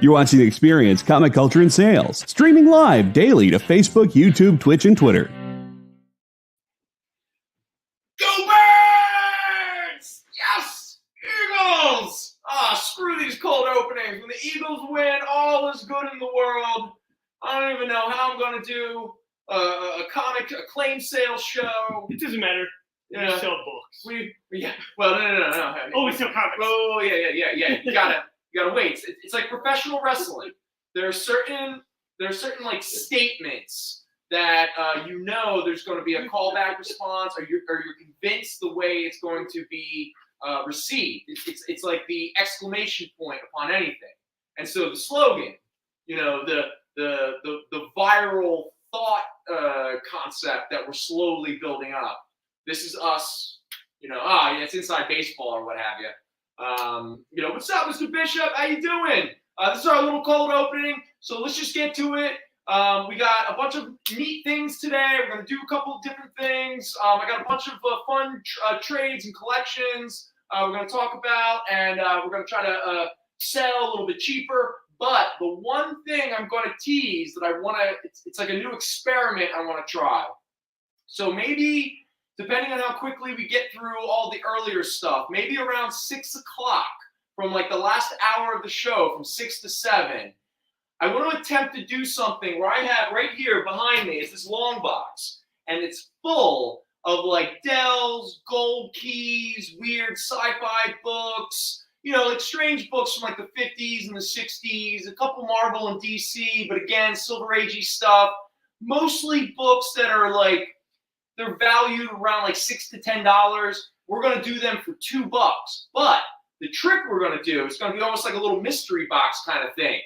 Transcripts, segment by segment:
You're watching the Experience Comic Culture and Sales, streaming live daily to Facebook, YouTube, Twitch, and Twitter. Go Birds! Yes! Eagles! Screw these cold openings. When the Eagles win, all is good in the world. I don't even know how I'm going to do a comic acclaim sales show. It doesn't matter. Yeah. We sell books. Yeah. Well, no. Oh, we sell comics. Oh, yeah. You gotta wait. It's like professional wrestling. There are certain like statements that there's going to be a callback response, or you're convinced the way it's going to be received. It's like the exclamation point upon anything. And so the slogan, the viral thought concept that we're slowly building up. This is us, it's inside baseball or what have you. What's up, Mr. Bishop? How you doing? This is our little cold opening, so let's just get to it. We got a bunch of neat things today. We're going to do a couple of different things. I got a bunch of fun trades and collections we're going to talk about, and we're going to try to sell a little bit cheaper. But the one thing I'm going to tease that I want to, it's like a new experiment I want to try. So maybe, depending on how quickly we get through all the earlier stuff, maybe around 6 o'clock, from like the last hour of the show, from 6 to 7, I want to attempt to do something where I have right here behind me is this long box, and it's full of like Dells, gold keys, weird sci-fi books, like strange books from like the 50s and the 60s, a couple Marvel and DC, but again, Silver Agey stuff, mostly books that are like, they're valued around like $6 to $10. We're going to do them for $2. But the trick we're going to do is going to be almost like a little mystery box kind of thing,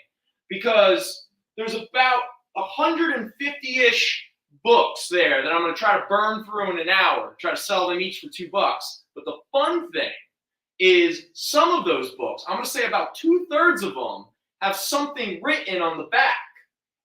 because there's about 150-ish books there that I'm going to try to burn through in an hour, try to sell them each for $2. But the fun thing is some of those books, I'm going to say about 2/3 of them, have something written on the back.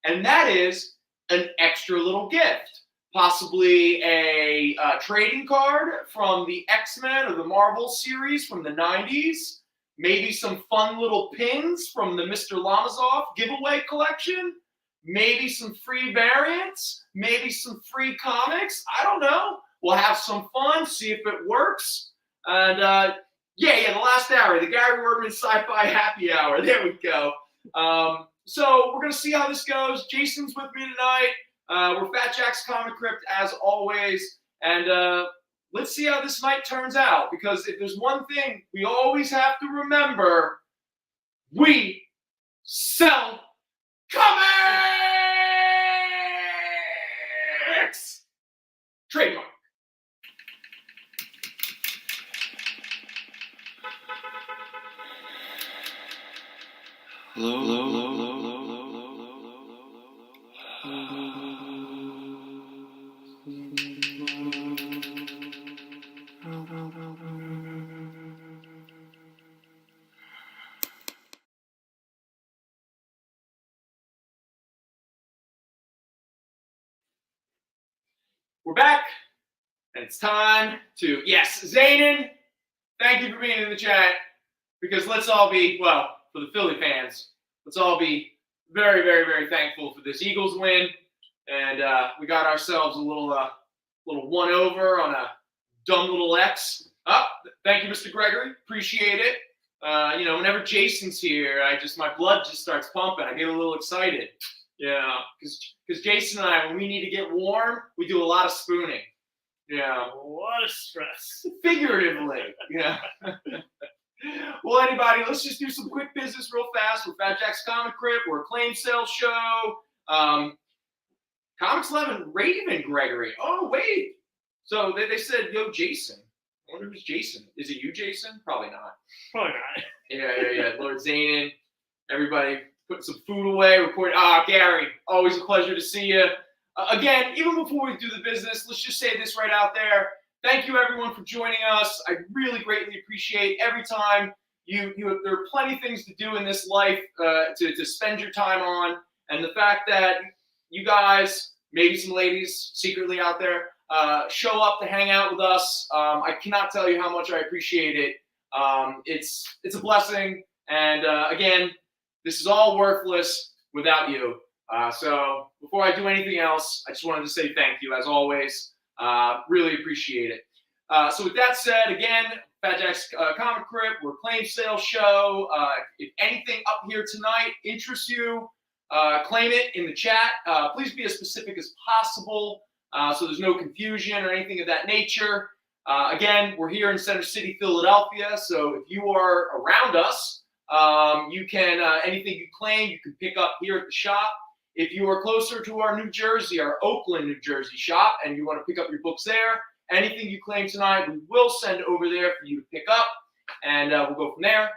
And that is an extra little gift. Possibly a trading card from the X-Men or the Marvel series from the 90s. Maybe some fun little pins from the Mr. Lamazov giveaway collection. Maybe some free variants. Maybe some free comics. I don't know. We'll have some fun, see if it works. And the last hour, the Gary Wordman Sci-Fi Happy Hour. There we go. So we're going to see how this goes. Jason's with me tonight. We're Fat Jack's Comicrypt as always, and let's see how this night turns out, because if there's one thing we always have to remember, we sell comics! Trademark. Hello. We're back, and it's time to, yes, Zanin, thank you for being in the chat, because let's all be, well, for the Philly fans, let's all be very, very, very thankful for this Eagles win, and we got ourselves a little one-over on a dumb little X. Thank you, Mr. Gregory, appreciate it. Whenever Jason's here, my blood just starts pumping, I get a little excited. Yeah, because Jason and I, when we need to get warm, we do a lot of spooning. Yeah. A lot of stress. Figuratively. Yeah. Well, anybody, let's just do some quick business real fast. We're Fat Jack's Comicrypt. We're a claim sales show. Comics 11, Raven Gregory. Oh, wait. So they said, yo, Jason. I wonder who's Jason. Is it you, Jason? Probably not. Probably not. Yeah. Lord Zanin. Everybody putting some food away, reporting. Gary, always a pleasure to see you. Again, even before we do the business, let's just say this right out there. Thank you, everyone, for joining us. I really greatly appreciate every time there are plenty of things to do in this life to spend your time on. And the fact that you guys, maybe some ladies secretly out there, show up to hang out with us. I cannot tell you how much I appreciate it. It's a blessing. And again, This is all worthless without you. So before I do anything else, I just wanted to say thank you, as always. Really appreciate it. So with that said, again, Fat Jack's Comicrypt, we're a claim sale show. If anything up here tonight interests you, claim it in the chat. Please be as specific as possible so there's no confusion or anything of that nature. Again, we're here in Center City, Philadelphia, so if you are around us, you can, anything you claim, you can pick up here at the shop. If you are closer to our New Jersey, our Oakland, New Jersey shop, and you want to pick up your books there, anything you claim tonight, we will send over there for you to pick up, and we'll go from there.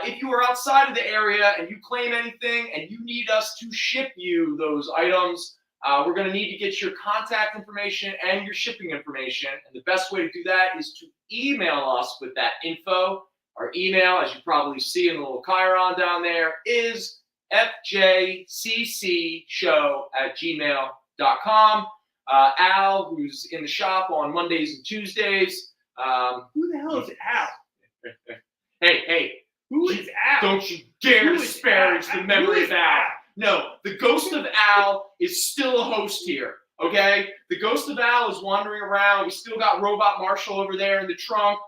If you are outside of the area and you claim anything and you need us to ship you those items, we're going to need to get your contact information and your shipping information. And the best way to do that is to email us with that info. Our email, as you probably see in the little chyron down there, is fjccshow@gmail.com. Al, who's in the shop on Mondays and Tuesdays. Who the hell is Al? Hey, Who is Al? don't you dare disparage the memory of Al. No, the ghost of Al is still a host here, okay? The ghost of Al is wandering around. We still got Robot Marshall over there in the trunk,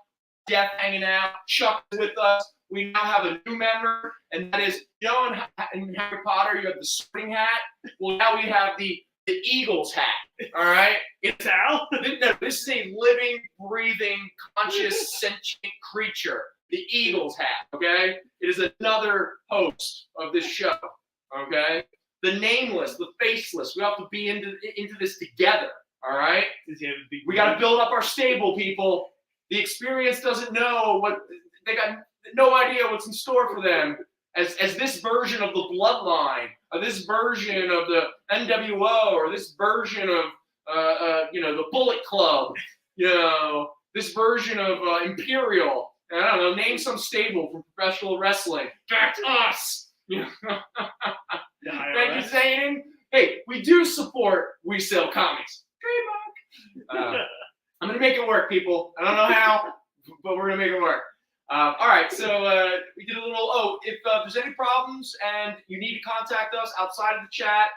Death hanging out, Chuck with us. We now have a new member, and that is, you know, in Harry Potter, you have the spring hat. Well, now we have the Eagles hat, all right? It's Al? No, this is a living, breathing, conscious, sentient creature. The Eagles hat, okay? It is another host of this show, okay? The nameless, the faceless. We have to be into this together, all right? We got to build up our stable, people. The experience doesn't know what they got. No idea what's in store for them. As this version of the Bloodline, or this version of the NWO, or this version of the Bullet Club, this version of Imperial. I don't know. Name some stable from professional wrestling. That's us. Thank you, Zayn. Hey, we do support We Sell Comics. Trademark. I'm gonna make it work, people. I don't know how, but we're gonna make it work. All right, so we did a little. If there's any problems and you need to contact us outside of the chat,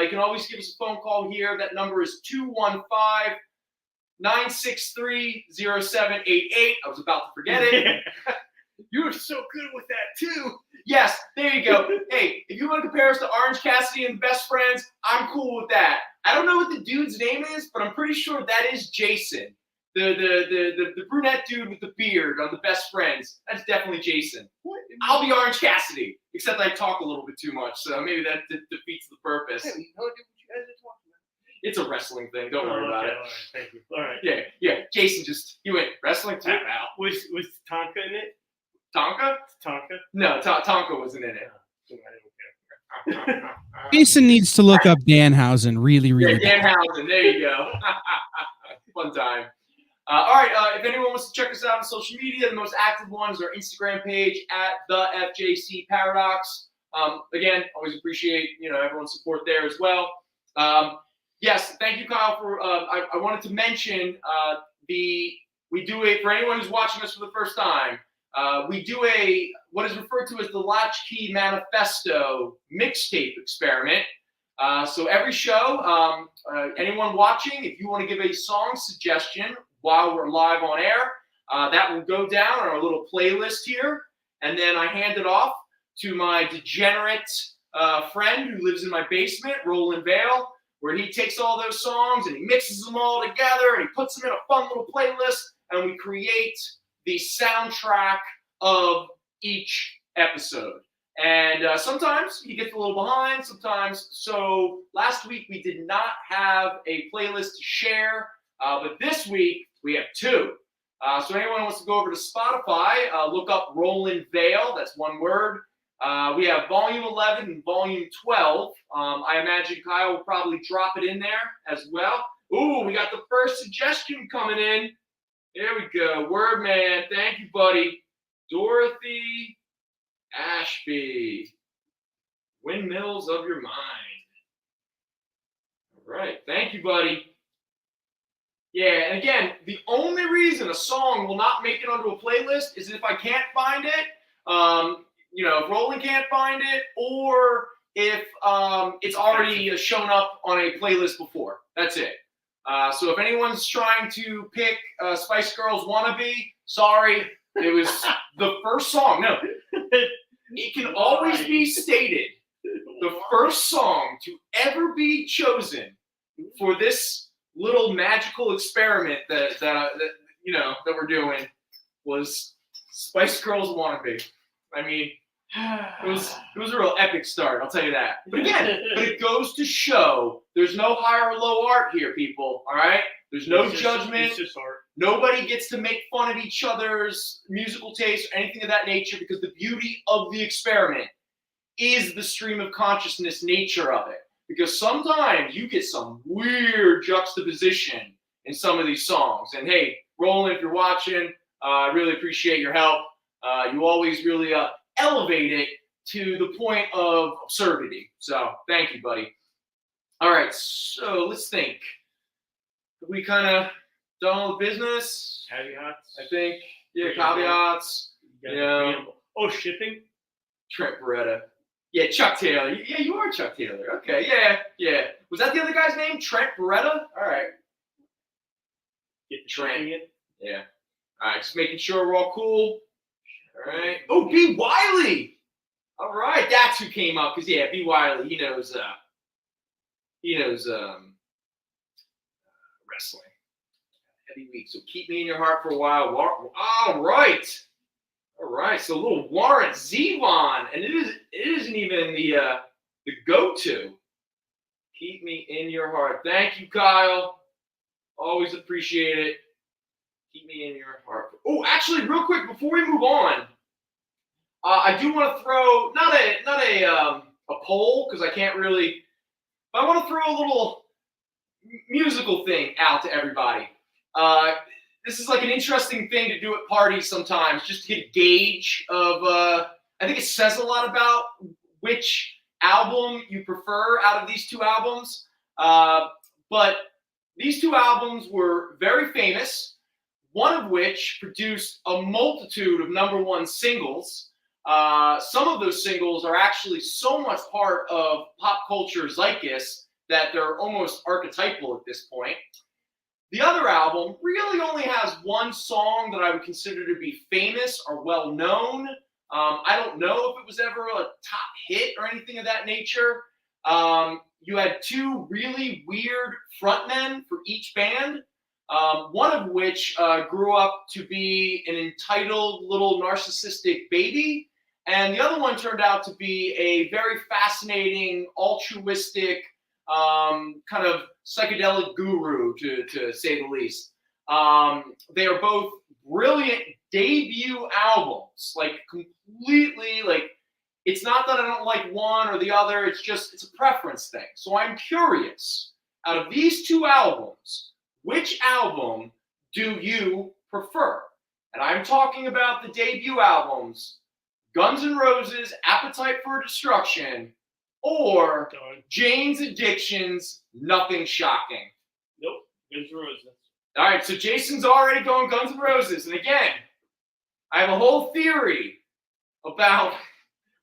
you can always give us a phone call here. That number is 215-963-0788. I was about to forget it. You were so good with that too. Yes, there you go. Hey, if you want to compare us to Orange Cassidy and the Best Friends, I'm cool with that. I don't know what the dude's name is, but I'm pretty sure that is Jason. The brunette dude with the beard on the Best Friends. That's definitely Jason. What? I'll be Orange Cassidy, except I talk a little bit too much, so maybe that defeats the purpose. Hey, no idea what you guys are talking about. It's a wrestling thing. Don't worry about it. All right, thank you. All right. Yeah. Jason he went wrestling too. Out. Was Tonka in it? Tonka? Tonka? No, Tonka wasn't in it. Jason needs to look up Danhausen really. Yeah, Danhausen. There you go. Fun time. All right. If anyone wants to check us out on social media, the most active one is our Instagram page at the FJC Paradox. Again, always appreciate everyone's support there as well. Yes, thank you, Kyle. For I wanted to mention we do it for anyone who's watching us for the first time. We do what is referred to as the Latchkey Manifesto mixtape experiment. So every show, anyone watching, if you want to give a song suggestion while we're live on air, that will go down on our little playlist here. And then I hand it off to my degenerate friend who lives in my basement, Roland Vale, where he takes all those songs and he mixes them all together and he puts them in a fun little playlist, and we create the soundtrack of each episode. And sometimes he gets a little behind, sometimes. So last week we did not have a playlist to share, but this week we have two. So anyone wants to go over to Spotify, look up Roland Vale, that's one word. We have Volume 11 and Volume 12. I imagine Kyle will probably drop it in there as well. Ooh, we got the first suggestion coming in. There we go. Word man. Thank you, buddy. Dorothy Ashby. Windmills of Your Mind. All right. Thank you, buddy. Yeah, and again, the only reason a song will not make it onto a playlist is if I can't find it. if Roland can't find it, or if it's already shown up on a playlist before. That's it. So if anyone's trying to pick Spice Girls Wannabe, sorry, it was the first song. No, it can always be stated, the first song to ever be chosen for this little magical experiment that we're doing was Spice Girls Wannabe. I mean, it was a real epic start, I'll tell you that. But again, it goes to show there's no high or low art here, people. All right, there's no judgment. It's just art. Nobody gets to make fun of each other's musical taste or anything of that nature, because the beauty of the experiment is the stream of consciousness nature of it. Because sometimes you get some weird juxtaposition in some of these songs. And hey, Roland, if you're watching, I really appreciate your help. You always really elevate it to the point of absurdity. So thank you, buddy. All right, so let's think. Have we kind of done all the business? Caveats. I think. Yeah, caveats. Yeah. Oh, shipping? Trent Beretta. Yeah, Chuck Taylor. Yeah, you are Chuck Taylor. Okay, yeah. Was that the other guy's name? Trent Beretta? All right. Get the Trent. shipping in. Yeah. All right, just making sure we're all cool. All right. Oh, B. Wiley. All right, that's who came up. Because, yeah, B. Wiley, he knows wrestling. Heavy week. So keep me in your heart for a while. All right. All right, so a little Warrant Zevon, and it isn't even the go-to. Keep me in your heart. Thank you, Kyle. Always appreciate it. Keep me in your heart. Oh, actually, real quick before we move on, I do want to throw not a poll, because I can't really. But I want to throw a little musical thing out to everybody. This is like an interesting thing to do at parties sometimes, just to get a gauge of, I think it says a lot about which album you prefer out of these two albums. But these two albums were very famous, one of which produced a multitude of #1 singles. Some of those singles are actually so much part of pop culture zeitgeist that they're almost archetypal at this point. The other album really only has one song that I would consider to be famous or well-known. I don't know if it was ever a top hit or anything of that nature. You had two really weird frontmen for each band, one of which grew up to be an entitled little narcissistic baby, and the other one turned out to be a very fascinating, altruistic, kind of psychedelic guru, to say the least. They are both brilliant debut albums, like completely, like, it's not that I don't like one or the other, it's a preference thing. So I'm curious, out of these two albums, which album do you prefer? And I'm talking about the debut albums, Guns N' Roses, Appetite for Destruction, or Jane's Addiction's Nothing Shocking. Nope, Guns N' Roses. All right, so Jason's already going Guns N' Roses. And again, I have a whole theory about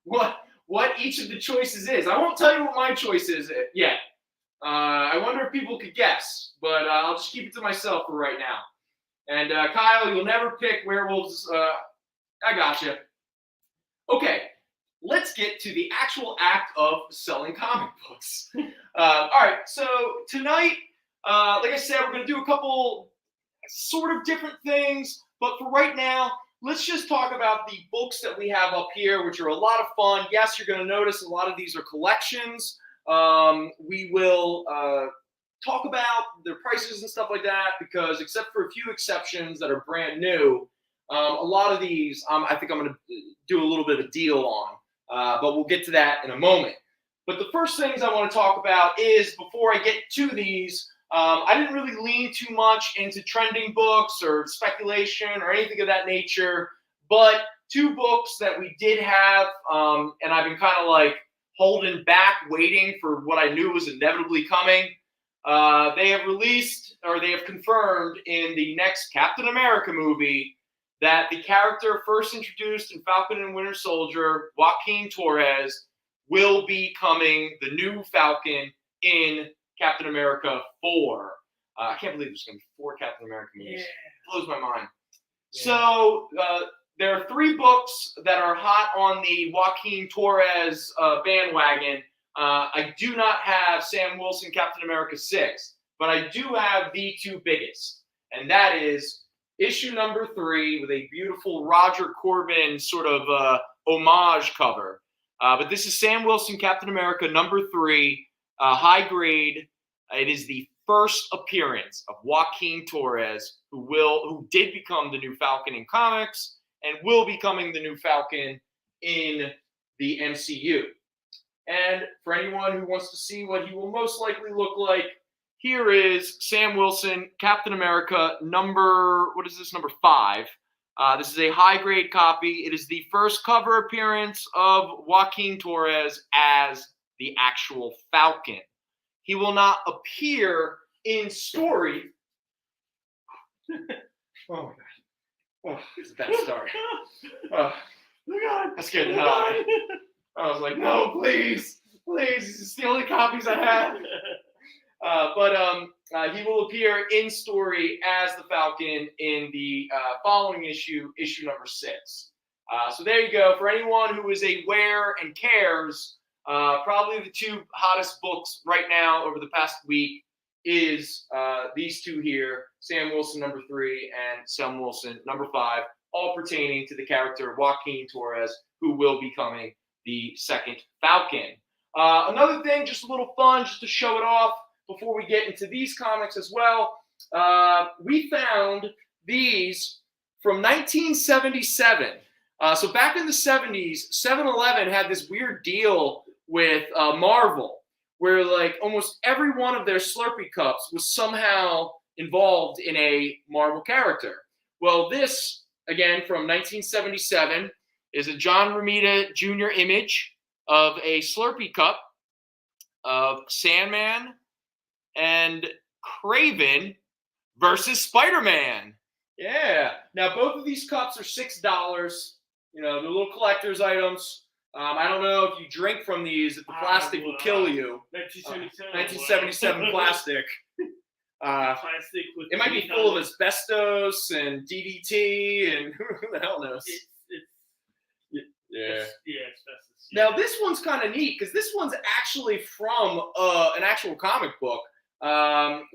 what each of the choices is. I won't tell you what my choice is yet. I wonder if people could guess, but I'll just keep it to myself for right now. And Kyle, you'll never pick Werewolves. I gotcha. Okay. Let's get to the actual act of selling comic books. All right, so tonight, like I said, we're going to do a couple sort of different things, but for right now, let's just talk about the books that we have up here, which are a lot of fun. Yes, you're going to notice a lot of these are collections. We will talk about their prices and stuff like that, because except for a few exceptions that are brand new, a lot of these I think I'm going to do a little bit of a deal on. But we'll get to that in a moment. But the first things I want to talk about is, before I get to these, I didn't really lean too much into trending books or speculation or anything of that nature, but two books that we did have, and I've been kind of like holding back, waiting for what I knew was inevitably coming. They have released, or they have confirmed in the next Captain America movie, that the character first introduced in Falcon and Winter Soldier, Joaquin Torres, will be coming the new Falcon in Captain America 4. I can't believe there's going to be 4 Captain America movies. It blows my mind. Yeah. So there are 3 books that are hot on the Joaquin Torres bandwagon. I do not have Sam Wilson Captain America 6, but I do have the 2 biggest. And that is issue number 3 with a beautiful Roger Corbin sort of homage cover. But this is Sam Wilson Captain America number 3, high grade. It is the first appearance of Joaquin Torres, who did become the new Falcon in comics and will be becoming the new Falcon in the MCU. And for anyone who wants to see what he will most likely look like, here is Sam Wilson, Captain America, number 5. This is a high-grade copy. It is the first cover appearance of Joaquin Torres as the actual Falcon. He will not appear in story. Oh, my God. Oh, it's a bad start. Oh, I scared the hell out of me. I was like, no, please. This is the only copies I have. But he will appear in story as the Falcon in the following issue number 6. So there you go. For anyone who is aware and cares, probably the 2 hottest books right now over the past week is these 2 here, Sam Wilson number 3 and Sam Wilson number 5, all pertaining to the character Joaquin Torres, who will be coming the second Falcon. Another thing, just a little fun, just to show it off before we get into these comics as well. We found these from 1977. So back in the 70s, 7-Eleven had this weird deal with Marvel, where like almost every one of their Slurpee cups was somehow involved in a Marvel character. Well, this, again, from 1977, is a John Romita Jr. image of a Slurpee cup of Sandman and Kraven versus Spider-Man. Yeah. Now, both of these cups are $6. You know, they're little collector's items. I don't know if you drink from these, if the plastic will kill you. 1977 plastic. Plastic with it might be full of asbestos and DDT and who the hell knows. Yeah. Asbestos. Now, this one's kind of neat because this one's actually from an actual comic book.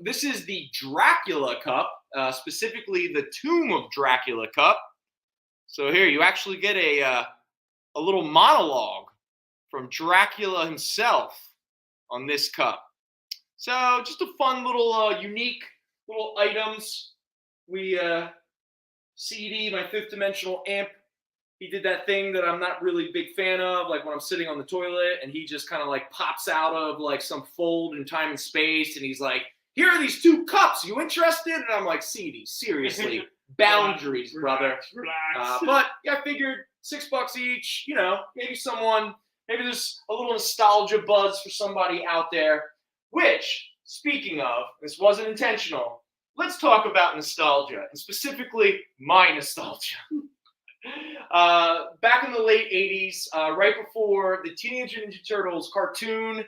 This is the Dracula Cup, specifically the Tomb of Dracula Cup. So here you actually get a little monologue from Dracula himself on this cup. So just a fun little unique little items. We CD, my 5th dimensional imp. He did that thing that I'm not really a big fan of, like when I'm sitting on the toilet and he just kind of like pops out of like some fold in time and space and he's like, here are these 2 cups, you interested? And I'm like, CD, seriously, boundaries, brother. Relax. But yeah, I figured $6 each, you know, maybe there's a little nostalgia buzz for somebody out there, which, speaking of, this wasn't intentional, let's talk about nostalgia, and specifically my nostalgia. Back in the late 80s, right before the Teenage Ninja Turtles cartoon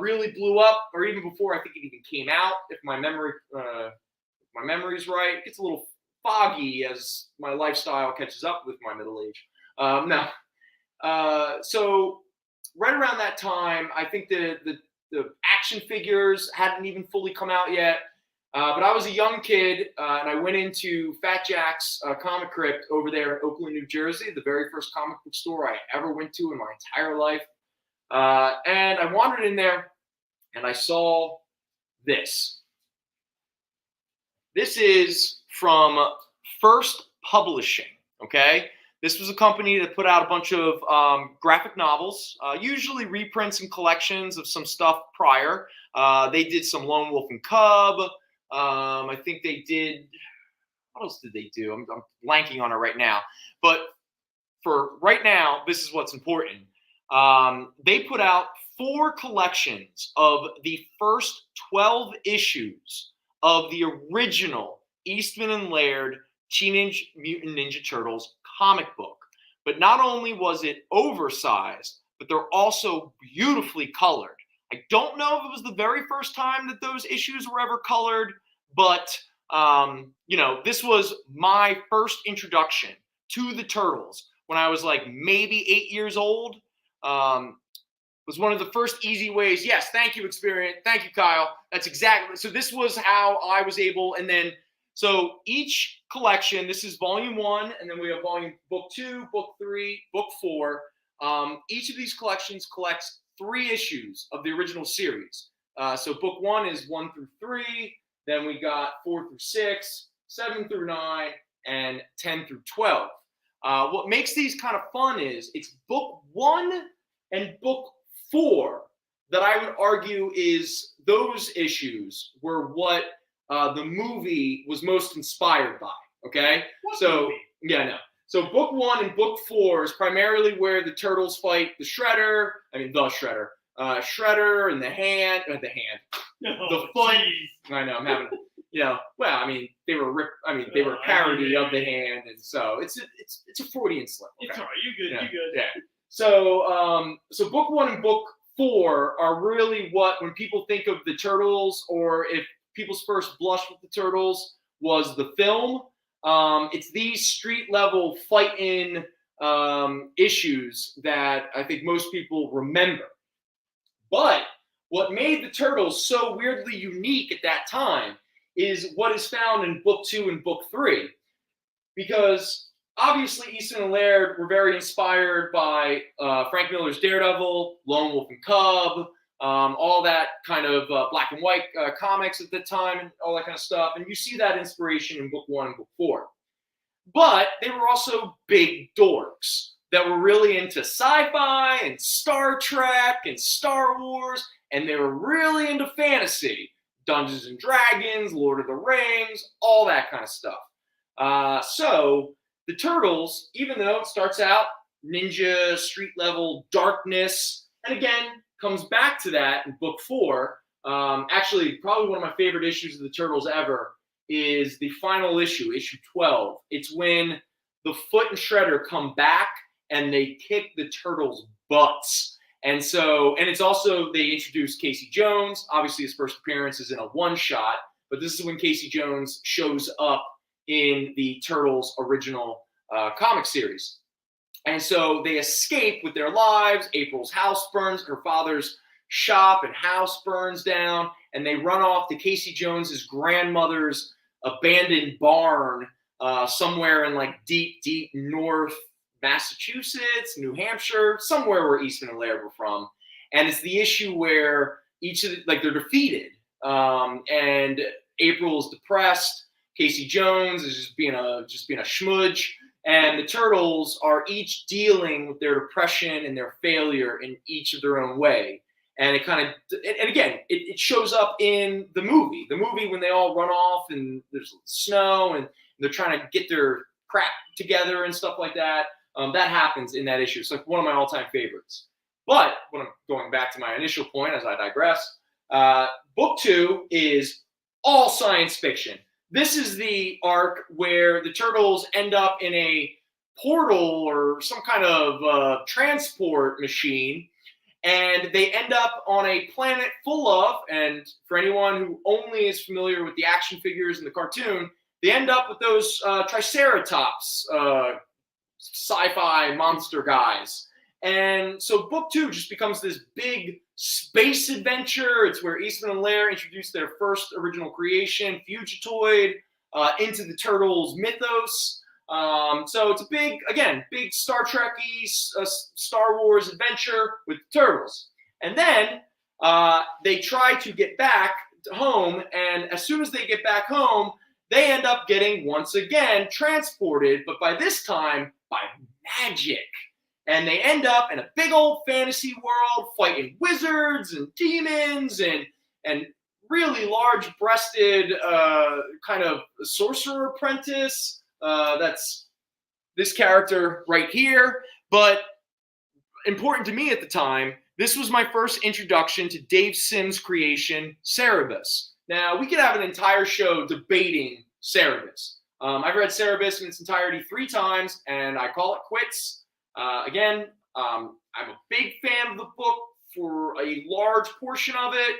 really blew up, or even before I think it even came out, if my memory's right. It gets a little foggy as my lifestyle catches up with my middle age. So right around that time, I think the action figures hadn't even fully come out yet. But I was a young kid, and I went into Fat Jack's Comicrypt over there in Oakland, New Jersey, the very first comic book store I ever went to in my entire life. And I wandered in there, and I saw this. This is from First Publishing, okay? This was a company that put out a bunch of graphic novels, usually reprints and collections of some stuff prior. They did some Lone Wolf and Cub. I think they did, what else did they do? I'm blanking on it right now. But for right now, this is what's important. They put out 4 collections of the first 12 issues of the original Eastman and Laird Teenage Mutant Ninja Turtles comic book. But not only was it oversized, but they're also beautifully colored. I don't know if it was the very first time that those issues were ever colored, but this was my first introduction to the Turtles when I was like maybe 8 years old. Was one of the first easy ways. Yes, thank you, Experience. Thank you, Kyle. That's exactly. So this was how I was able, and then so each collection, this is volume 1, and then we have book 2, book 3, book 4. Each of these collections collects 3 issues of the original series. So book 1 is 1 through 3, then we got 4 through 6, 7 through 9, and 10 through 12. What makes these kind of fun is it's book 1 and book 4 that I would argue is those issues were what the movie was most inspired by. Okay, so So book 1 and book 4 is primarily where the Turtles fight the Shredder. Shredder and the hand, the foot. Geez. I know I'm having. They were they were a parody of the hand, and so it's a Freudian slip. Okay? It's all right. You're good. You're good. Yeah. So book 1 and book 4 are really what, when people think of the Turtles, or if people's first blush with the Turtles was the film, it's these street level fight-in issues that I think most people remember. But what made the Turtles so weirdly unique at that time is what is found in book 2 and book 3, because obviously Eastman and Laird were very inspired by Frank Miller's Daredevil, Lone Wolf and Cub, all that kind of black and white comics at the time, and all that kind of stuff. And you see that inspiration in book 1 and book 4. But they were also big dorks that were really into sci-fi and Star Trek and Star Wars, and they were really into fantasy, Dungeons and Dragons, Lord of the Rings, all that kind of stuff. So the Turtles, even though it starts out ninja, street level darkness, and again, comes back to that in book 4. Actually, probably one of my favorite issues of the Turtles ever is the final issue, issue 12. It's when the Foot and Shredder come back and they kick the Turtles' butts. And it's also, they introduce Casey Jones. Obviously, his first appearance is in a one-shot, but this is when Casey Jones shows up in the Turtles' original comic series. And so they escape with their lives. April's house burns, her father's shop and house burns down, and they run off to Casey Jones's grandmother's abandoned barn somewhere in like deep north Massachusetts, New Hampshire, somewhere where Eastman and Laird were from. And it's the issue where they're defeated, and April is depressed. Casey Jones is just being a schmudge. And the Turtles are each dealing with their depression and their failure in each of their own way. And it shows up in the movie. The movie, when they all run off and there's snow and they're trying to get their crap together and stuff like that. That happens in that issue. It's like one of my all-time favorites. But when I'm going back to my initial point, as I digress, book 2 is all science fiction. This is the arc where the Turtles end up in a portal or some kind of transport machine, and they end up on a planet full of, and for anyone who only is familiar with the action figures in the cartoon, they end up with those Triceratops sci-fi monster guys. And so book 2 just becomes this big space adventure. It's where Eastman and Laird introduced their first original creation, Fugitoid, into the Turtles mythos. So it's a big Star Trek-y, Star Wars adventure with the Turtles. And then they try to get back home, and as soon as they get back home, they end up getting, once again, transported, but by this time, by magic. And they end up in a big old fantasy world fighting wizards and demons and really large-breasted kind of sorcerer apprentice. That's this character right here. But important to me at the time, this was my first introduction to Dave Sim's creation, Cerebus. Now, we could have an entire show debating Cerebus. I've read Cerebus in its entirety 3 times, and I call it quits. Again, I'm a big fan of the book for a large portion of it.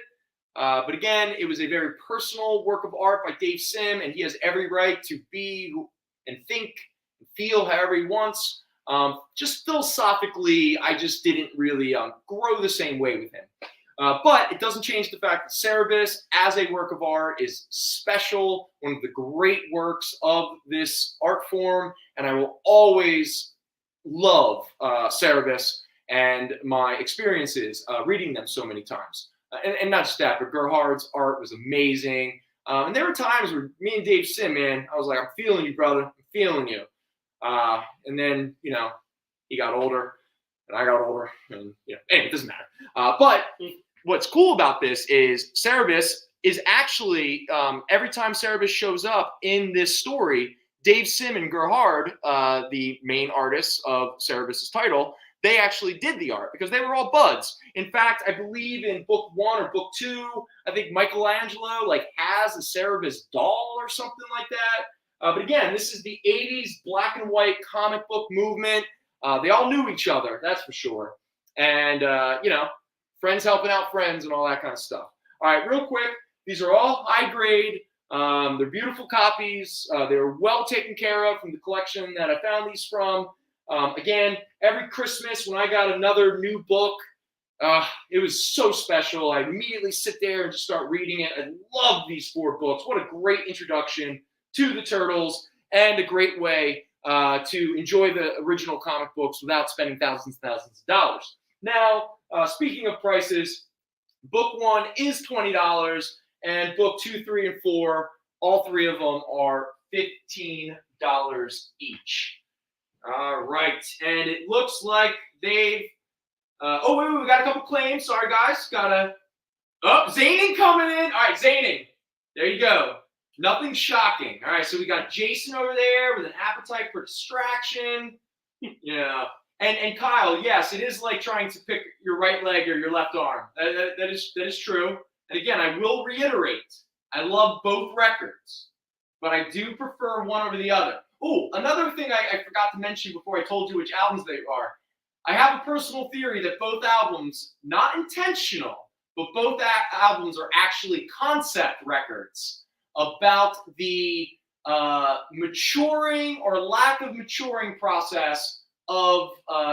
But again, it was a very personal work of art by Dave Sim, and he has every right to be and think and feel however he wants. Just philosophically, I just didn't really grow the same way with him. But it doesn't change the fact that Cerebus, as a work of art, is special, one of the great works of this art form, and I will always love Cerebus and my experiences reading them so many times. And not just that, but Gerhard's art was amazing. And there were times where me and Dave Sim, man, I was like, I'm feeling you, brother. I'm feeling you. And then, you know, he got older, and I got older, and, you know, anyway, it doesn't matter. But what's cool about this is Cerebus is actually, every time Cerebus shows up in this story, Dave Sim and Gerhard, the main artists of Cerebus' title, they actually did the art because they were all buds. In fact, I believe in book 1 or book 2, I think Michelangelo like has a Cerebus doll or something like that. But again, this is the 80s black and white comic book movement. They all knew each other, that's for sure. And, you know, friends helping out friends and all that kind of stuff. All right, real quick, these are all high grade. They're beautiful copies. They were well taken care of from the collection that I found these from. Again, every Christmas when I got another new book, it was so special. I immediately sit there and just start reading it. I love these 4 books. What a great introduction to the Turtles and a great way to enjoy the original comic books without spending thousands and thousands of dollars. Now, speaking of prices, book 1 is $20, and book 2, 3, and 4, all 3 of them are $15 each. All right, and it looks like they've. Oh wait, we got a couple claims. Sorry, guys. Zaning coming in. All right, Zaning. There you go. Nothing shocking. All right, so we got Jason over there with an appetite for distraction. Yeah, and Kyle. Yes, it is like trying to pick your right leg or your left arm. That is true. And again, I will reiterate, I love both records, but I do prefer one over the other. Oh, another thing I forgot to mention before I told you which albums they are. I have a personal theory that both albums, not intentional, but both albums are actually concept records about the maturing or lack of maturing process of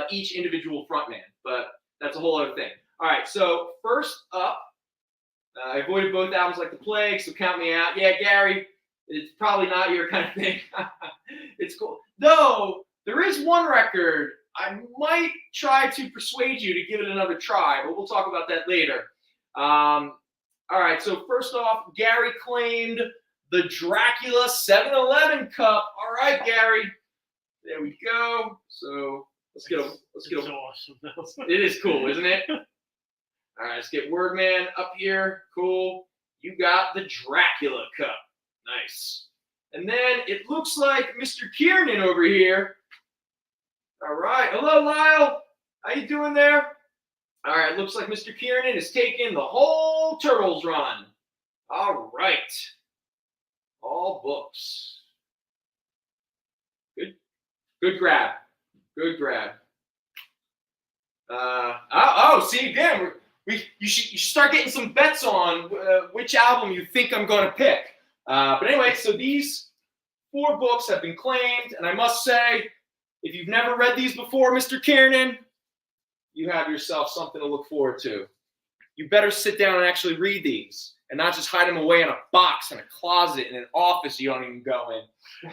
each individual frontman. But that's a whole other thing. All right, so first up, I avoided both albums like the plague, so count me out. Yeah, Gary, it's probably not your kind of thing. It's cool. Though, there is one record I might try to persuade you to give it another try, but we'll talk about that later. All right, so first off, Gary claimed the Dracula 7-Eleven Cup. All right, Gary. There we go. So let's get a. It's awesome. It is cool, isn't it? All right, let's get Wordman up here. Cool. You got the Dracula Cup. Nice. And then it looks like Mr. Kiernan over here. All right. Hello, Lyle. How you doing there? All right. Looks like Mr. Kiernan is taking the whole Turtles run. All right. All books. Good. Good grab. Good grab. See again. You should start getting some bets on which album you think I'm going to pick. But anyway, so these 4 books have been claimed, and I must say, if you've never read these before, Mr. Kiernan, you have yourself something to look forward to. You better sit down and actually read these, and not just hide them away in a box, in a closet, in an office you don't even go in.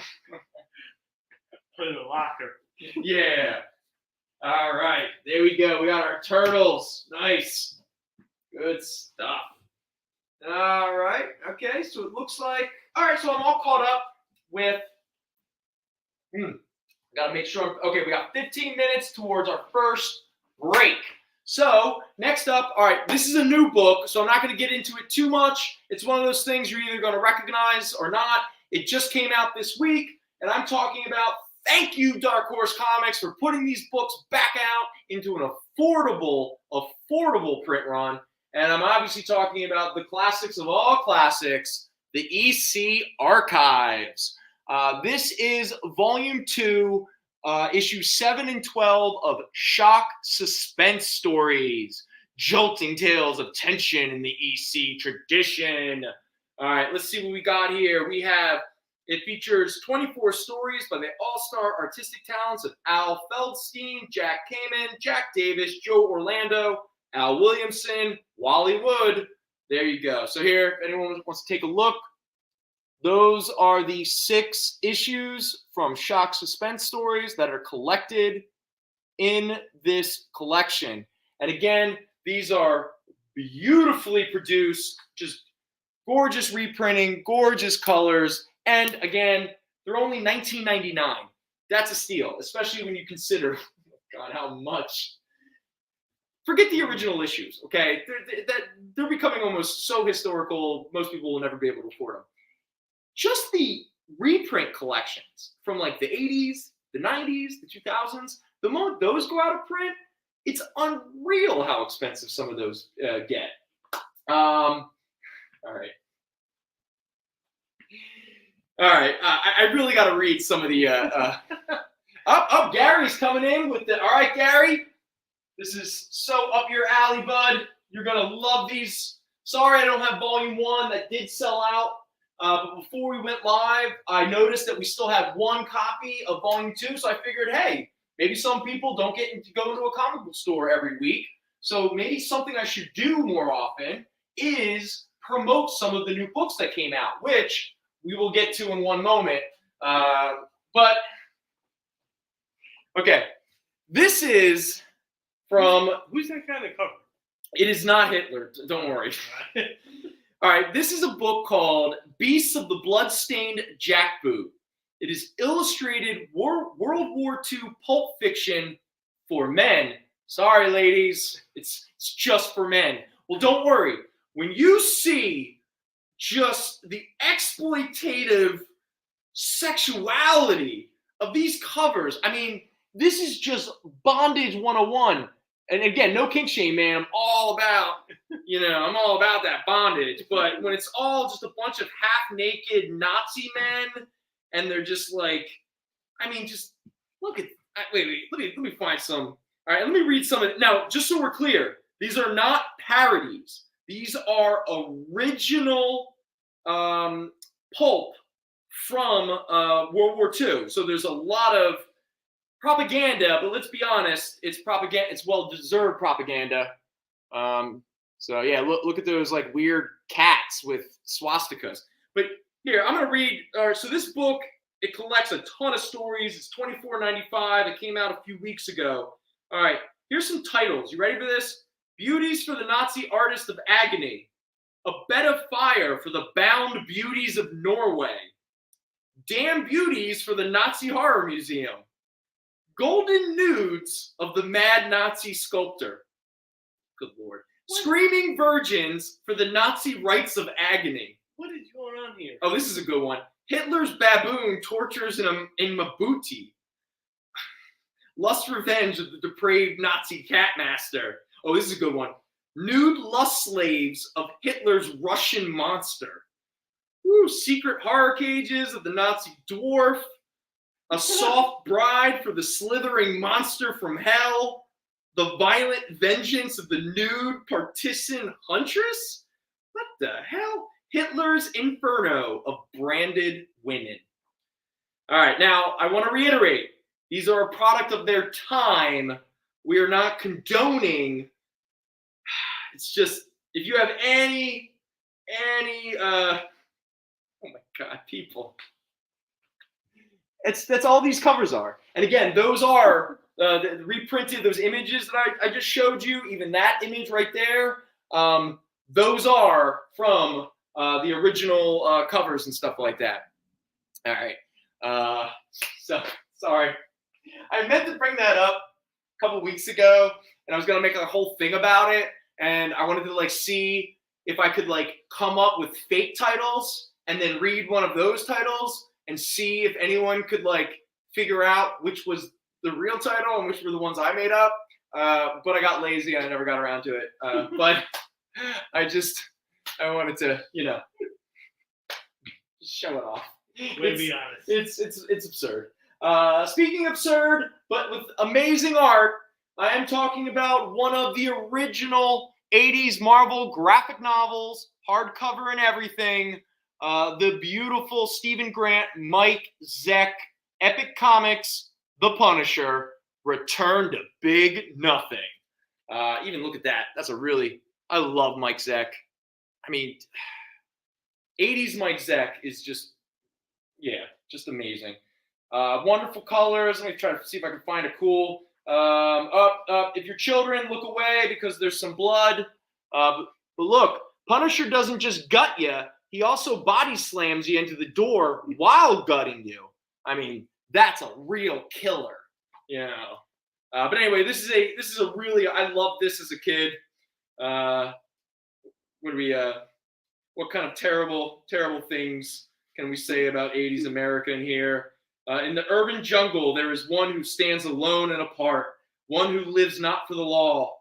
Put in a locker. Yeah. All right, there we go. We got our Turtles. Nice. Good stuff. All right. Okay, so it looks like. All right, so I'm all caught up with. Got to make sure. Okay, we got 15 minutes towards our first break. So next up, all right, this is a new book, so I'm not going to get into it too much. It's one of those things you're either going to recognize or not. It just came out this week, and I'm talking about. Thank you, Dark Horse Comics, for putting these books back out into an affordable print run. And I'm obviously talking about the classics of all classics, the EC Archives. This is Volume 2, Issue 7 and 12 of Shock Suspense Stories, jolting tales of tension in the EC tradition. All right, let's see what we got here. It features 24 stories by the all-star artistic talents of Al Feldstein, Jack Kamen, Jack Davis, Joe Orlando, Al Williamson, Wally Wood. There you go. So here, if anyone wants to take a look, those are the 6 issues from Shock Suspense Stories that are collected in this collection. And again, these are beautifully produced, just gorgeous reprinting, gorgeous colors. And again, they're only $19.99. That's a steal, especially when you consider, oh God, how much. Forget the original issues, okay? They're becoming almost so historical, most people will never be able to afford them. Just the reprint collections from like the 80s, the 90s, the 2000s, the moment those go out of print, it's unreal how expensive some of those get. All right. I really got to read some of the. Gary's coming in with the. All right, Gary. This is so up your alley, bud. You're gonna love these. Sorry, I don't have Volume 1. That did sell out. But before we went live, I noticed that we still had 1 copy of Volume 2. So I figured, hey, maybe some people don't get to go into a comic book store every week. So maybe something I should do more often is promote some of the new books that came out, which we will get to in one moment. But, okay. This is from... Who's that kind of cover? It is not Hitler. Don't worry. All right. This is a book called Beasts of the Bloodstained Jackboot. It is illustrated World War II pulp fiction for men. Sorry, ladies. It's just for men. Well, don't worry. When you see just the exploitative sexuality of these covers, I mean, this is just bondage 101. And again, no kink shame, man. I'm all about, I'm all about that bondage. But when it's all just a bunch of half-naked Nazi men, and they're just like, I mean, just look at. Wait. Let me find some. All right, let me read some of it. Now, just so we're clear, these are not parodies. These are original pulp from World War II. So there's a lot of propaganda, but let's be honest, it's propaganda. It's well-deserved propaganda. So yeah, look at those like weird cats with swastikas. But here, I'm gonna read. So this book, it collects a ton of stories. It's $24.95. It came out a few weeks ago. All right, here's some titles. You ready for this? Beauties for the Nazi Artist of Agony. A Bed of Fire for the Bound Beauties of Norway. Damn Beauties for the Nazi Horror Museum. Golden Nudes of the Mad Nazi Sculptor. Good Lord. What? Screaming Virgins for the Nazi Rites of Agony. What is going on here? Oh, this is a good one. Hitler's Baboon Tortures in Mabuti. Lust Revenge of the Depraved Nazi Catmaster. Oh, this is a good one. Nude Lust Slaves of Hitler's Russian Monster. Woo, Secret Horror Cages of the Nazi Dwarf. A Soft Bride for the Slithering Monster from Hell. The Violent Vengeance of the Nude Partisan Huntress? What the hell? Hitler's Inferno of Branded Women. All right, now I want to reiterate. These are a product of their time. We are not condoning. It's just, if you have any, oh my God, people. That's all these covers are. And again, those are the reprinted, those images that I just showed you, even that image right there, those are from the original covers and stuff like that. All right. So, sorry. I meant to bring that up a couple weeks ago, and I was going to make a whole thing about it, and I wanted to see if I could come up with fake titles and then read one of those titles and see if anyone could figure out which was the real title and which were the ones I made up. But I got lazy and I never got around to it. But I wanted to, just show it off. Let's be honest. It's absurd. Speaking of absurd, but with amazing art, I am talking about one of the original 80s Marvel graphic novels, hardcover and everything. The beautiful Stephen Grant, Mike Zeck, Epic Comics, The Punisher, Return to Big Nothing. Even look at that. I love Mike Zeck. I mean, 80s Mike Zeck is just amazing. Wonderful colors. Let me try to see if I can find a cool. If your children, look away because there's some blood. But look, Punisher doesn't just gut you. He also body slams you into the door while gutting you. I mean, that's a real killer, you know. But anyway, this is a really, I loved this as a kid. What kind of terrible things can we say about 80s America in here? In the urban jungle, there is one who stands alone and apart, one who lives not for the law.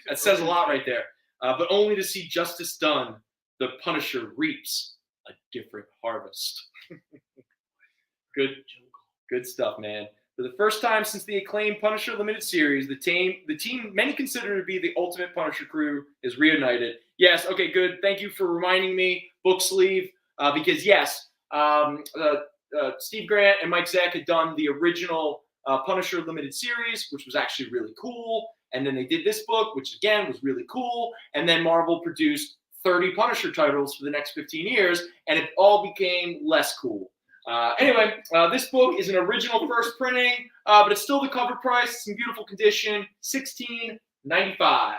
That says a lot right there. But only to see justice done, the Punisher reaps a different harvest. Good stuff, man. For the first time since the acclaimed Punisher Limited series, the team many consider to be the ultimate Punisher crew is reunited. Yes, okay, good. Thank you for reminding me, book sleeve, because yes, Steve Grant and Mike Zeck had done the original Punisher Limited series, which was actually really cool. And then they did this book, which again was really cool. And then Marvel produced 30 Punisher titles for the next 15 years, and it all became less cool. Anyway, this book is an original first printing, but it's still the cover price. It's in beautiful condition, $16.95.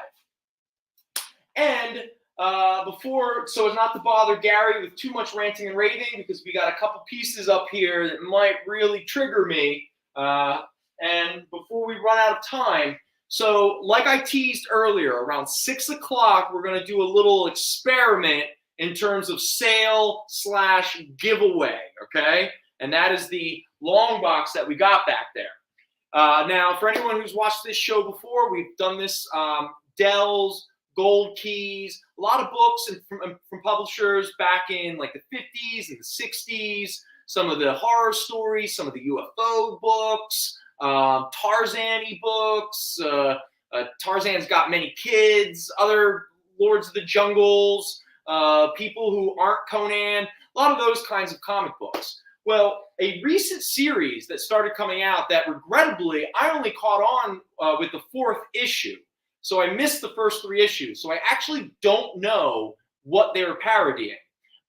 And so as not to bother Gary with too much ranting and raving, because we got a couple pieces up here that might really trigger me, and before we run out of time, so like I teased earlier, around 6 o'clock, we're going to do a little experiment in terms of sale/giveaway, okay? And that is the long box that we got back there. Now, for anyone who's watched this show before, we've done this, Dell's, Gold Keys, a lot of books from publishers back in like the 50s and the 60s, some of the horror stories, some of the UFO books, Tarzan-y books, Tarzan's Got Many Kids, other Lords of the Jungles, people who aren't Conan, a lot of those kinds of comic books. Well, a recent series that started coming out that regrettably I only caught on with the 4th issue. So I missed the first 3 issues. So I actually don't know what they were parodying.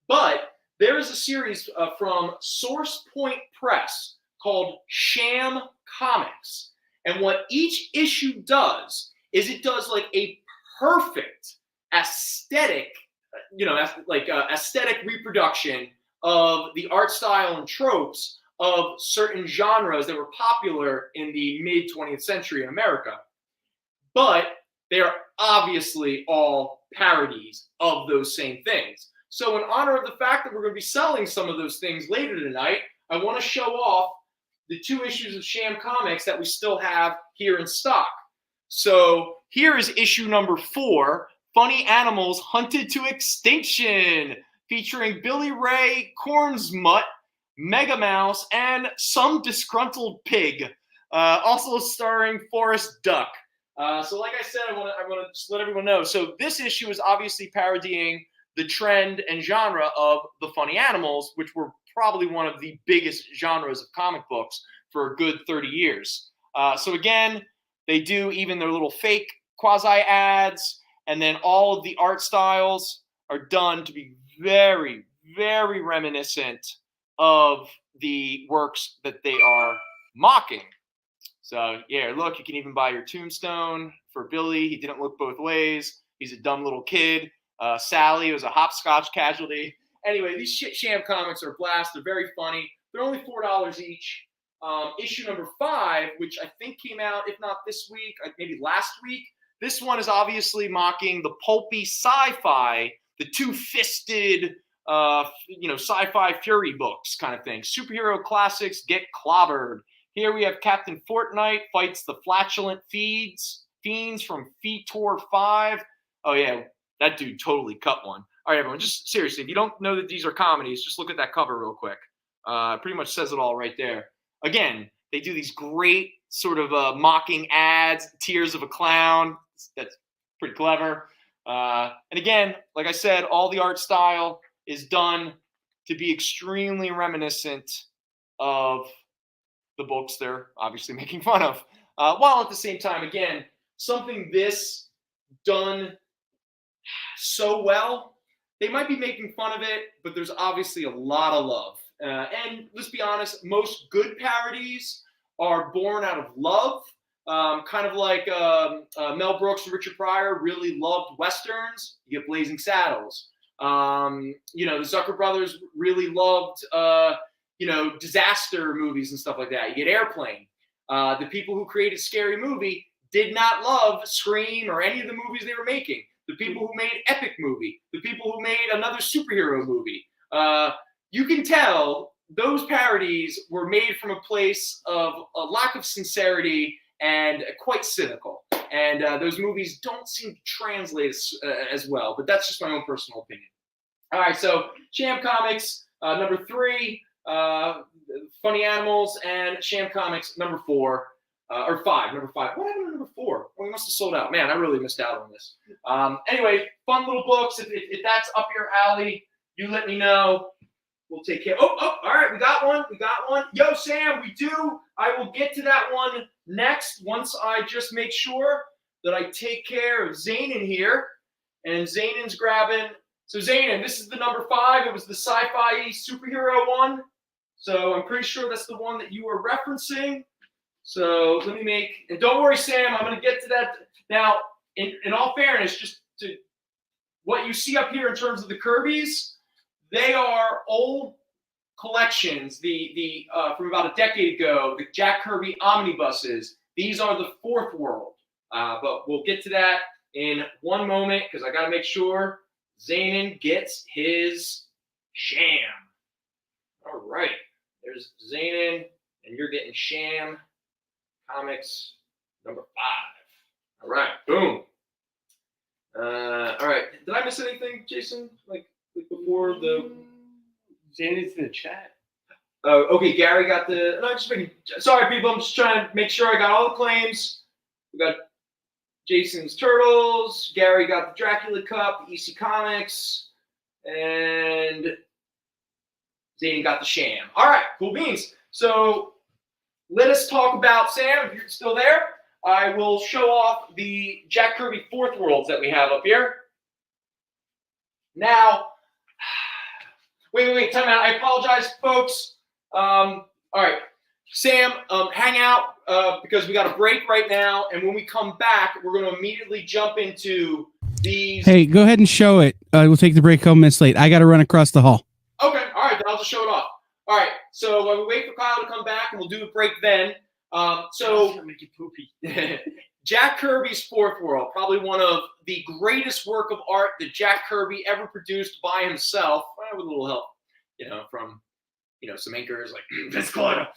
But there is a series from Source Point Press called Sham Comics. And what each issue does is it does like a perfect aesthetic, aesthetic reproduction of the art style and tropes of certain genres that were popular in the mid-20th century in America. But they are obviously all parodies of those same things. So in honor of the fact that we're going to be selling some of those things later tonight, I want to show off the 2 issues of Sham Comics that we still have here in stock. So here is issue number 4, Funny Animals Hunted to Extinction, featuring Billy Ray, Cornsmutt, Mega Mouse, and some disgruntled pig, also starring Forrest Duck. So like I said, I want to just let everyone know. So this issue is obviously parodying the trend and genre of the funny animals, which were probably one of the biggest genres of comic books for a good 30 years. So again, they do even their little fake quasi ads, and then all of the art styles are done to be very, very reminiscent of the works that they are mocking. So yeah, look, you can even buy your tombstone for Billy. He didn't look both ways. He's a dumb little kid. Sally was a hopscotch casualty. Anyway, these Sham comics are a blast. They're very funny. They're only $4 each. Issue number 5, which I think came out, if not this week, maybe last week. This one is obviously mocking the pulpy sci-fi, the two-fisted, sci-fi fury books kind of thing. Superhero classics get clobbered. Here we have Captain Fortnite fights the flatulent fiends from Feator 5. Oh yeah, that dude totally cut one. All right, everyone, just seriously, if you don't know that these are comedies, just look at that cover real quick. Pretty much says it all right there. Again, they do these great sort of mocking ads, Tears of a Clown. That's pretty clever. And again, like I said, all the art style is done to be extremely reminiscent of the books they're obviously making fun of. While at the same time, again, something this done so well, they might be making fun of it, but there's obviously a lot of love. And let's be honest, most good parodies are born out of love. Kind of like Mel Brooks and Richard Pryor really loved Westerns. You get Blazing Saddles. The Zucker brothers really loved, disaster movies and stuff like that. You get Airplane. The people who created Scary Movie did not love Scream or any of the movies they were making. The people who made Epic Movie, the people who made another superhero movie. You can tell those parodies were made from a place of a lack of sincerity and quite cynical. And those movies don't seem to translate as well, but that's just my own personal opinion. All right, so Sham Comics, number 3, Funny Animals, and Sham Comics, number 4. Or 5, number 5. What happened to number 4? Well, we must have sold out. Man, I really missed out on this. Anyway, fun little books. If that's up your alley, you let me know. We'll take care. Oh, all right. We got one. Yo, Sam, we do. I will get to that one next once I just make sure that I take care of Zainin here. And Zainin's grabbing. So, Zainin, this is the number 5. It was the sci-fi superhero one. So, I'm pretty sure that's the one that you were referencing. So let me and don't worry, Sam, I'm going to get to that. Now, in all fairness, just to what you see up here in terms of the Kirby's, they are old collections, the from about a decade ago, the Jack Kirby omnibuses. These are the 4th world, but we'll get to that in one moment because I got to make sure Zainin gets his Sham. All right, there's Zainin, and you're getting Sham Comics number 5. All right, boom. All right, did I miss anything, Jason? Like before the Zainin's in the chat. Okay, Gary got the. No, just making. Sorry, people. I'm just trying to make sure I got all the claims. We got Jason's Turtles. Gary got the Dracula Cup, the EC Comics, and Zainin got the Sham. All right, cool beans. So. Let us talk about, Sam, if you're still there, I will show off the Jack Kirby 4th worlds that we have up here. Now, wait, time out. I apologize, folks. All right, Sam, hang out because we got a break right now, and when we come back, we're going to immediately jump into these. Hey, go ahead and show it. We'll take the break a couple minutes late. I got to run across the hall. Okay, all right, then I'll just show it off. All right, so while we wait for Kyle to come back, and we'll do a break then. So make you poopy. Jack Kirby's 4th World, probably one of the greatest work of art that Jack Kirby ever produced by himself, with a little help, from, some inkers like Vince Carter.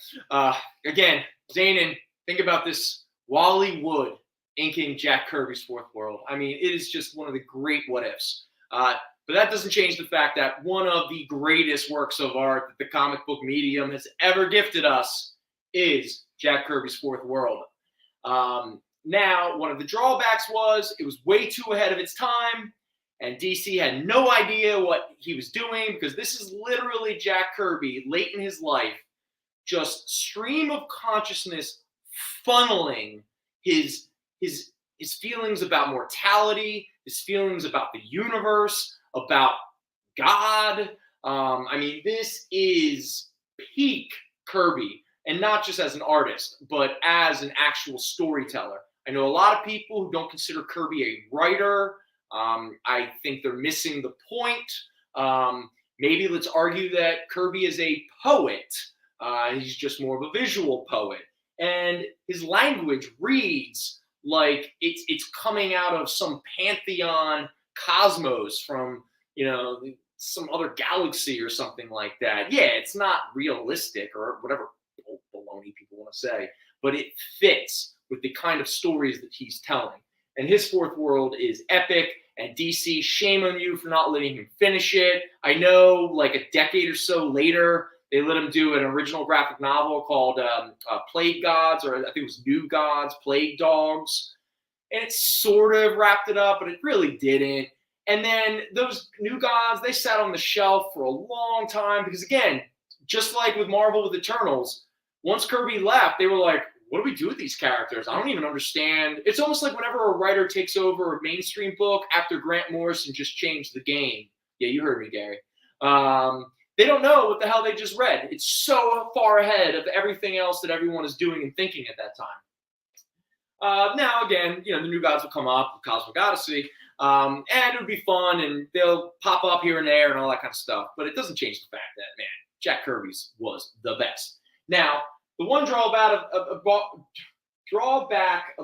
Again, Zainin, think about this: Wally Wood inking Jack Kirby's 4th World. I mean, it is just one of the great what ifs. But that doesn't change the fact that one of the greatest works of art that the comic book medium has ever gifted us is Jack Kirby's 4th World. Now, one of the drawbacks was it was way too ahead of its time, and DC had no idea what he was doing because this is literally Jack Kirby, late in his life, just stream of consciousness funneling his feelings about mortality, his feelings about the universe, about God. This is peak Kirby, and not just as an artist, but as an actual storyteller. I know a lot of people who don't consider Kirby a writer. I think they're missing the point. Maybe let's argue that Kirby is a poet. He's just more of a visual poet. And his language reads like it's coming out of some pantheon cosmos from, some other galaxy or something like that. Yeah, it's not realistic or whatever baloney people want to say, but it fits with the kind of stories that he's telling. And his 4th World is epic, And DC, shame on you for not letting him finish it. I know, like a decade or so later, they let him do an original graphic novel called Plague Gods, or I think it was New Gods, Plague Dogs. And it sort of wrapped it up, but it really didn't. And then those New Gods, they sat on the shelf for a long time because, again, just like with Marvel with Eternals, once Kirby left, they were like, what do we do with these characters? I don't even understand. It's almost like whenever a writer takes over a mainstream book after Grant Morrison just changed the game. Yeah, you heard me, Gary. They don't know what the hell they just read. It's so far ahead of everything else that everyone is doing and thinking at that time. Now, again, the New Gods will come up, Cosmic Odyssey, and it would be fun, and they'll pop up here and there and all that kind of stuff. But it doesn't change the fact that, man, Jack Kirby's was the best. Now, the one drawback of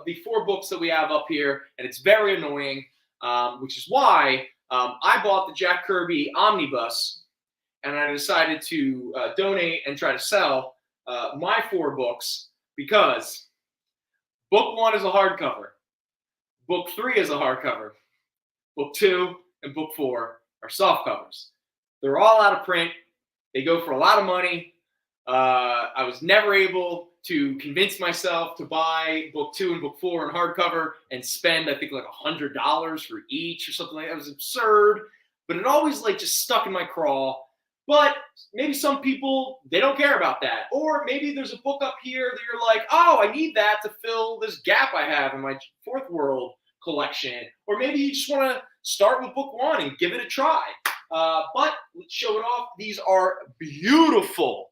the 4 books that we have up here, and it's very annoying, which is why I bought the Jack Kirby Omnibus, and I decided to donate and try to sell my 4 books, because book 1 is a hardcover, book 3 is a hardcover, book 2 and book 4 are soft covers. They're all out of print. They go for a lot of money. I was never able to convince myself to buy book 2 and book 4 in hardcover and spend, I think, like $100 for each or something like that. It was absurd, but it always just stuck in my craw. But maybe some people, they don't care about that. Or maybe there's a book up here that you're like, oh, I need that to fill this gap I have in my Fourth World collection. Or maybe you just want to start with book 1 and give it a try. But let's show it off. These are beautiful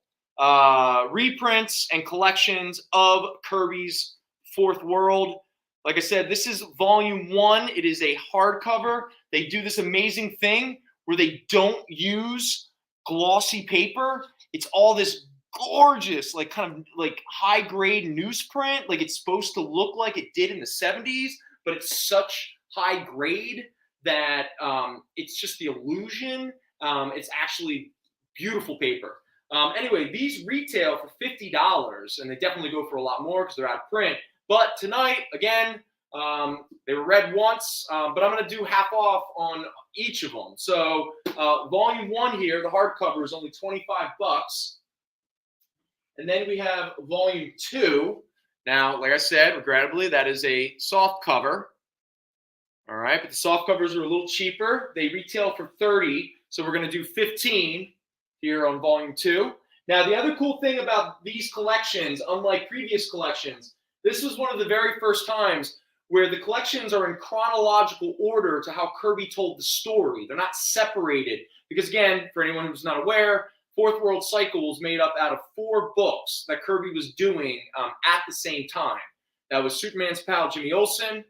reprints and collections of Kirby's Fourth World. Like I said, this is volume 1. It is a hardcover. They do this amazing thing where they don't use glossy paper. It's all this gorgeous, kind of high grade newsprint. It's supposed to look like it did in the 70s, but it's such high grade that it's just the illusion. It's actually beautiful paper. Anyway, these retail for $50, and they definitely go for a lot more because they're out of print. But tonight, again, they were read once, but I'm going to do half off on each of them. So volume 1 here, the hardcover is only $25. And then we have volume 2. Now, like I said, regrettably, that is a soft cover. All right, but the soft covers are a little cheaper. They retail for $30, so we're going to do $15 here on volume 2. Now, the other cool thing about these collections, unlike previous collections, this was one of the very first times where the collections are in chronological order to how Kirby told the story. They're not separated because, again, for anyone who's not aware, Fourth World Cycle was made up out of 4 books that Kirby was doing at the same time. That was Superman's pal Jimmy Olsen,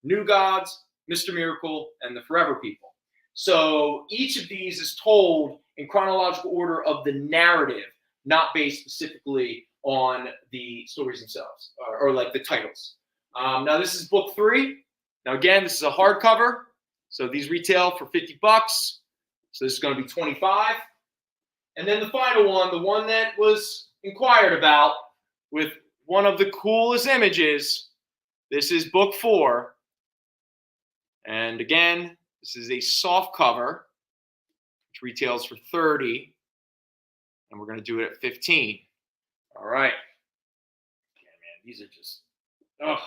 New Gods, Mr. Miracle, and the Forever People. So each of these is told in chronological order of the narrative, not based specifically on the stories themselves or the titles. Now this is book 3. Now again, this is a hardcover, so these retail for $50. So this is going to be $25. And then the final one, the one that was inquired about with one of the coolest images, this is book 4. And again, this is a soft cover, which retails for $30. And we're going to do it at $15. All right. Yeah, man, these are just, these are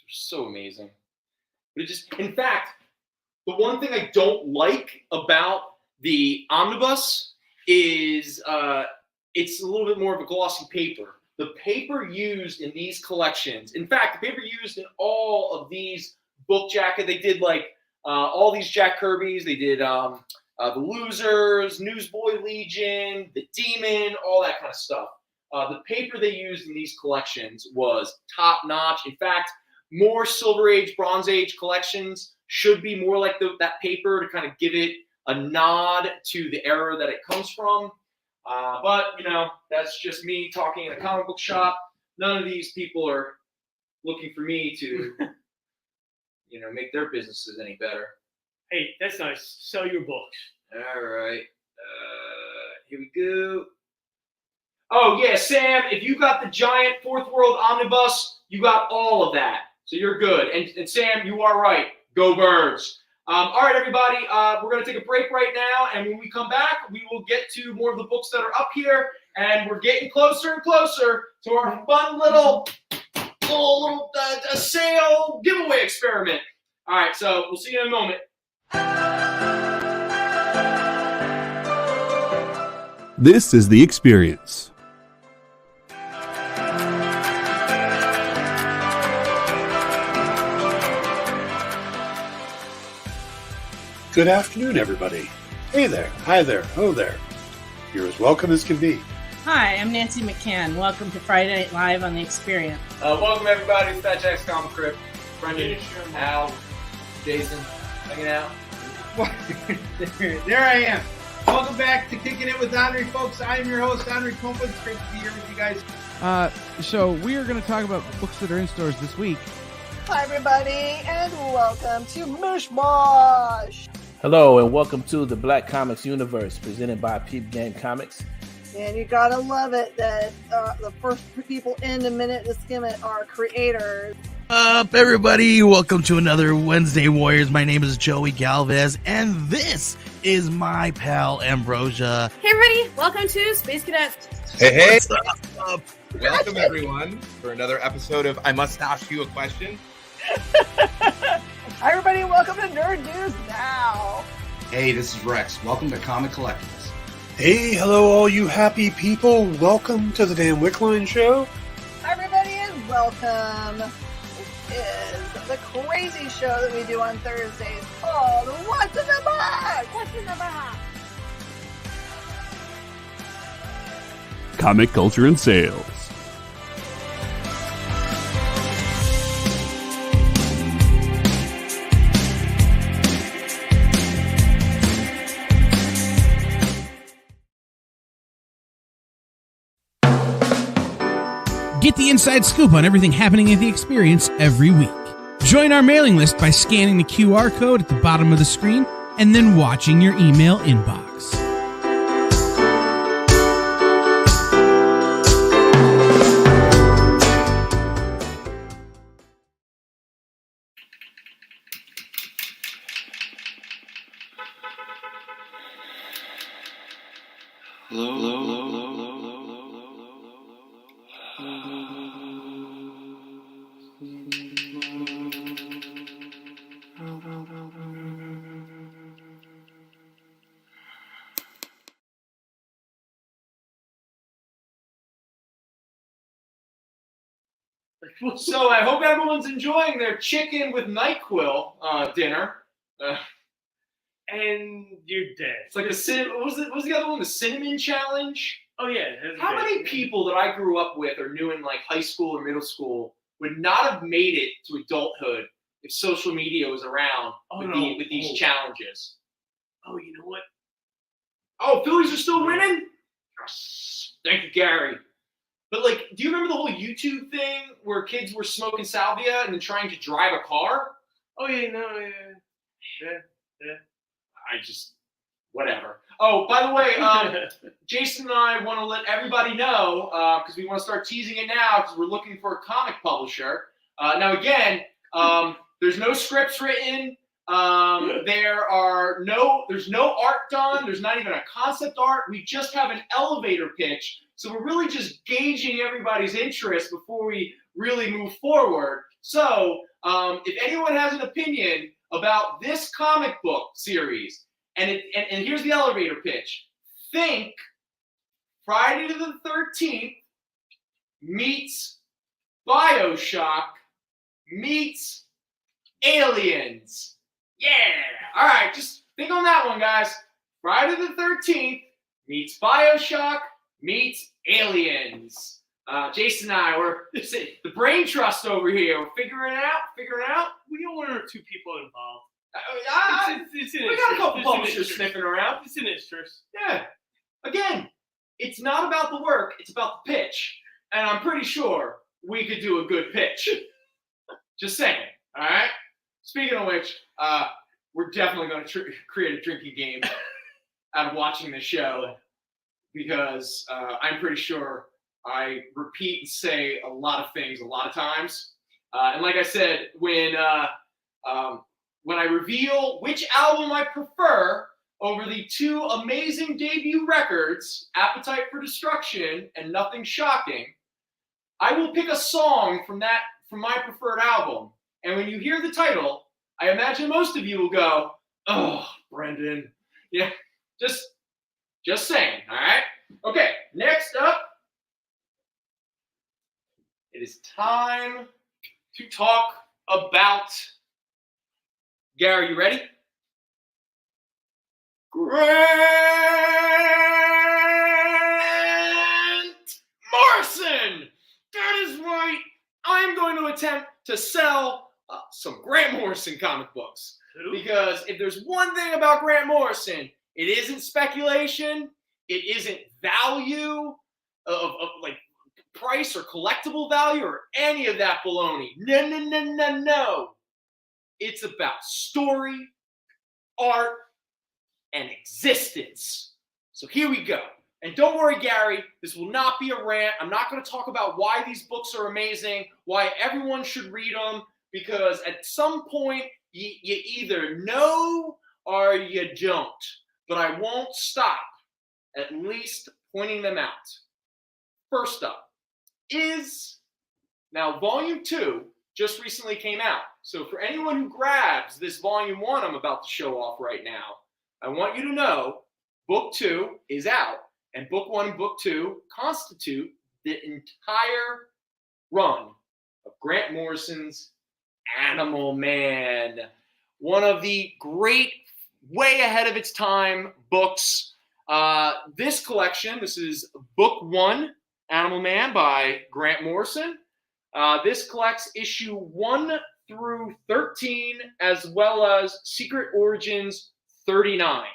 so amazing. But it just, in fact, the one thing I don't like about the omnibus is it's a little bit more of a glossy paper. The paper used in these collections, in fact, the paper used in all of these book jacket, they did all these Jack Kirby's, they did the Losers, Newsboy Legion, the Demon, all that kind of stuff. The paper they used in these collections was top notch. In fact, more Silver Age, Bronze Age collections should be more like that paper to kind of give it a nod to the era that it comes from. But, that's just me talking in a comic book shop. None of these people are looking for me to, make their businesses any better. Hey, that's nice. Sell your books. All right. Here we go. Oh, yeah, Sam, if you got the giant Fourth World Omnibus, you got all of that. So you're good. And Sam, you are right. Go Birds. All right, everybody, we're going to take a break right now, and when we come back, we will get to more of the books that are up here, and we're getting closer and closer to our fun little sale giveaway experiment. All right, so we'll see you in a moment. This is The Experience. Good afternoon, everybody. Hey there, hi there, hello there. You're as welcome as can be. Hi, I'm Nancy McCann. Welcome to Friday Night Live on The Experience. Welcome, everybody. It's Fat Jack's Comicrypt. Brendan, Al, Jason, hanging out. There I am. Welcome back to Kicking It with Henry, folks. I am your host, Henry Kumpa. It's great to be here with you guys. So we are going to talk about books that are in stores this week. Hi, everybody, and welcome to Mishmash. Hello, and welcome to the Black Comics Universe, presented by Peep Game Comics. And you gotta love it that the first people in a minute to skim it are creators. Up, everybody! Welcome to another Wednesday Warriors. My name is Joey Galvez, and this is my pal Ambrosia. Hey, everybody! Welcome to Space Cadets. Hey! What's up? Welcome, everyone, for another episode of I Must Ask You a Question. Hi, everybody, welcome to Nerd News Now. Hey, this is Rex. Welcome to Comic Collectibles. Hey, hello, all you happy people. Welcome to the Dan Wickline Show. Hi, everybody, and welcome. This is the crazy show that we do on Thursdays called What's in the Box? What's in the Box? Comic culture and sales. Get the inside scoop on everything happening at The Experience every week. Join our mailing list by scanning the QR code at the bottom of the screen and then watching your email inbox. So I hope everyone's enjoying their chicken with NyQuil dinner. And you're dead. It's like what was the other one? The cinnamon challenge? Oh, yeah. How many people that I grew up with or knew in like high school or middle school would not have made it to adulthood if social media was around with these challenges? Oh, you know what? Oh, Phillies are still winning? Yes. Thank you, Gary. But, like, do you remember the whole YouTube thing where kids were smoking salvia and then trying to drive a car? Oh, yeah, no, yeah. Whatever. Oh, by the way, Jason and I want to let everybody know, because we want to start teasing it now, because we're looking for a comic publisher. Now, again, there's no scripts written. There's no art done. There's not even a concept art. We just have an elevator pitch. So we're really just gauging everybody's interest before we really move forward. So if anyone has an opinion about this comic book series, and here's the elevator pitch. Think Friday the 13th meets BioShock meets Aliens. Yeah. All right, just think on that one, guys. Friday the 13th meets BioShock meets Aliens. Jason and I, we're the brain trust over here. We're figuring it out. We got one or two people involved. We got a couple publishers sniffing around. It's an interest. Yeah. Again, it's not about the work. It's about the pitch. And I'm pretty sure we could do a good pitch. Just saying. All right? Speaking of which, we're definitely going to create a drinking game out of watching this show, because I'm pretty sure I repeat and say a lot of things a lot of times. And like I said, when when I reveal which album I prefer over the two amazing debut records, Appetite for Destruction and Nothing Shocking, I will pick a song from my preferred album. And when you hear the title, I imagine most of you will go, "Oh, Brendan." Yeah, just saying, all right? Okay, next up, it is time to talk about, Gary, you ready? Grant Morrison! That is right. I'm going to attempt to sell some Grant Morrison comic books. Because if there's one thing about Grant Morrison, it isn't speculation, it isn't value of like price or collectible value or any of that baloney. No. It's about story, art, and existence. So here we go. And don't worry, Gary, this will not be a rant. I'm not going to talk about why these books are amazing, why everyone should read them, because at some point, you either know or you don't. But I won't stop at least pointing them out. First up is, now Volume 2 just recently came out. So for anyone who grabs this Volume 1 I'm about to show off right now, I want you to know Book 2 is out. And Book 1 and Book 2 constitute the entire run of Grant Morrison's Animal Man. One of the great, way ahead of its time books. This collection, this is Book 1, Animal Man by Grant Morrison. This collects issue 1 through 13, as well as Secret Origins 39.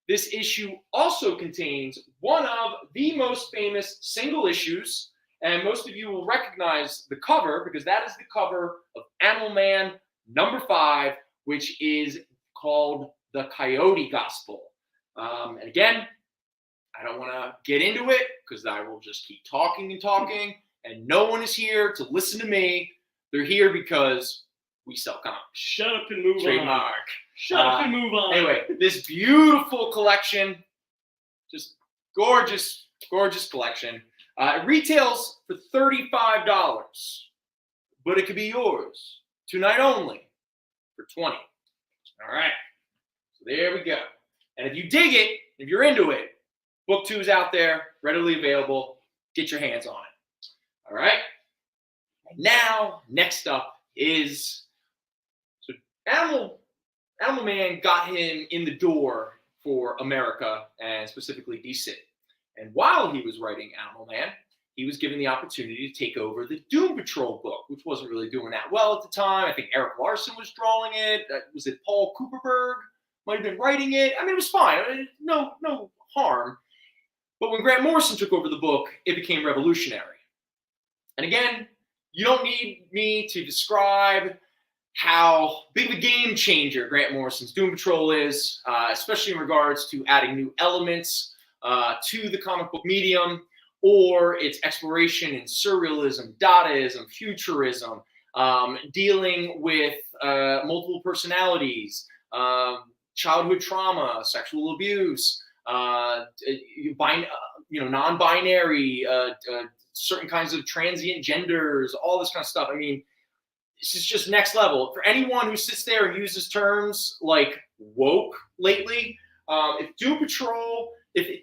This issue also contains one of the most famous single issues, and most of you will recognize the cover because that is the cover of Animal Man number 5, which is called The Coyote Gospel. And again, I don't want to get into it because I will just keep talking and talking, and no one is here to listen to me. They're here because we sell comics. Shut up and move Trademark. on. Shut up and move on. Anyway, this beautiful collection, just gorgeous, gorgeous collection. It retails for $35, but it could be yours tonight only for $20. All right, so there we go. And if you dig it, if you're into it, Book 2 is out there, readily available. Get your hands on it. All right. And now, next up is, so Animal Man got him in the door for America and specifically DC. And while he was writing Animal Man, he was given the opportunity to take over the Doom Patrol book, which wasn't really doing that well at the time. I think Eric Larson was drawing it. Was it Paul Cooperberg? Might have been writing it. I mean, it was fine. No harm. But when Grant Morrison took over the book, it became revolutionary. And again, you don't need me to describe how big of a game changer Grant Morrison's Doom Patrol is, especially in regards to adding new elements to the comic book medium, or its exploration in surrealism, Dadaism, futurism, dealing with multiple personalities, childhood trauma, sexual abuse, non-binary, certain kinds of transient genders, all this kind of stuff. I mean, this is just next level. For anyone who sits there and uses terms like woke lately, if Doom Patrol, if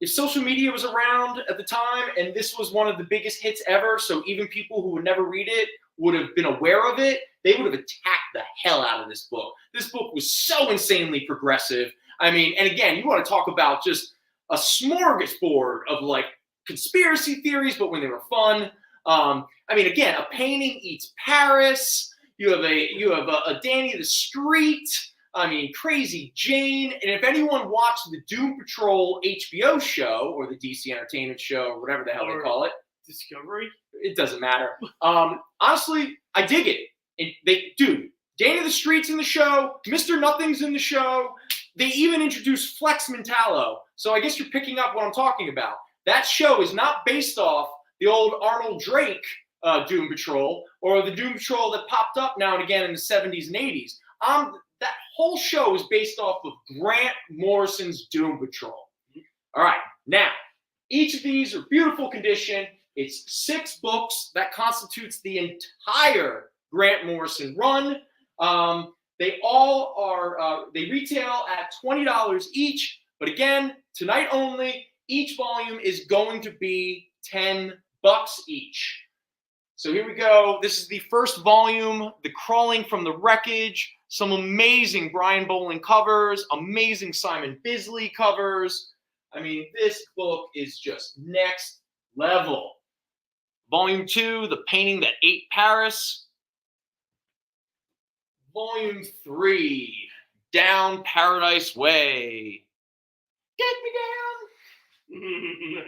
social media was around at the time and this was one of the biggest hits ever, so even people who would never read it would have been aware of it, they would have attacked the hell out of this book. This book was so insanely progressive. I mean, and again, you want to talk about just a smorgasbord of like conspiracy theories, but when they were fun. I mean, again, a painting eats Paris. You have a Danny the Street. I mean, Crazy Jane. And if anyone watched the Doom Patrol HBO show or the DC Entertainment show or whatever the hell they call it, Discovery, it doesn't matter. Honestly, I dig it. Danny the Street's in the show. Mr. Nothing's in the show. They even introduced Flex Mentallo. So I guess you're picking up what I'm talking about. That show is not based off the old Arnold Drake Doom Patrol or the Doom Patrol that popped up now and again in the 70s and 80s. That whole show is based off of Grant Morrison's Doom Patrol. All right, now, each of these are beautiful condition. It's 6 books that constitutes the entire Grant Morrison run. They all are, they retail at $20 each. But again, tonight only, each volume is going to be $10 each. So here we go. This is the first volume, The Crawling from the Wreckage. Some amazing Brian Boland covers, amazing Simon Bisley covers. I mean, this book is just next level. Volume 2, The Painting That Ate Paris. Volume 3, Down Paradise Way. Get me down.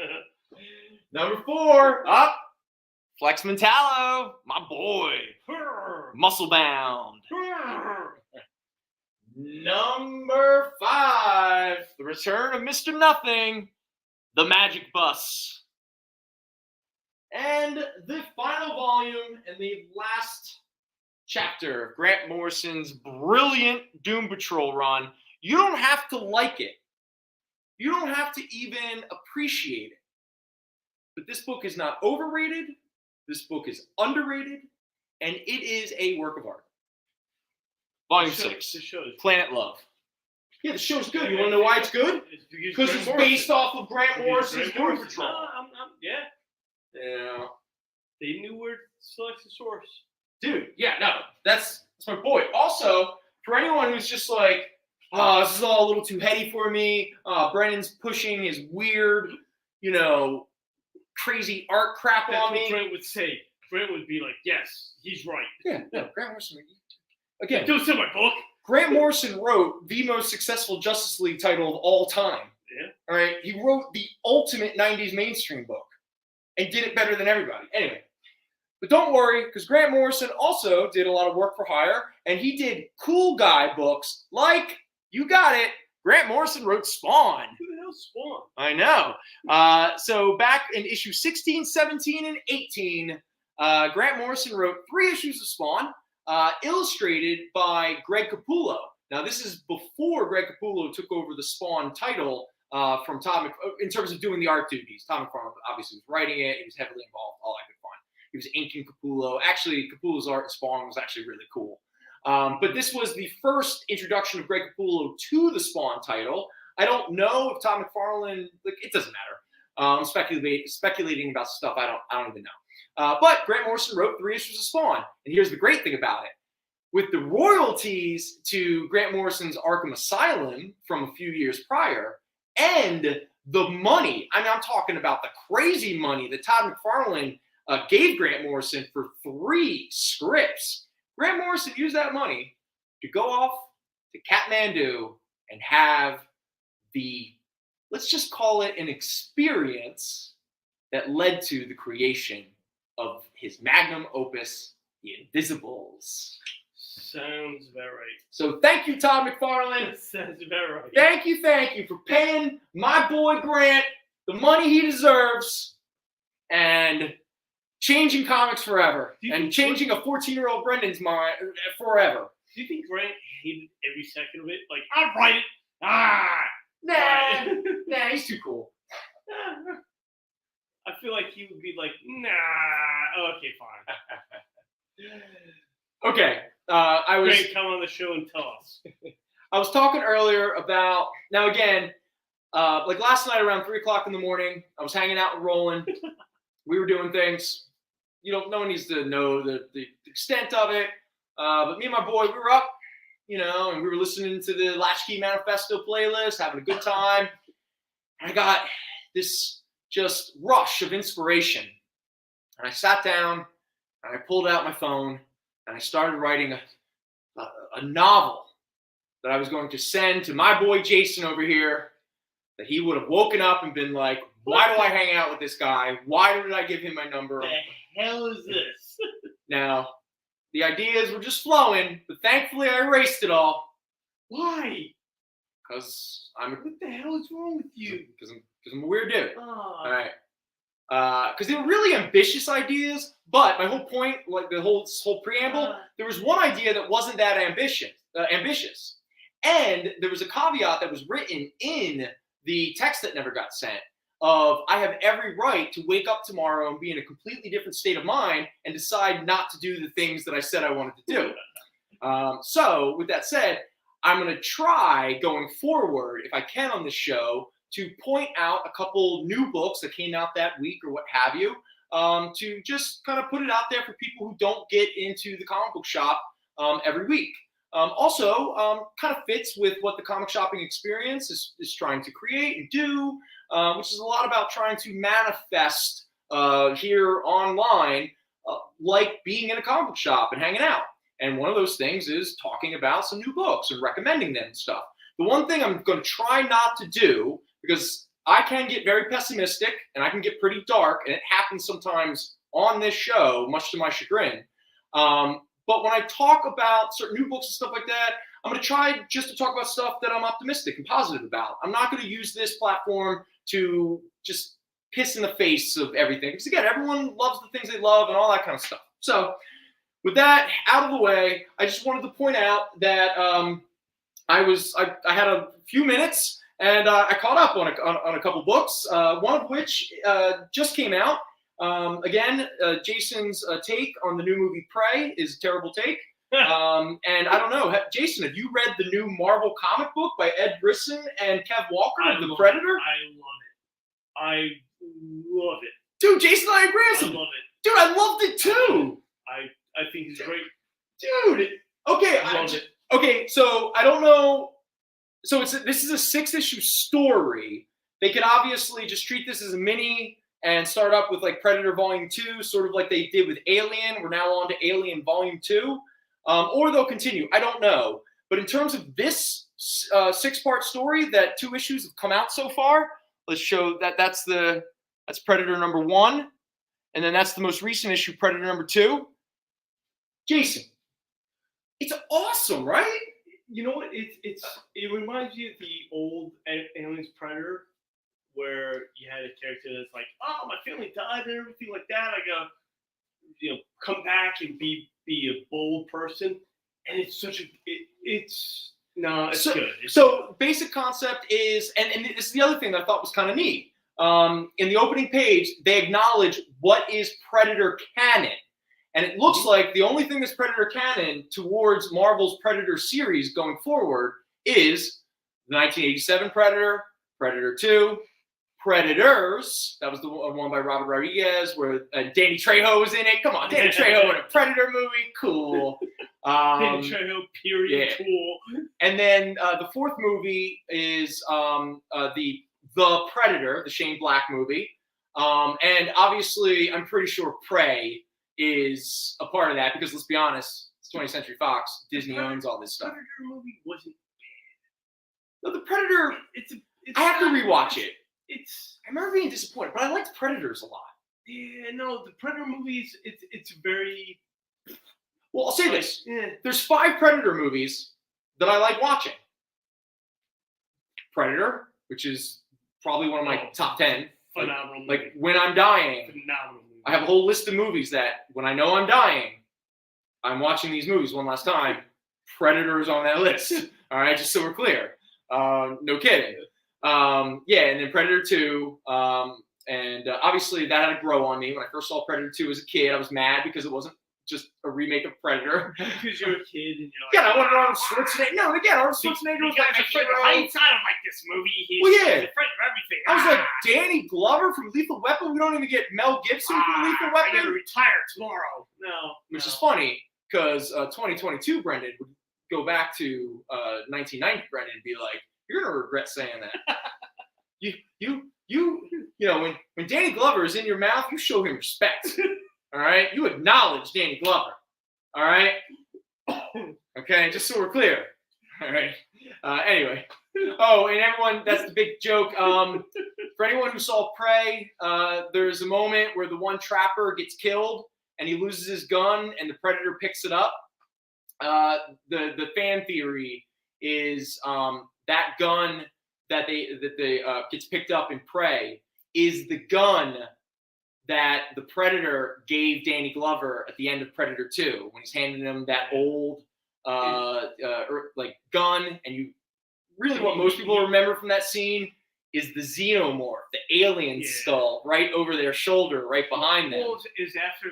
Number 4, up. Flex Mentallo, my boy. Muscle Bound. Number 5, The Return of Mr. Nothing, The Magic Bus. And the final volume and the last chapter of Grant Morrison's brilliant Doom Patrol run. You don't have to like it. You don't have to even appreciate it. But this book is not overrated. This book is underrated. And it is a work of art. Volume 6, Planet Love. Yeah, the show's good. You want to know why it's good? Because it's based off of Grant Morrison's Doom Patrol. Yeah. They knew where to select the source. Dude, yeah, no, that's my boy. Also, for anyone who's just like, oh, this is all a little too heady for me. Brennan's pushing his weird, crazy art crap That's on me. What Brent would say. Brent would be like, yes, he's right. Yeah, no, Grant Morrison. Again, don't say my book. Grant Morrison wrote the most successful Justice League title of all time. Yeah. All right, he wrote the ultimate 90s mainstream book and did it better than everybody. Anyway, but don't worry, because Grant Morrison also did a lot of work for hire, and he did cool guy books like, you got it, Grant Morrison wrote Spawn. Who the hell's Spawn? I know. So back in issue 16, 17, and 18, Grant Morrison wrote 3 issues of Spawn, illustrated by Greg Capullo. Now, this is before Greg Capullo took over the Spawn title from Todd in terms of doing the art duties. Todd McFarlane obviously was writing it. He was heavily involved, all I could find. He was inking Capullo. Actually, Capullo's art in Spawn was actually really cool. But this was the first introduction of Greg Capullo to the Spawn title. I don't know if Todd McFarlane, it doesn't matter. I'm speculating about stuff I don't even know. But Grant Morrison wrote 3 issues of Spawn. And here's the great thing about it. With the royalties to Grant Morrison's Arkham Asylum from a few years prior, and the money, I'm talking about the crazy money that Todd McFarlane gave Grant Morrison for 3 scripts, Grant Morrison used that money to go off to Kathmandu and have let's just call it an experience that led to the creation of his magnum opus, The Invisibles. Sounds about right. So thank you, Todd McFarlane. Sounds about right. Thank you for paying my boy Grant the money he deserves and changing comics forever and changing a 14-year-old Brendan's mind forever. Do you think Grant hated every second of it? Like, I'll write it. Nah, he's too cool. I feel like he would be like, nah, okay, fine. Okay. Great, come on the show and tell us. I was talking earlier about, now again, like last night around 3 o'clock in the morning, I was hanging out with Roland. We were doing things. No one needs to know the extent of it. But me and my boy, we were up, and we were listening to the Latchkey Manifesto playlist, having a good time. And I got this just rush of inspiration. And I sat down and I pulled out my phone and I started writing a novel that I was going to send to my boy Jason over here, that he would have woken up and been like, why do I hang out with this guy? Why did I give him my number? What the hell is this? Now, the ideas were just flowing, but thankfully I erased it all. Why? Because what the hell is wrong with you? Because I'm a weird dude. Oh. All right. Because they were really ambitious ideas, but my whole point, like this whole preamble, there was one idea that wasn't that ambitious. ambitious. And there was a caveat that was written in the text that never got sent of I have every right to wake up tomorrow and be in a completely different state of mind and decide not to do the things that I said I wanted to do. So with that said, I'm going to try going forward, if I can on this show, to point out a couple new books that came out that week or what have you, to just kind of put it out there for people who don't get into the comic book shop every week. Also, kind of fits with what the comic shopping experience is trying to create and do, which is a lot about trying to manifest here online, like being in a comic book shop and hanging out. And one of those things is talking about some new books and recommending them and stuff. The one thing I'm going to try not to do, because I can get very pessimistic and I can get pretty dark, and it happens sometimes on this show, much to my chagrin. But when I talk about certain new books and stuff like that, I'm going to try just to talk about stuff that I'm optimistic and positive about. I'm not going to use this platform to just piss in the face of everything. Because again, everyone loves the things they love and all that kind of stuff. So with that out of the way, I just wanted to point out that I had a few minutes and I caught up on a couple books, one of which just came out. Again, Jason's take on the new movie Prey is a terrible take. And I don't know, Jason, have you read the new Marvel comic book by Ed Brisson and Kev Walker, The Predator? I love it. Dude, Jason and I agree. I love it. Dude, I loved it too. I think he's great. Dude, okay. Okay, so I don't know. So this is a 6-issue story. They could obviously just treat this as a mini and start up with like Predator Volume 2, sort of like they did with Alien. We're now on to Alien Volume 2. Or they'll continue. I don't know. But in terms of this 6-part story, that 2 issues have come out so far, let's show that that's Predator number 1. And then that's the most recent issue, Predator number 2. Jason, it's awesome, right? You know what? It reminds me of the old Aliens Predator, where you had a character that's like, oh, my family died and everything like that. I gotta, come back and be a bold person. And it's such a, it's good. So basic concept is, and this is the other thing that I thought was kind of neat. In the opening page, they acknowledge what is Predator canon. And it looks like the only thing that's Predator canon towards Marvel's Predator series going forward is the 1987 Predator, Predator 2, Predators. That was the one by Robert Rodriguez where Danny Trejo was in it. Come on, Danny Trejo in a Predator movie. Cool. Danny Trejo, period. Yeah. Cool. And then the 4th movie is the Predator, the Shane Black movie. And obviously, I'm pretty sure Prey is a part of that because let's be honest, it's 20th Century Fox. Disney owns all this stuff. The Predator movie wasn't bad. No, the Predator. I have to rewatch it. I remember being disappointed, but I liked Predators a lot. Yeah, no, the Predator movies. It's very. Well, I'll say this: there's 5 Predator movies that I like watching. Predator, which is probably one of my top 10. Phenomenal. Like When I'm Dying. Phenomenal. I have a whole list of movies that when I know I'm dying, I'm watching these movies one last time. Predator is on that list. All right, just so we're clear. No kidding. And then Predator 2. And obviously that had to grow on me. When I first saw Predator 2 as a kid, I was mad because it wasn't just a remake of Predator. Because you're a kid and you're like, yeah, I wanted Arnold Schwarzenegger. No, again, Arnold Schwarzenegger was like my favorite. I don't like this movie. He's yeah. afraid of everything. I was like, Danny Glover from Lethal Weapon? We don't even get Mel Gibson from Lethal Weapon? I gotta retire tomorrow. Which is funny, because 2022 Brendan would go back to 1990 Brendan and be like, you're going to regret saying that. When Danny Glover is in your mouth, you show him respect. All right? You acknowledge Danny Glover. All right? Okay, just so we're clear. All right. Anyway. Oh, and everyone, that's the big joke. For anyone who saw Prey, there's a moment where the one trapper gets killed and he loses his gun and the Predator picks it up. The fan theory is that gun that gets picked up in Prey is the gun that the Predator gave Danny Glover at the end of Predator 2 when he's handing him that old like gun, and you really what most people remember from that scene is the xenomorph, the alien skull right over their shoulder, right behind them. Well, it was after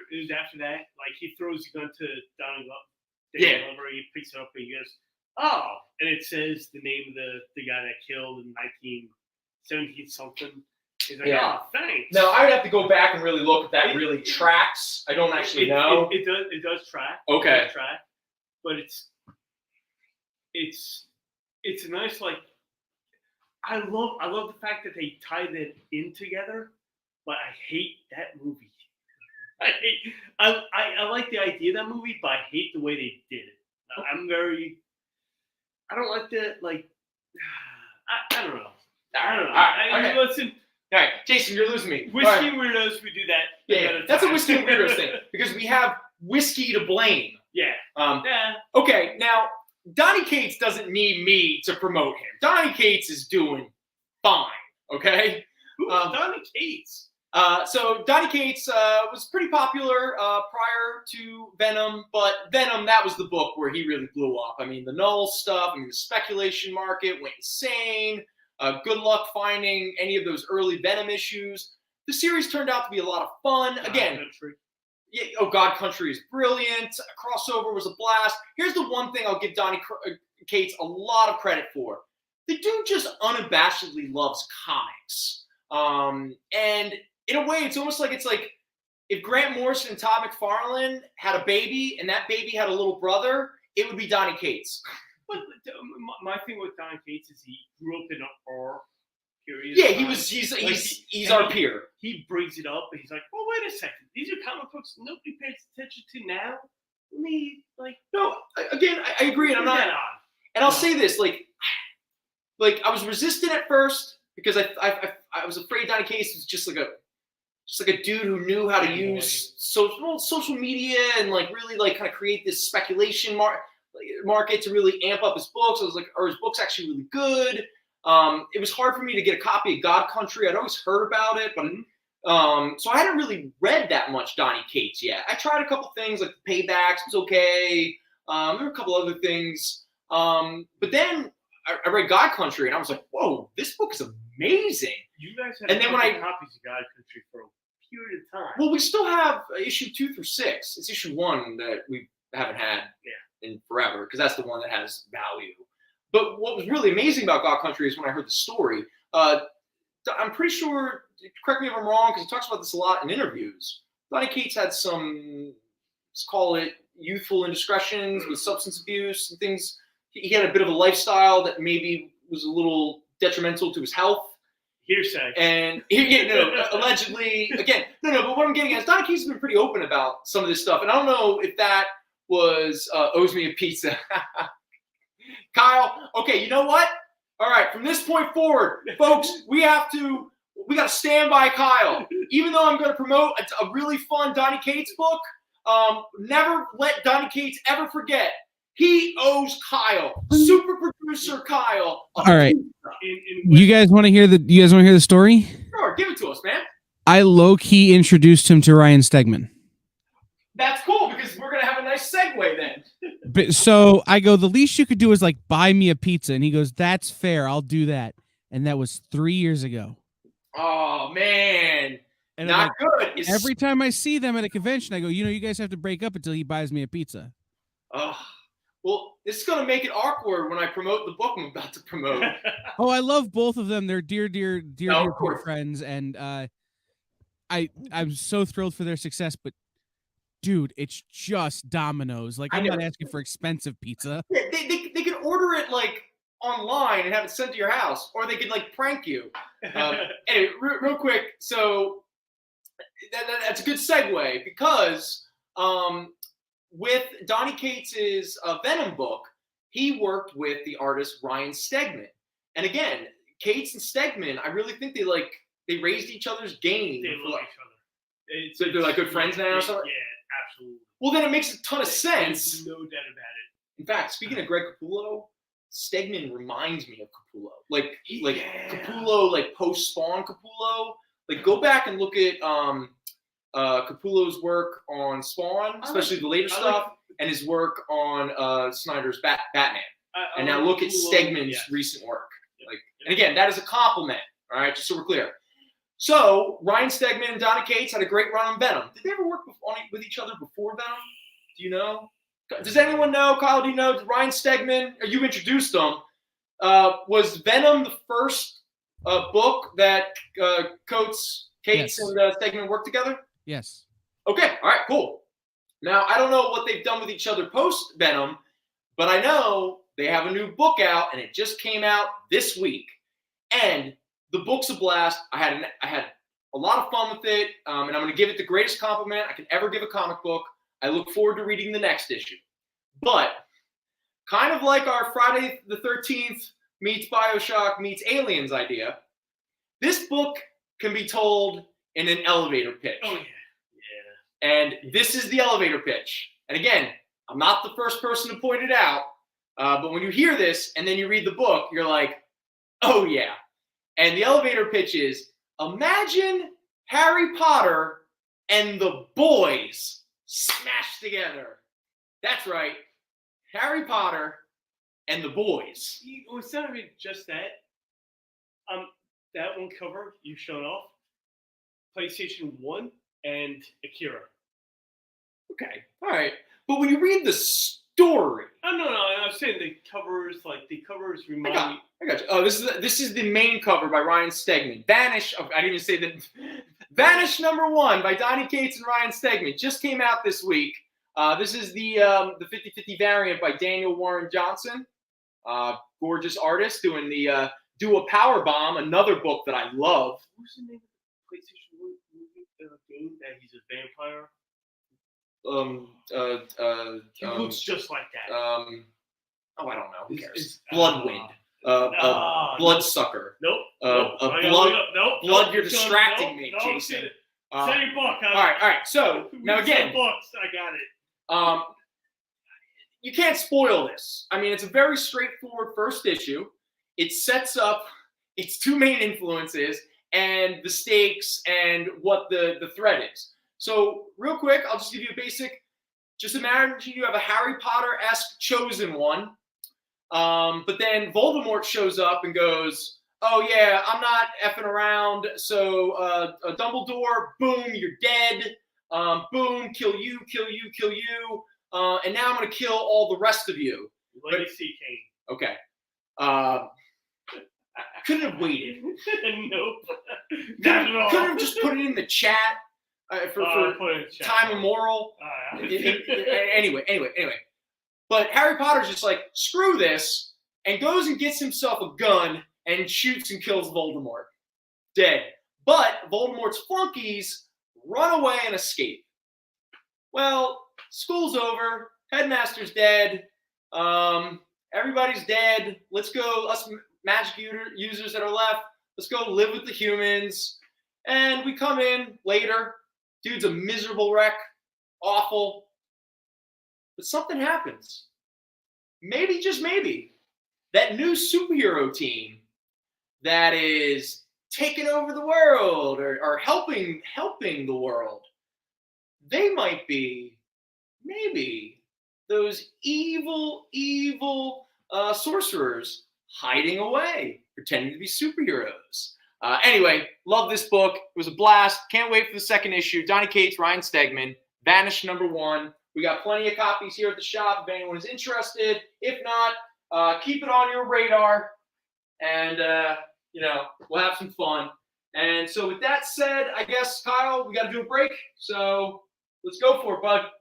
that, like he throws the gun to Donald Glover, he picks it up and he goes, "Oh," and it says the name of the guy that killed in 1917 something. He's like, "Oh, thanks." Now I would have to go back and really look if that really tracks. I don't actually know. It does track. Okay. It does track, but it's a nice, like, I love the fact that they tied it in together, but I hate that movie. I like the idea of that movie, but I hate the way they did it. I don't like the, like, I don't know. I don't know. Listen. All right, Jason, you're losing me. Whiskey weirdos, we do that. Yeah, that's a whiskey weirdos thing because we have whiskey to blame. Yeah. Okay, now Donny Cates doesn't need me to promote him. Donny Cates is doing fine. Okay. Who's Donny Cates? So Donny Cates was pretty popular prior to Venom, but Venom, that was the book where he really blew up. I mean, the null stuff, I mean, the speculation market went insane. Good luck finding any of those early Venom issues. The series turned out to be a lot of fun. Again, God Country is brilliant. Crossover was a blast. Here's the one thing I'll give Donny Cates a lot of credit for. The dude just unabashedly loves comics. And in a way, it's almost like if Grant Morrison and Todd McFarlane had a baby and that baby had a little brother, it would be Donny Cates. But my thing with Donny Cates is he grew up in our period. Yeah, he's our peer. He brings it up and he's like, "Oh, wait a second. These are comic books nobody pays attention to now." No, again, I agree, and I'm not. And I'll say this, like I was resistant at first because I was afraid Donny Cates was just like a dude who knew how to use social media and like really like kind of create this speculation market to really amp up his books. I was like, are his books actually really good? It was hard for me to get a copy of God Country. I'd always heard about it, but so I hadn't really read that much Donny Cates yet. I tried a couple things like the Paybacks was okay. There were a couple other things, but then I read God Country and I was like, whoa, this book is amazing. You guys had copies of God Country for a period of time. Well, we still have issue 2 through 6. It's issue 1 that we haven't had in forever because that's the one that has value. But what was really amazing about God Country is when I heard the story. I'm pretty sure, correct me if I'm wrong, because he talks about this a lot in interviews. Donny Cates had some, let's call it, youthful indiscretions with substance abuse and things. He had a bit of a lifestyle that maybe was a little detrimental to his health. Hearsay. And allegedly, again, but what I'm getting at is Donny Cates has been pretty open about some of this stuff. And I don't know if that was owes me a pizza. Kyle, okay, you know what? All right, from this point forward, folks, we got to stand by Kyle. Even though I'm going to promote a really fun Donny Cates book, never let Donny Cates ever forget. He owes Kyle, super producer Kyle. All right, you guys want to hear the story? Sure, give it to us, man. I low-key introduced him to Ryan Stegman. That's cool because we're gonna have a nice segue then. But so I go, the least you could do is like buy me a pizza, and he goes, "That's fair, I'll do that." And that was 3 years ago. Oh man, and not good. Every time I see them at a convention, I go, you guys have to break up until he buys me a pizza. Oh, well, this is gonna make it awkward when I promote the book I'm about to promote. Oh, I love both of them. They're dear friends, and I'm so thrilled for their success. But dude, it's just Domino's. Like, I'm not asking for expensive pizza. Yeah, they could order it like online and have it sent to your house, or they could like prank you. Anyway, real quick, so that's a good segue because with Donny Cates' Venom book, he worked with the artist Ryan Stegman, and again, Cates and Stegman, I really think they raised each other's game. They love each other. So they're like good friends now, or something. Yeah. Absolutely. Well, then it makes a ton of sense. There's no doubt about it. In fact, speaking of Greg Capullo, Stegman reminds me of Capullo. Capullo, like post-Spawn Capullo. Like, go back and look at Capullo's work on Spawn, especially the later stuff. and his work on Snyder's Batman. And now look at Stegman's recent work. And again, that is a compliment. All right, just so we're clear. So Ryan Stegman and Donny Cates had a great run on Venom. Did they ever work with each other before Venom? Do you know? Does anyone know? Kyle, do you know? Ryan Stegman, you introduced him. Was Venom the first book that Cates and Stegman worked together? Yes. Okay. All right. Cool. Now I don't know what they've done with each other post Venom, but I know they have a new book out, and it just came out this week. And the book's a blast. I had a lot of fun with it, and I'm going to give it the greatest compliment I can ever give a comic book. I look forward to reading the next issue. But kind of like our Friday the 13th meets BioShock meets Aliens idea, this book can be told in an elevator pitch. Oh, yeah. And this is the elevator pitch. And again, I'm not the first person to point it out, but when you hear this and then you read the book, you're like, oh, yeah. And the elevator pitch is, imagine Harry Potter and the boys smashed together. That's right. Harry Potter and the boys. It's not even just that. That one cover you showed off, PlayStation 1 and Akira. Okay. All right. But when you read the story. Oh, no. I'm saying the covers remind me. I got you. Oh, this is the main cover by Ryan Stegman. Vanish. I didn't even say that. Vanish #1 by Donny Cates and Ryan Stegman just came out this week. This is the 50/50 variant by Daniel Warren Johnson. Gorgeous artist doing the Do a Power Bomb, another book that I love. What's the name of the PlayStation 1 movie game that he's a vampire? He looks just like that. I don't know. Who cares? Bloodwind. Bloodsucker. Nope. Blood. You're distracting me, Jason. Same book. All right. So now again, books. I got it. You can't spoil this. I mean, it's a very straightforward first issue. It sets up its two main influences and the stakes and what the threat is. So real quick, I'll just give you a basic. Just imagine you have a Harry Potter-esque chosen one. But then Voldemort shows up and goes, oh, yeah, I'm not effing around. So Dumbledore, boom, you're dead. Boom, kill you. And now I'm going to kill all the rest of you. Legacy Kane. Okay. Couldn't have waited. Nope. Not at all. Couldn't have just put it in the chat for time immoral. Anyway. But Harry Potter's just like, screw this, and goes and gets himself a gun and shoots and kills Voldemort. Dead. But Voldemort's flunkies run away and escape. Well, school's over. Headmaster's dead. Everybody's dead. Let's go, us magic users that are left, let's go live with the humans. And we come in later. Dude's a miserable wreck. Awful. But something happens. Maybe, just maybe, that new superhero team that is taking over the world or helping the world, they might be, maybe, those evil sorcerers hiding away, pretending to be superheroes. Anyway, love this book. It was a blast. Can't wait for the second issue. Donny Cates, Ryan Stegman, Vanish #1. We got plenty of copies here at the shop if anyone is interested. If not, keep it on your radar, and we'll have some fun. And so with that said, I guess, Kyle, we got to do a break. So let's go for it, bud.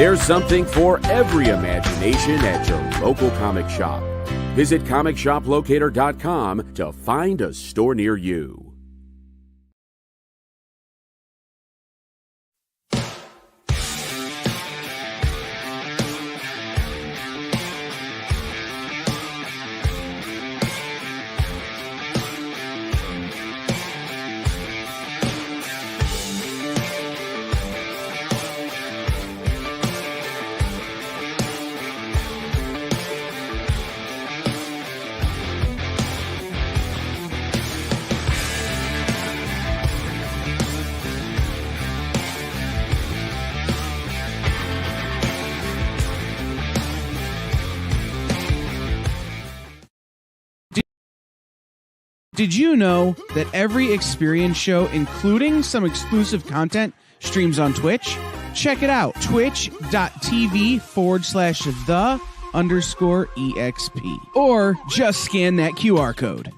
There's something for every imagination at your local comic shop. Visit comicshoplocator.com to find a store near you. Did you know that every experience show, including some exclusive content, streams on Twitch? Check it out, twitch.tv/the_EXP. Or just scan that QR code.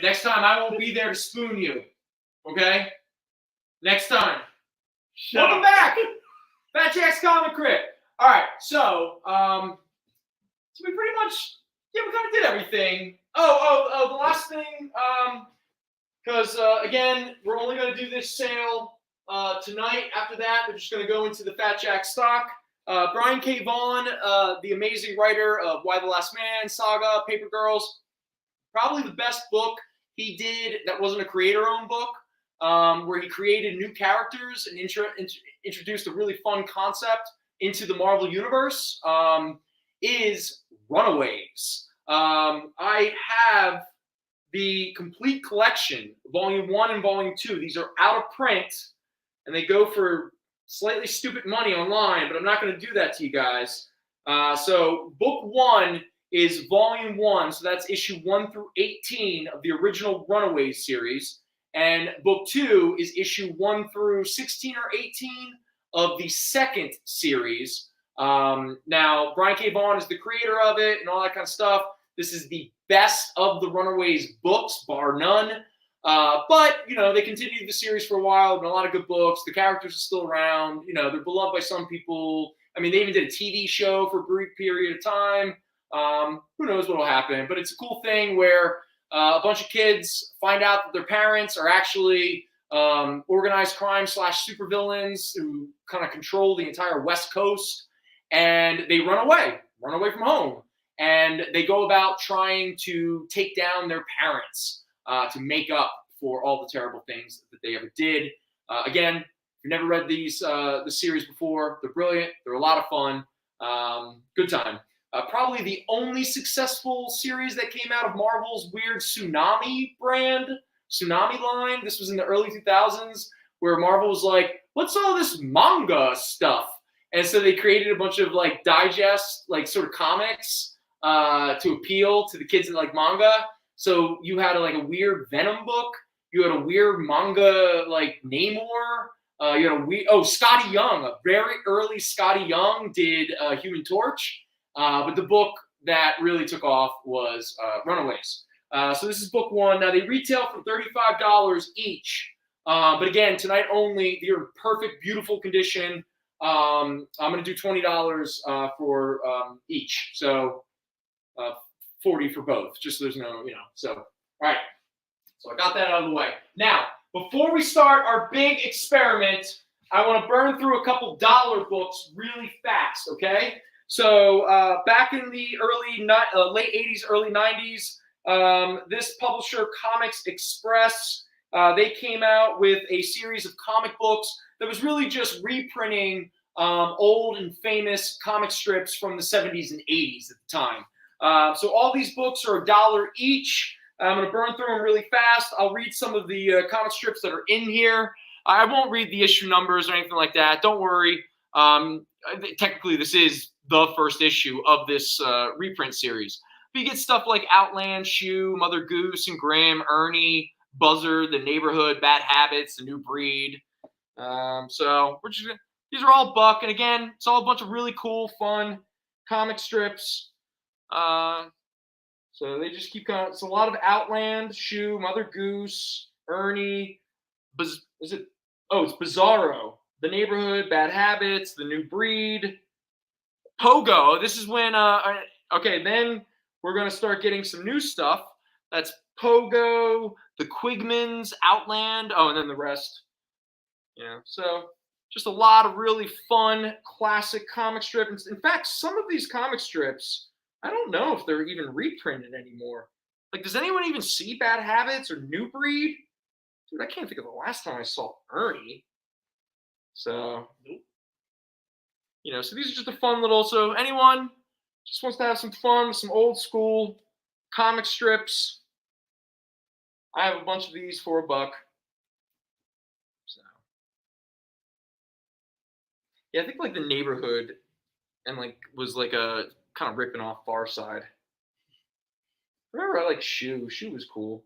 Next time, I won't be there to spoon you. Okay? Next time. Welcome back! Fat Jack's Comicrypt. All right, so we pretty much, we kind of did everything. The last thing, because, again, we're only going to do this sale tonight. After that, we're just going to go into the Fat Jack stock. Brian K. Vaughan, the amazing writer of Why the Last Man, Saga, Paper Girls, probably the best book he did that wasn't a creator-owned book, where he created new characters and introduced a really fun concept into the Marvel Universe, is Runaways. I have the complete collection, Volume 1 and Volume 2. These are out of print, and they go for slightly stupid money online, but I'm not going to do that to you guys. So Book 1 is Volume 1, so that's issue 1 through 18 of the original Runaways series. And Book 2 is issue 1 through 16 or 18 of the second series. Now, Brian K. Vaughan is the creator of it and all that kind of stuff. This is the best of the Runaways books, bar none. But, they continued the series for a while, and a lot of good books. The characters are still around. They're beloved by some people. I mean, they even did a TV show for a brief period of time. Who knows what will happen? But it's a cool thing where a bunch of kids find out that their parents are actually organized crime / supervillains who kind of control the entire West Coast, and they run away from home, and they go about trying to take down their parents to make up for all the terrible things that they ever did. Again, if you've never read the series before, they're brilliant. They're a lot of fun. Good time. Probably the only successful series that came out of Marvel's weird Tsunami line. This was in the early 2000s, where Marvel was like, what's all this manga stuff? And so they created a bunch of digest, sort of comics to appeal to the kids that like manga. So you had a weird Venom book. You had a weird manga Namor. You had Scotty Young, a very early Scotty Young did Human Torch. But the book that really took off was Runaways. So this is book 1. Now, they retail for $35 each. But again, tonight only, they're in perfect, beautiful condition. I'm going to do $20 for each. So $40 for both, just so there's no, So, all right. So I got that out of the way. Now, before we start our big experiment, I want to burn through a couple dollar books really fast, okay? So back in the late 80s, early 90s, this publisher, Comics Express, they came out with a series of comic books that was really just reprinting old and famous comic strips from the 70s and 80s at the time. So all these books are $1 each. I'm going to burn through them really fast. I'll read some of the comic strips that are in here. I won't read the issue numbers or anything like that. Don't worry. Technically, this is the first issue of this reprint series. But you get stuff like Outland, Shoe, Mother Goose and Grimm, Ernie, Buzzard, The Neighborhood, Bad Habits, The New Breed. So these are all $1, and again, it's all a bunch of really cool, fun comic strips. So they just keep coming. It's a lot of Outland, Shoe, Mother Goose, Ernie. It's Bizarro, The Neighborhood, Bad Habits, The New Breed, Pogo. This is when okay, then we're gonna start getting some new stuff. That's Pogo, The Quigmans, Outland. Oh, and then the rest. So just a lot of really fun classic comic strips. In fact, some of these comic strips, I don't know if they're even reprinted anymore. Like, does anyone even see Bad Habits or New Breed? Dude, I can't think of the last time I saw Ernie. So, so these are just a fun little, so anyone just wants to have some fun with some old school comic strips, I have a bunch of these for $1. So, yeah, I think like The Neighborhood and was a kind of ripping off Far Side. Remember, I like Shoe. Shoe was cool.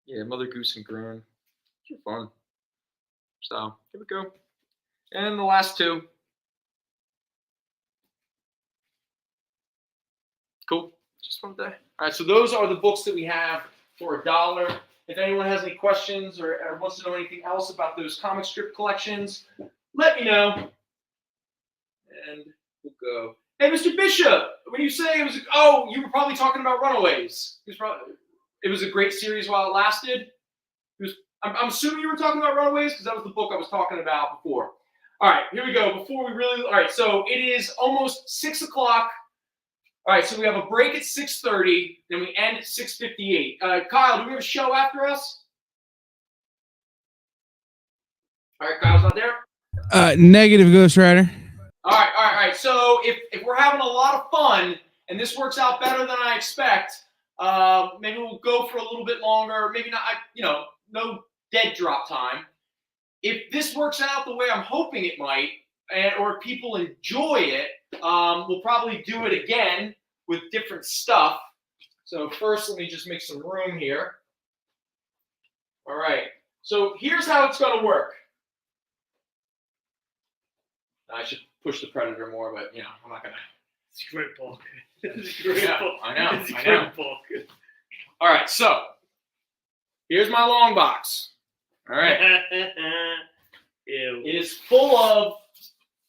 Yeah, Mother Goose and Grimm. These are fun. So, here we go. And the last two. Cool. Just one day. All right, so those are the books that we have for $1. If anyone has any questions or wants to know anything else about those comic strip collections, let me know. And we'll go. Hey, Mr. Bishop, when you say it was, you were probably talking about Runaways. It was a great series while it lasted. I'm assuming you were talking about Runaways because that was the book I was talking about before. All right, here we go. All right, so it is almost 6 o'clock. All right, so we have a break at 6:30, then we end at 6:58. Kyle, do we have a show after us? All right, Kyle's not there? Negative, Ghost Rider. All right. So if we're having a lot of fun and this works out better than I expect, maybe we'll go for a little bit longer. Maybe not, no dead drop time. If this works out the way I'm hoping it might, or if people enjoy it, we'll probably do it again with different stuff. So first, let me just make some room here. All right. So here's how it's going to work. I should push the Predator more, but I'm not gonna. It's a great book. I know. All right, so here's my long box. All right. It is full of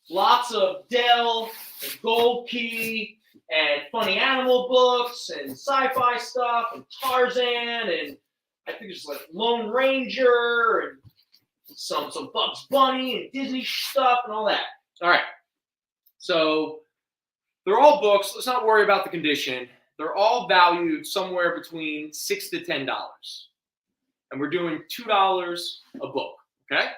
lots of Dell and Gold Key and funny animal books and sci-fi stuff and Tarzan and I think there's like Lone Ranger and some Bugs Bunny and Disney stuff and all that. All right, so they're all books. Let's not worry about the condition. They're all valued somewhere between $6 to $10, and we're doing $2 a book, okay?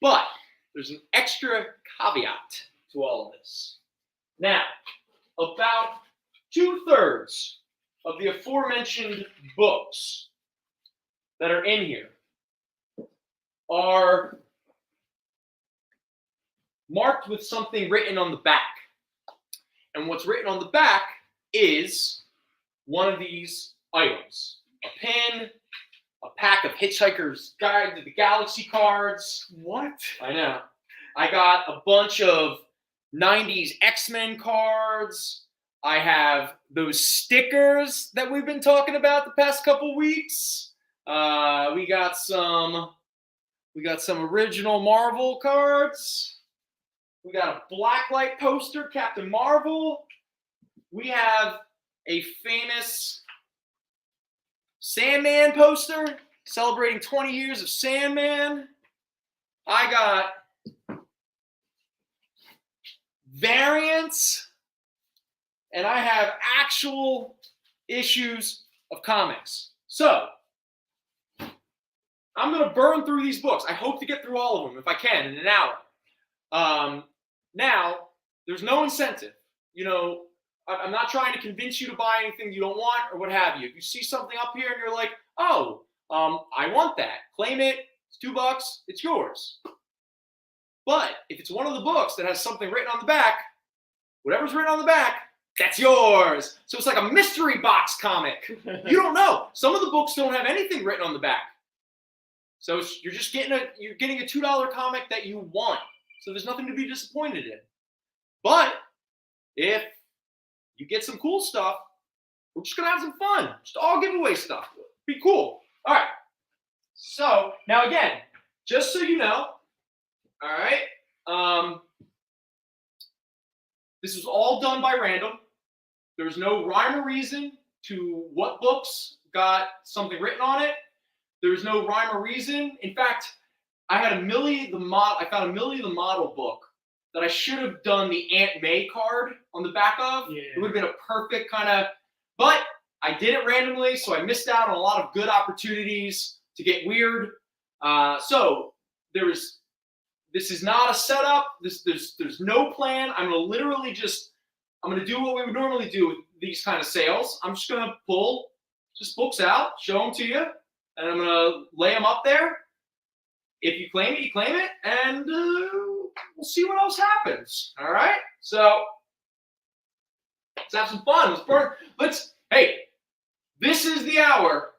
But there's an extra caveat to all of this. Now, about 2/3 of the aforementioned books that are in here are marked with something written on the back. And what's written on the back is one of these items. A pin, a pack of Hitchhiker's Guide to the Galaxy cards. What? I know. I got a bunch of 90s X-Men cards. I have those stickers that we've been talking about the past couple weeks. We got some original Marvel cards. We got a blacklight poster, Captain Marvel. We have a famous Sandman poster celebrating 20 years of Sandman. I got variants, and I have actual issues of comics. So, I'm going to burn through these books. I hope to get through all of them if I can in an hour. Now, there's no incentive. I'm not trying to convince you to buy anything you don't want or what have you. If you see something up here and you're like, I want that, claim it. It's $2. It's yours. But if it's one of the books that has something written on the back, whatever's written on the back, that's yours. So it's like a mystery box comic. You don't know. Some of the books don't have anything written on the back. So you're just getting a $2 comic that you want. So there's nothing to be disappointed in. But if you get some cool stuff, we're just gonna have some fun. Just all giveaway stuff. Be cool. All right. So now again, just so you know, all right, this was all done by random. There was no rhyme or reason to what books got something written on it. There was no rhyme or reason. In fact, I found a Millie the Model book that I should have done the Aunt May card on the back of. Yeah. It would have been a perfect kind of, but I did it randomly, so I missed out on a lot of good opportunities to get weird. So this is not a setup. There's no plan. I'm gonna do what we would normally do with these kind of sales. I'm just gonna pull just books out, show them to you, and I'm gonna lay them up there. If you claim it, you claim it, and we'll see what else happens. All right. So let's have some fun. Hey, this is the hour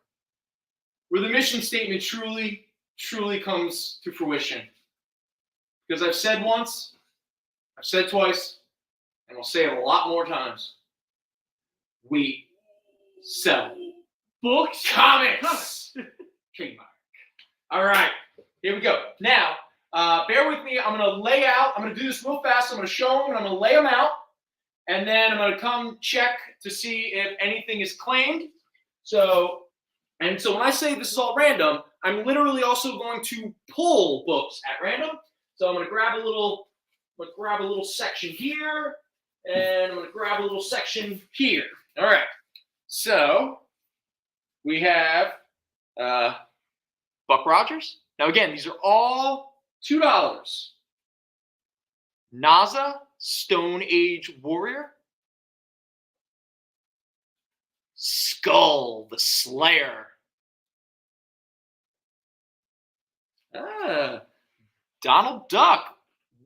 where the mission statement truly, truly comes to fruition. Because I've said once, I've said twice, and I'll say it a lot more times. We sell books, comics. Trademark. All right, here we go. Now, bear with me. I'm going to lay out. I'm going to do this real fast. I'm going to show them, and I'm going to lay them out. And then I'm going to come check to see if anything is claimed. So when I say this is all random, I'm literally also going to pull books at random. So I'm going to grab a little section here, and I'm going to grab a little section here. All right. So we have Buck Rogers. Now again, these are all $2. Naza, Stone Age Warrior. Skull the Slayer. Donald Duck.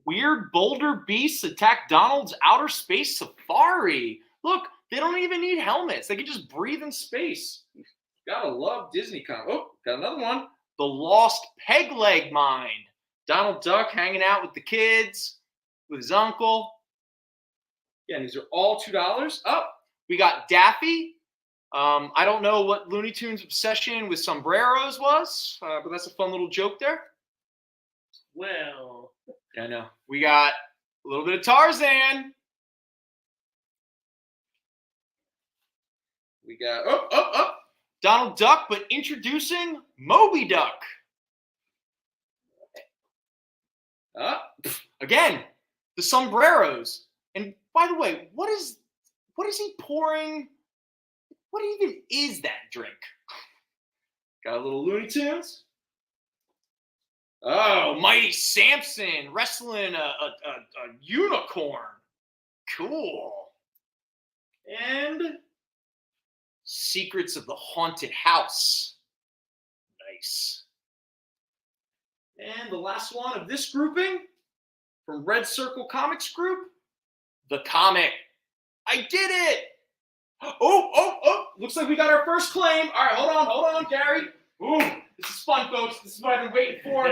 Weird boulder beasts attack Donald's outer space safari. Look, they don't even need helmets. They can just breathe in space. Gotta love Disney comics. Oh, got another one. The Lost Peg Leg Mine. Donald Duck hanging out with the kids, with his uncle. Yeah, these are all $2. Oh, we got Daffy. I don't know what Looney Tunes' obsession with sombreros was, but that's a fun little joke there. Well, yeah, I know. We got a little bit of Tarzan. We got Donald Duck, but introducing Moby Duck. Again, the sombreros. And by the way, what is he pouring? What even is that drink? Got a little Looney Tunes. Oh, Mighty Samson wrestling a unicorn. Cool. And Secrets of the Haunted House. Nice. And the last one of this grouping from Red Circle Comics Group, The Comic. I did it! Oh, looks like we got our first claim. All right, hold on, Gary. Ooh, this is fun, folks. This is what I've been waiting for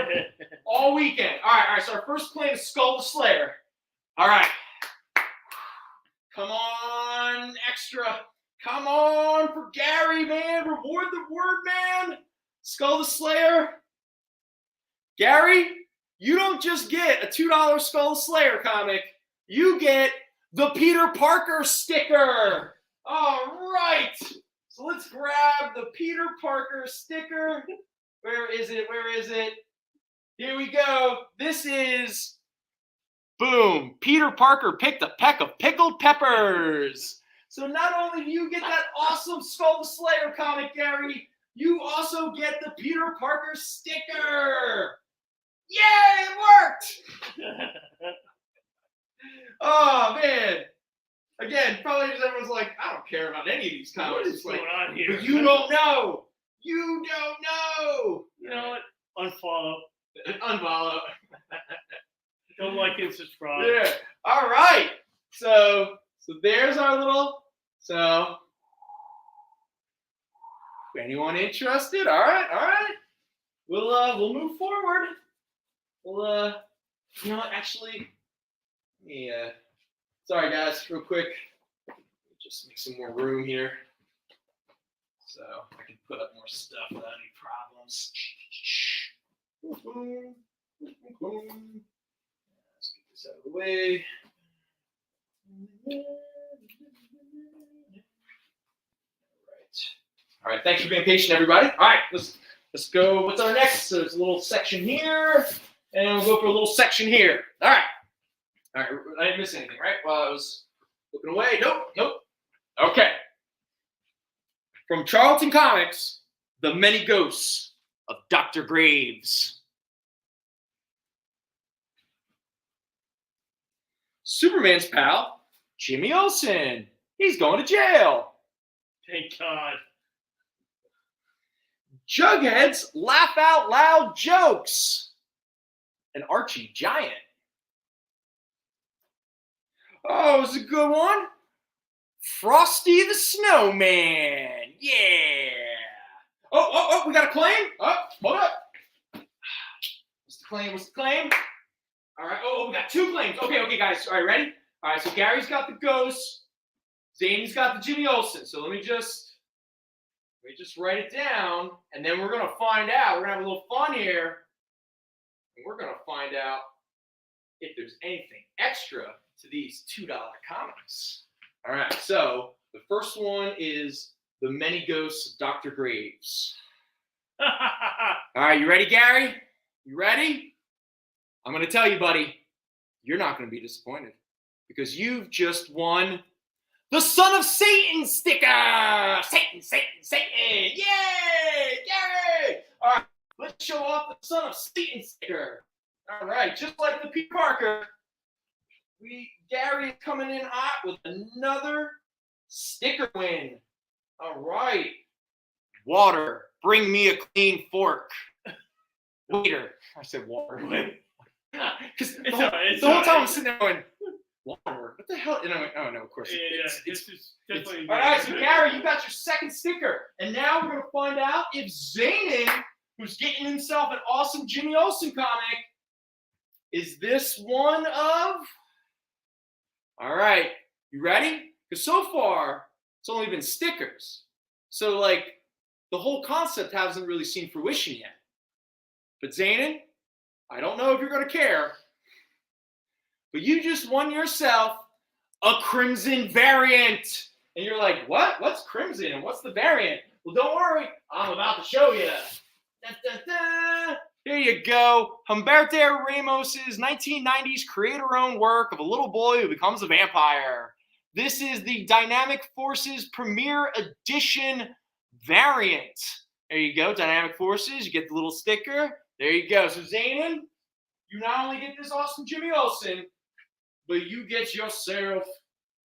all weekend. All right, so our first claim is Skull the Slayer. All right. Come on, extra. Come on for Gary, man. Reward the word, man. Skull the Slayer. Gary, you don't just get a $2 Skull the Slayer comic. You get the Peter Parker sticker. All right. So let's grab the Peter Parker sticker. Where is it? Here we go. This is, boom, Peter Parker picked a peck of pickled peppers. So not only do you get that awesome Skull the Slayer comic, Gary, you also get the Peter Parker sticker. Yay, it worked! Oh, man. Again, probably just everyone's like, I don't care about any of these comics. What is going on here? But you don't know. You don't know. You know what? Unfollow. Unfollow. Don't like and subscribe. Yeah. All right. So there's our little. So anyone interested? All right. We'll move forward. We'll actually. Yeah. Sorry guys, real quick. Just make some more room here, so I can put up more stuff without any problems. Let's get this out of the way. All right. Thanks for being patient, everybody. All right, let's go. What's our next? So there's a little section here, and we'll go for a little section here. All right. I didn't miss anything, right? While I was looking away. Nope. Okay. From Charlton Comics, The Many Ghosts of Dr. Graves. Superman's pal, Jimmy Olsen. He's going to jail. Thank God. Jughead's laugh out loud jokes. An Archie giant. Oh, it's a good one. Frosty the Snowman. Yeah. Oh, we got a claim? Oh, hold up. What's the claim? All right. Oh, we got 2 claims. Okay, guys. All right, ready? All right, so Gary's got the ghost. Zane's got the Jimmy Olsen. So let me just write it down, and then we're going to find out. We're going to have a little fun here, and we're going to find out if there's anything extra to these $2 comics. All right, so the first one is The Many Ghosts of Dr. Graves. All right, you ready, Gary? You ready? I'm going to tell you, buddy, you're not going to be disappointed because you've just won the Son of Satan sticker. Satan. Yay, Gary. All right, let's show off the Son of Satan sticker. All right, just like the Pete Parker, Gary is coming in hot with another sticker win. All right. Water, bring me a clean fork. Waiter. I said water. Because the whole time I'm sitting there going, water? What the hell? And I'm like, oh, no, of course. This is definitely. All right, so Gary, you got your second sticker. And now we're going to find out if Zanin, who's getting himself an awesome Jimmy Olsen comic, is this one of... All right, you ready? Because so far, it's only been stickers. So, the whole concept hasn't really seen fruition yet. But Zanin, I don't know if you're going to care, but you just won yourself a Crimson variant. And you're like, what? What's Crimson? And what's the variant? Well, don't worry. I'm about to show you. Dun, dun, dun. Here you go. Humberto Ramos's 1990s creator-owned work of a little boy who becomes a vampire. This is the Dynamic Forces Premier Edition variant. There you go, Dynamic Forces. You get the little sticker. There you go. So, Zanin, you not only get this awesome Jimmy Olsen, but you get yourself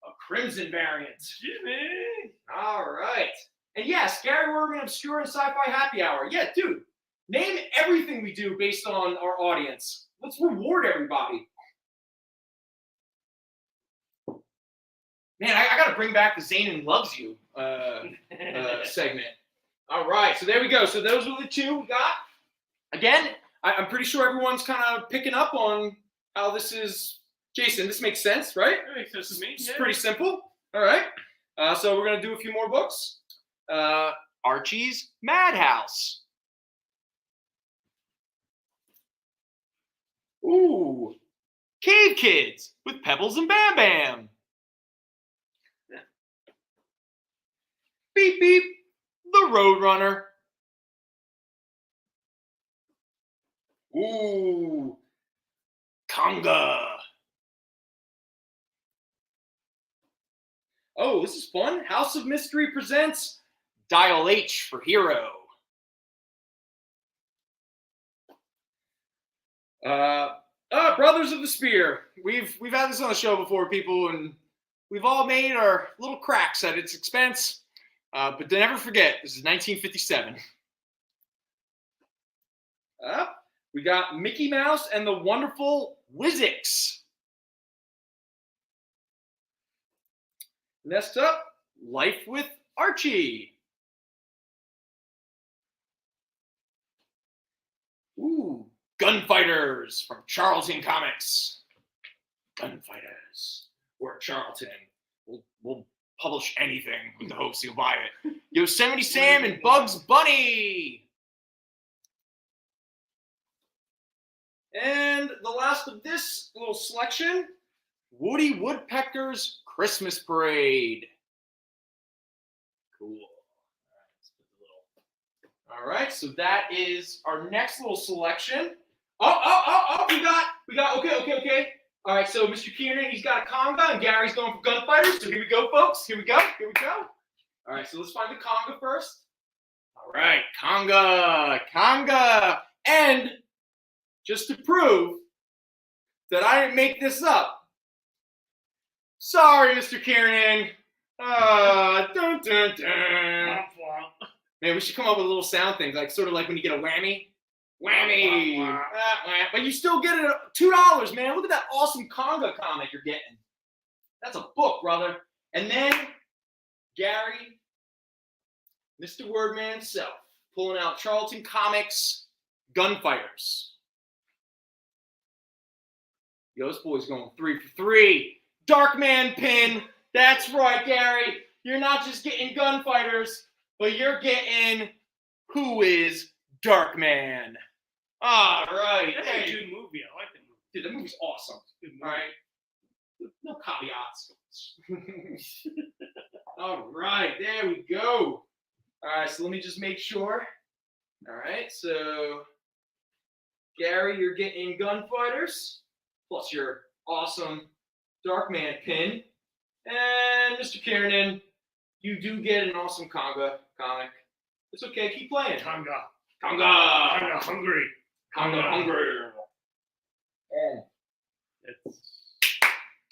a Crimson variant. Jimmy! All right. And yes, Gary Werman, Obscure and Sci-Fi Happy Hour. Yeah, dude. Name everything we do based on our audience. Let's reward everybody. Man, I got to bring back the Zanin Loves You segment. All right, so there we go. So those were the 2 we got. Again, I'm pretty sure everyone's kind of picking up on how this is. Jason, this makes sense, right? That makes sense to me. It's pretty simple. All right. So we're going to do a few more books. Archie's Madhouse. Ooh. Cave Kids with Pebbles and Bam Bam. Beep Beep, the Roadrunner. Ooh. Conga. Oh, this is fun. House of Mystery presents Dial H for Hero. Brothers of the Spear. We've had this on the show before, people, and we've all made our little cracks at its expense. But never forget, this is 1957. We got Mickey Mouse and the Wonderful Wizix. Next up, Life with Archie. Ooh, Gunfighters from Charlton Comics. Gunfighters. We're at Charlton. We'll publish anything with the hopes you'll buy it. Yosemite Sam and Bugs Bunny. And the last of this little selection, Woody Woodpecker's Christmas Parade. Cool. All right, so that is our next little selection. Oh, we got, okay. All right, so Mr. Kiernan, he's got a conga, and Gary's going for Gunfighters. So here we go, folks. Here we go. All right, so let's find the conga first. All right, conga. And just to prove that I didn't make this up, sorry, Mr. Kiernan. Dun. Man, we should come up with a little sound thing, like sort of like when you get a whammy. But you still get it at $2, man. Look at that awesome conga comic you're getting. That's a book, brother. And then Gary, Mr. Wordman himself, pulling out Charlton Comics Gunfighters. Yost boy's going 3 for 3. Darkman pin. That's right, Gary. You're not just getting Gunfighters, but you're getting Who is Darkman. All right. That's a good movie. I like that movie. Dude, the movie's awesome. Good movie. All right. No caveats. All right. There we go. All right. So let me just make sure. All right. So, Gary, you're getting Gunfighters, plus your awesome Darkman pin. And Mr. Kiernan, you do get an awesome conga comic. It's okay. Keep playing. Conga hungry.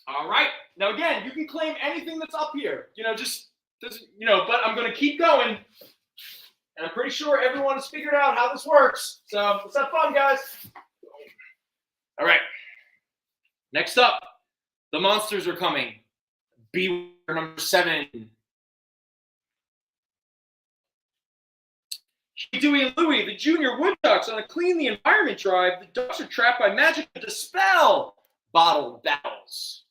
All right. Now again, you can claim anything that's up here. But I'm going to keep going. And I'm pretty sure everyone has figured out how this works. So let's have fun, guys. All right. Next up, the monsters are coming. Beware number 7. Dewey and Louie, the junior woodducks, on a clean the environment drive. The ducks are trapped by magic to dispel bottled battles.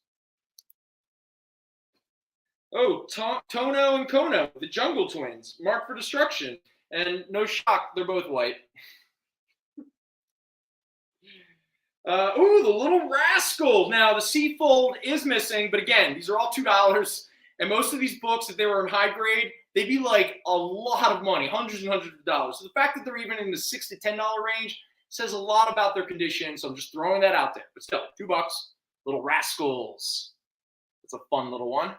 Oh, Tono and Kono, the jungle twins, marked for destruction. And no shock, they're both white. The little rascal. Now, the Seafold is missing, but again, these are all $2. And most of these books, if they were in high grade, they'd be like a lot of money, hundreds and hundreds of dollars. So the fact that they're even in the $6 to $10 range says a lot about their condition. So I'm just throwing that out there. But still, $2. Little rascals. It's a fun little one.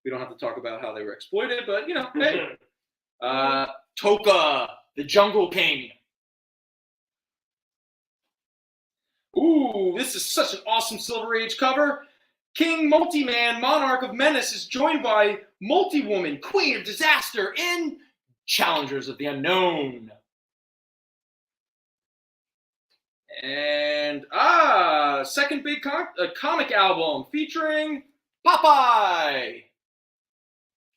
We don't have to talk about how they were exploited, but hey. Toka, the Jungle King. Ooh, this is such an awesome Silver Age cover. King Multi-Man, Monarch of Menace, is joined by Multi-Woman, Queen of Disaster, in Challengers of the Unknown. And, second big comic album featuring Popeye.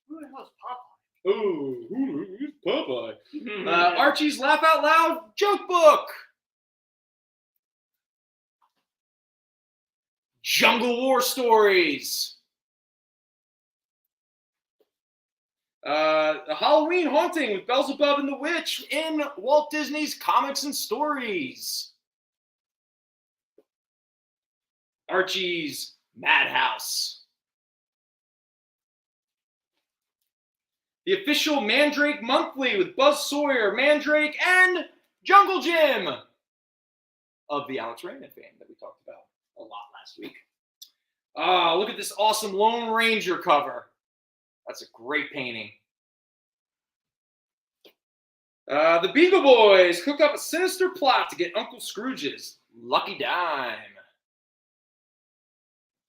Who the hell is Popeye? Oh, who's Popeye? Archie's Laugh Out Loud joke book. Jungle War Stories. A Halloween Haunting with Beelzebub and the Witch in Walt Disney's Comics and Stories. Archie's Madhouse. The official Mandrake Monthly with Buzz Sawyer, Mandrake, and Jungle Jim of the Alex Raymond fame that we talked about a lot last week. Look at this awesome Lone Ranger cover. That's a great painting. The Beagle Boys cook up a sinister plot to get Uncle Scrooge's lucky dime.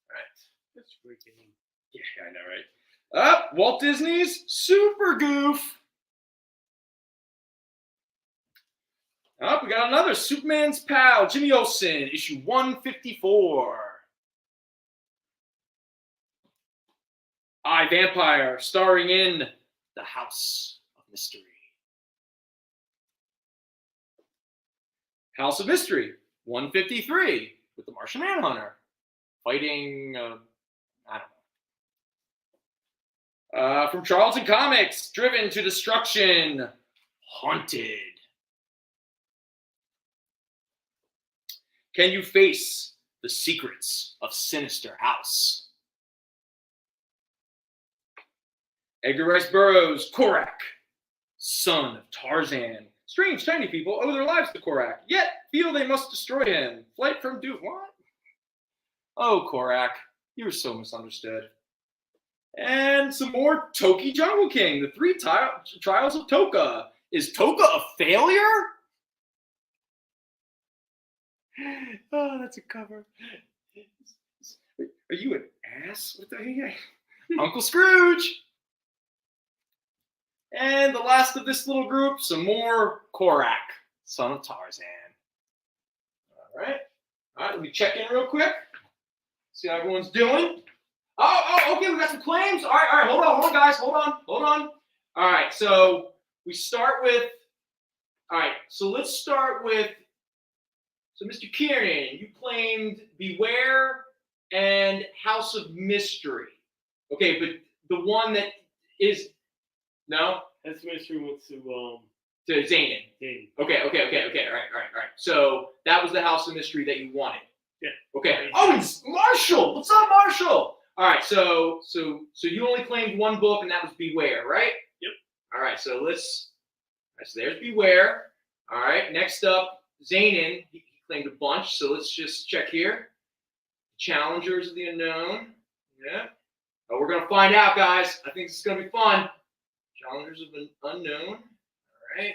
All right. That's a great game. Yeah, I know, right? Walt Disney's Super Goof. Oh, we got another Superman's pal, Jimmy Olsen, issue 154. I, Vampire, starring in The House of Mystery. House of Mystery, 153, with the Martian Manhunter fighting, I don't know. From Charlton Comics, Driven to Destruction, Haunted. Can you face the secrets of Sinister House? Edgar Rice Burroughs, Korak, son of Tarzan. Strange tiny people owe their lives to Korak, yet feel they must destroy him. Flight from Duke. What? Oh, Korak, you were so misunderstood. And some more Toki Jungle King, the 3 Trials of Toka. Is Toka a failure? Oh, that's a cover. Are you an ass? What the heck? Uncle Scrooge. And the last of this little group, some more Korak, son of Tarzan. All right, let me check in real quick. See how everyone's doing. Oh, okay, we got some claims. All right, hold on, guys, hold on. All right, so we start with, so let's start with, so Mr. Kieran, you claimed Beware and House of Mystery. Okay, but the one that is, no? That's Mystery went to Zanin. Okay, all right. So that was the House of Mystery that you wanted. Yeah. Okay. Oh, it's Marshall. What's up, Marshall? All right. So you only claimed one book, and that was Beware, right? Yep. All right. So so there's Beware. All right. Next up, Zanin. He claimed a bunch. So let's just check here. Challengers of the Unknown. Yeah. Oh, we're gonna find out, guys. I think this is gonna be fun. Challengers of the Unknown. All right.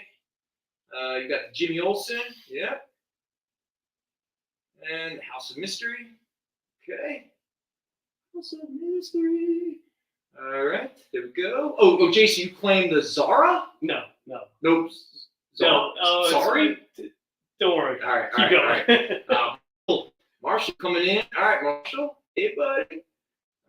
You got Jimmy Olsen. Yeah. And House of Mystery. Okay. House of Mystery. All right. There we go. Oh, Jason, you claimed the Zara? No. Nope. No. Sorry. Don't worry. All right. Keep going. Cool. Marshall coming in. All right, Marshall. Hey, buddy.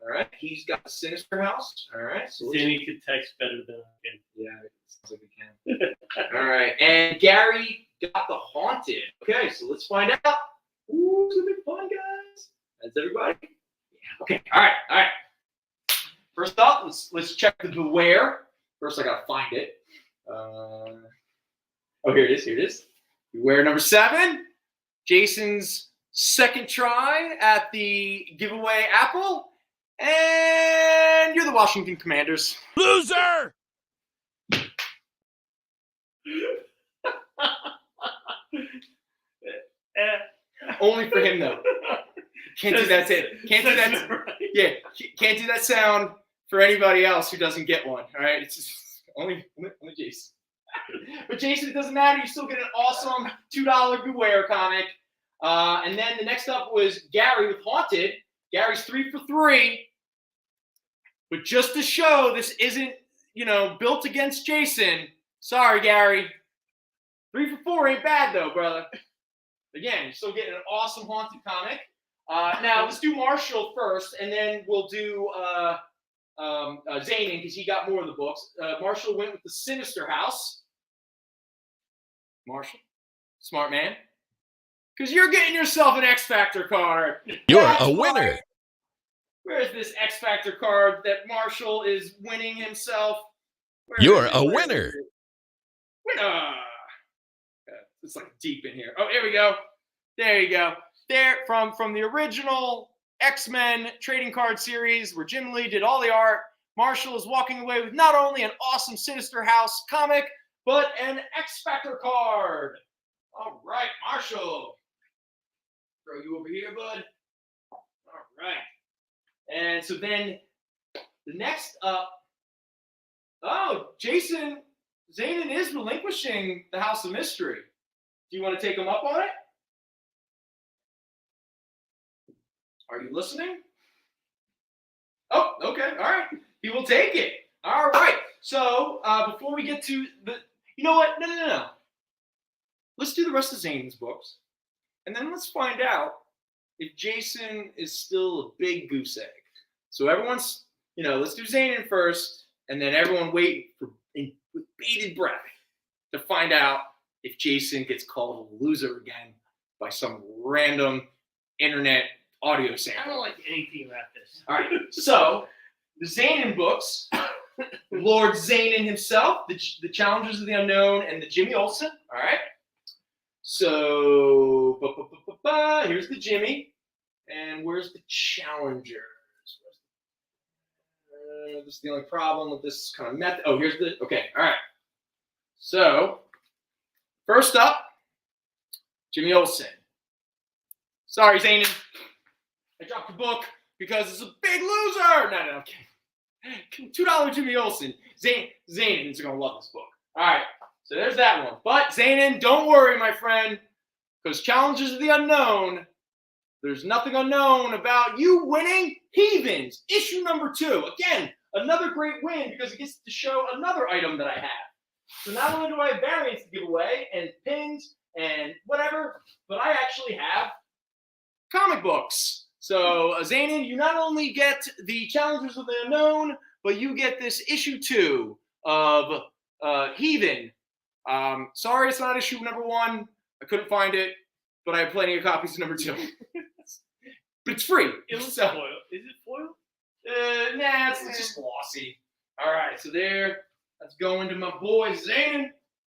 All right, he's got the Sinister House. All right, so Danny can text better than I can. Yeah, it sounds like we can. All right, and Gary got the Haunted. Okay, so let's find out. Ooh, it's gonna be fun, guys. That's everybody. Yeah. Okay. All right. First up, let's check the Beware. First, I gotta find it. Oh, here it is. Beware number 7. Jason's second try at the giveaway apple. And you're the Washington Commanders. Loser! Only for him, though. Can't do that. Can't do that. Yeah, can't do that sound for anybody else who doesn't get one. All right, it's just only Jason. But Jason, it doesn't matter. You still get an awesome $2 Beware comic. And then the next up was Gary with Haunted. Gary's 3 for 3. But just to show this isn't, built against Jason. Sorry, Gary. 3 for 4 ain't bad though, brother. Again, you're still getting an awesome Haunted comic. Now let's do Marshall first, and then we'll do Zanin because he got more of the books. Marshall went with the Sinister House. Marshall, smart man. Because you're getting yourself an X Factor card. You're a winner. Where's this X Factor card that Marshall is winning himself? You're a winner. Winner. It's like deep in here. Oh, here we go. There you go. There from the original X-Men trading card series where Jim Lee did all the art. Marshall is walking away with not only an awesome Sinister House comic, but an X Factor card. All right, Marshall. Throw you over here, bud. All right. And so then the next up, Jason, Zanin is relinquishing the House of Mystery. Do you want to take him up on it? Are you listening? Oh, okay. All right. He will take it. All right. So before we get to the, you know what? No. let's do the rest of Zane's books, and then let's find out if Jason is still a big goose egg. So everyone's, let's do Zanin first, and then everyone wait with bated breath to find out if Jason gets called a loser again by some random internet audio sample. I don't like anything about this. All right, so the Zanin books, Lord Zanin himself, the Challengers of the Unknown, and the Jimmy Olsen. All right. So here's the Jimmy, and where's the Challengers? This is the only problem with this kind of method. Oh, here's the. Okay, all right. So first up, Jimmy Olsen. Sorry, Zanin. I dropped the book because it's a big loser. No, okay. $2 Jimmy Olsen. Zanin's gonna love this book. All right, so there's that one. But Zanin, don't worry, my friend, because Challengers of the Unknown, there's nothing unknown about you winning Heathens, issue number 2. Again, another great win because it gets to show another item that I have. So not only do I have variants to give away and pins and whatever, but I actually have comic books. So, Zanin, you not only get the Challengers of the Unknown, but you get this issue 2 of Heathen. Sorry, it's not issue number 1. I couldn't find it, but I have plenty of copies of number 2. But it's free. It was foil. Is it foil? Nah, it's just glossy. All right, so there. Let's go into my boy Zanin.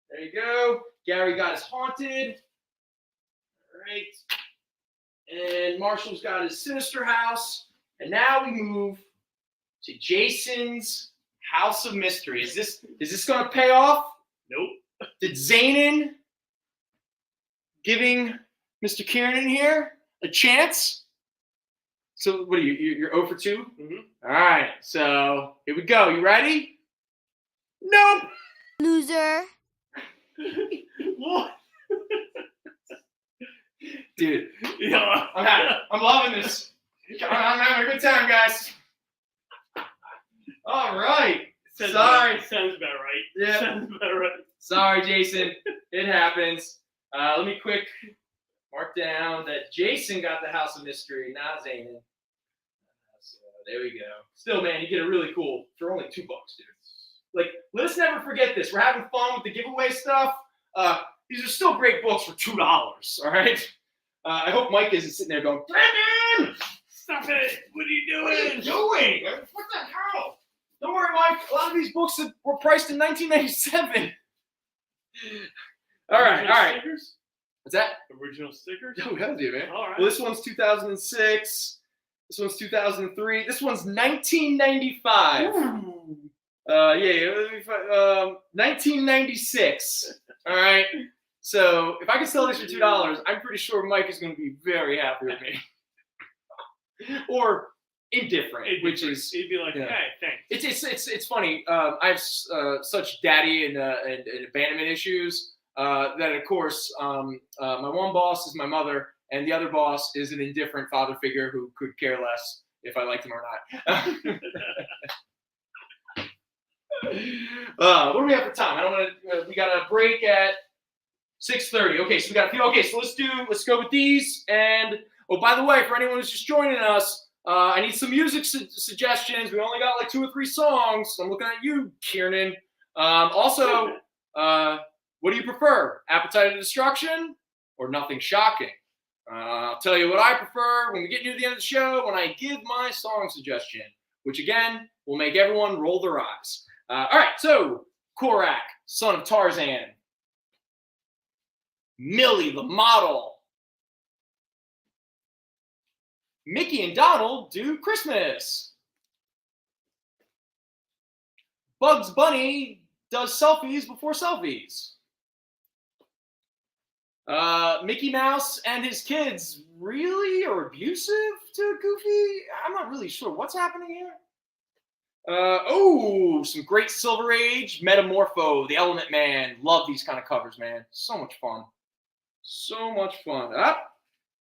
There you go. Gary got his Haunted. All right. And Marshall's got his Sinister House. And now we move to Jason's House of Mystery. Is this going to pay off? Nope. Did Zanin giving Mr. Kiernan here a chance? So what are you? You're 0 for 2? Mm-hmm. All right. So here we go. You ready? Nope. Loser. What? Dude, I'm loving this. I'm having a good time, guys. All right. Sorry. Sounds about right. Yeah. Sounds about right. Sorry, Jason. It happens. Let me quick mark down that Jason got the House of Mystery, not Zanin. So there we go. Still, man, you get a really cool for only $2, dude. Like, let us never forget this. We're having fun with the giveaway stuff. These are still great books for $2. All right. I hope Mike isn't sitting there going, Brandon, stop it! What are you doing? What are you doing? What the hell? Don't worry, Mike. A lot of these books were priced in 1997. All right. Stickers? What's that? Original stickers? Oh, hell yeah, man. All right. Well, this one's 2006. This one's 2003. This one's 1995. Ooh. 1996. All right. So if I can sell this for $2, I'm pretty sure Mike is going to be very happy with me. Or indifferent, which is he'd be like, hey, thanks. It's funny. I have such daddy and abandonment issues that, of course, my one boss is my mother, and the other boss is an indifferent father figure who could care less if I liked him or not. What do we have for time? I don't want to. We got a break at 6:30. Okay, so we got a few. Okay, so let's go with these. And oh, by the way, for anyone who's just joining us, I need some music suggestions. We only got like 2 or 3 songs. So I'm looking at you, Kiernan. Also, what do you prefer? Appetite of Destruction or Nothing Shocking? I'll tell you what I prefer when we get near the end of the show, when I give my song suggestion, which again will make everyone roll their eyes. All right, so Korak, son of Tarzan. Millie, the model. Mickey and Donald do Christmas. Bugs Bunny does selfies before selfies. Mickey Mouse and his kids really are abusive to Goofy? I'm not really sure what's happening here. Some great Silver Age, Metamorpho, The Element Man. Love these kind of covers, man. So much fun. So much fun.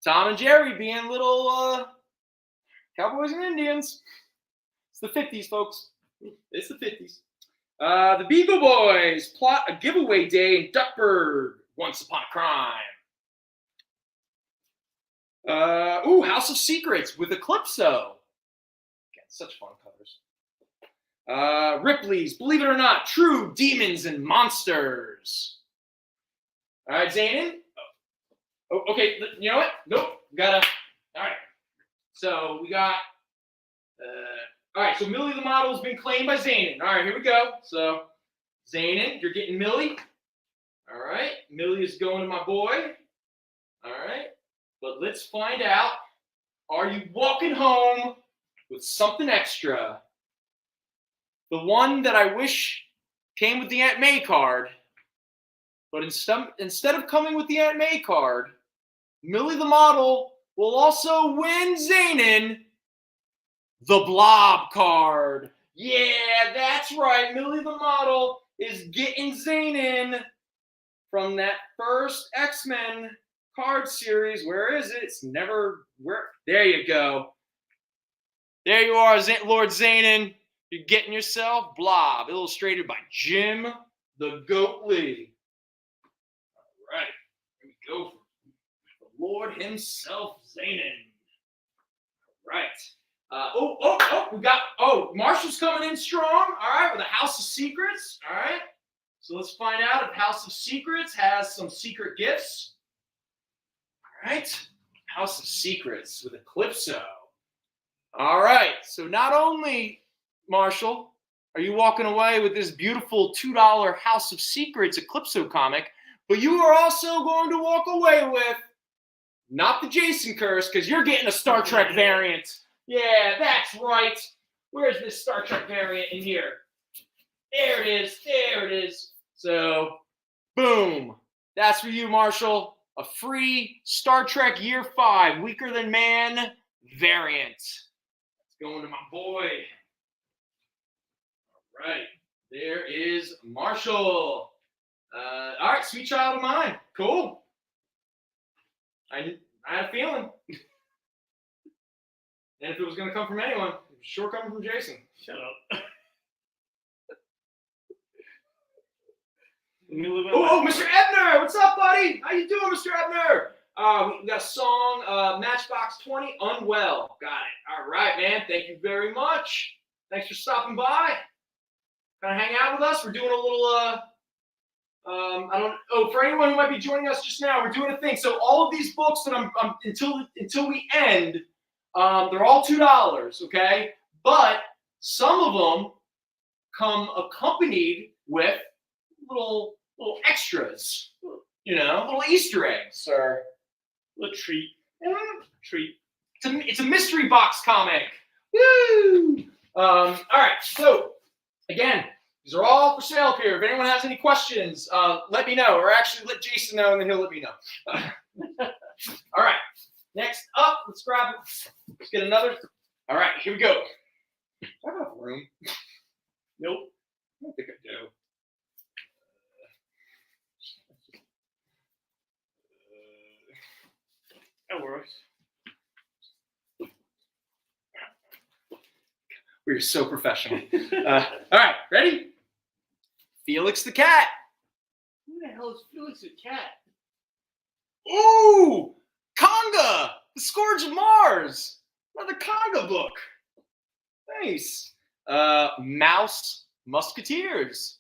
Tom and Jerry being little cowboys and Indians. It's the 50s, folks. It's the 50s. The Beagle Boys plot a giveaway day in Duckburg. Once Upon a Crime. House of Secrets with Eclipso. Again, such fun covers. Ripley's Believe It or Not, True Demons and Monsters. All right, Zanin. Oh, okay, you know what? Nope. All right. So we got, all right, so Millie the model has been claimed by Zanin. All right, here we go. So Zanin, you're getting Millie. All right, Millie is going to my boy. All right, but let's find out. Are you walking home with something extra? The one that I wish came with the Aunt May card, but instead of coming with the Aunt May card, Millie the model will also win Zanin the Blob card. Yeah, that's right. Millie the model is getting Zanin from that first X-Men card series. Where is it? It's never where. There you go. There you are, Lord Zanin. You're getting yourself Blob, illustrated by Jim the Goat Lee. All right, here we go. The Lord himself, Zanin. All right. We got, Marshall's coming in strong. All right, with a House of Secrets. All right. So let's find out if House of Secrets has some secret gifts. All right. House of Secrets with Eclipso. All right. So not only, Marshall, are you walking away with this beautiful $2 House of Secrets Eclipso comic, but you are also going to walk away with not the Jason Curse, because you're getting a Star Trek variant. Yeah, that's right. Where's this Star Trek variant in here? There it is. There it is. So, boom. That's for you, Marshall. A free Star Trek Year 5 Weaker Than Man variant. It's going to my boy. All right. There is Marshall. All right, Sweet Child of Mine. Cool. I had a feeling. And if it was going to come from anyone, it was sure coming from Jason. Shut up. Mr. Ebner, what's up, buddy? How you doing, Mr. Ebner? We got a song, Matchbox 20, Unwell. Got it. All right, man. Thank you very much. Thanks for stopping by. Kind of hang out with us. We're doing a little, for anyone who might be joining us just now, we're doing a thing. So all of these books that I'm until we end, they're all $2, okay? But some of them come accompanied with little extras, little Easter eggs or little treat. Treat. It's a mystery box comic. Woo! All right, so again, these are all for sale here. If anyone has any questions, let me know, or actually let Jason know, and then he'll let me know. All right, next up, let's grab it. Let's get another. All right, here we go. Do I have enough room? Nope. I don't think I do. That works. We're so professional. All right, ready? Felix the Cat. Who the hell is Felix the Cat? Ooh! Conga! The Scourge of Mars! Another Conga book. Nice. Mouse Musketeers.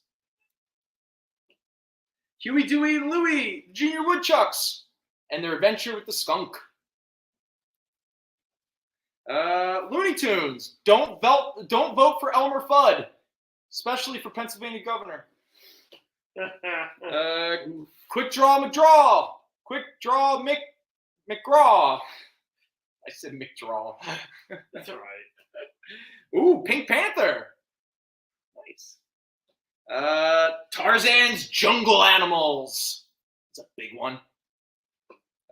Huey, Dewey, and Louie, Junior Woodchucks, and their adventure with the skunk. Looney Tunes. Don't vote for Elmer Fudd, especially for Pennsylvania governor. Quick Draw McDraw. Quick Draw McGraw. I said McDraw. That's all right. Ooh, Pink Panther. Nice. Tarzan's Jungle Animals. That's a big one.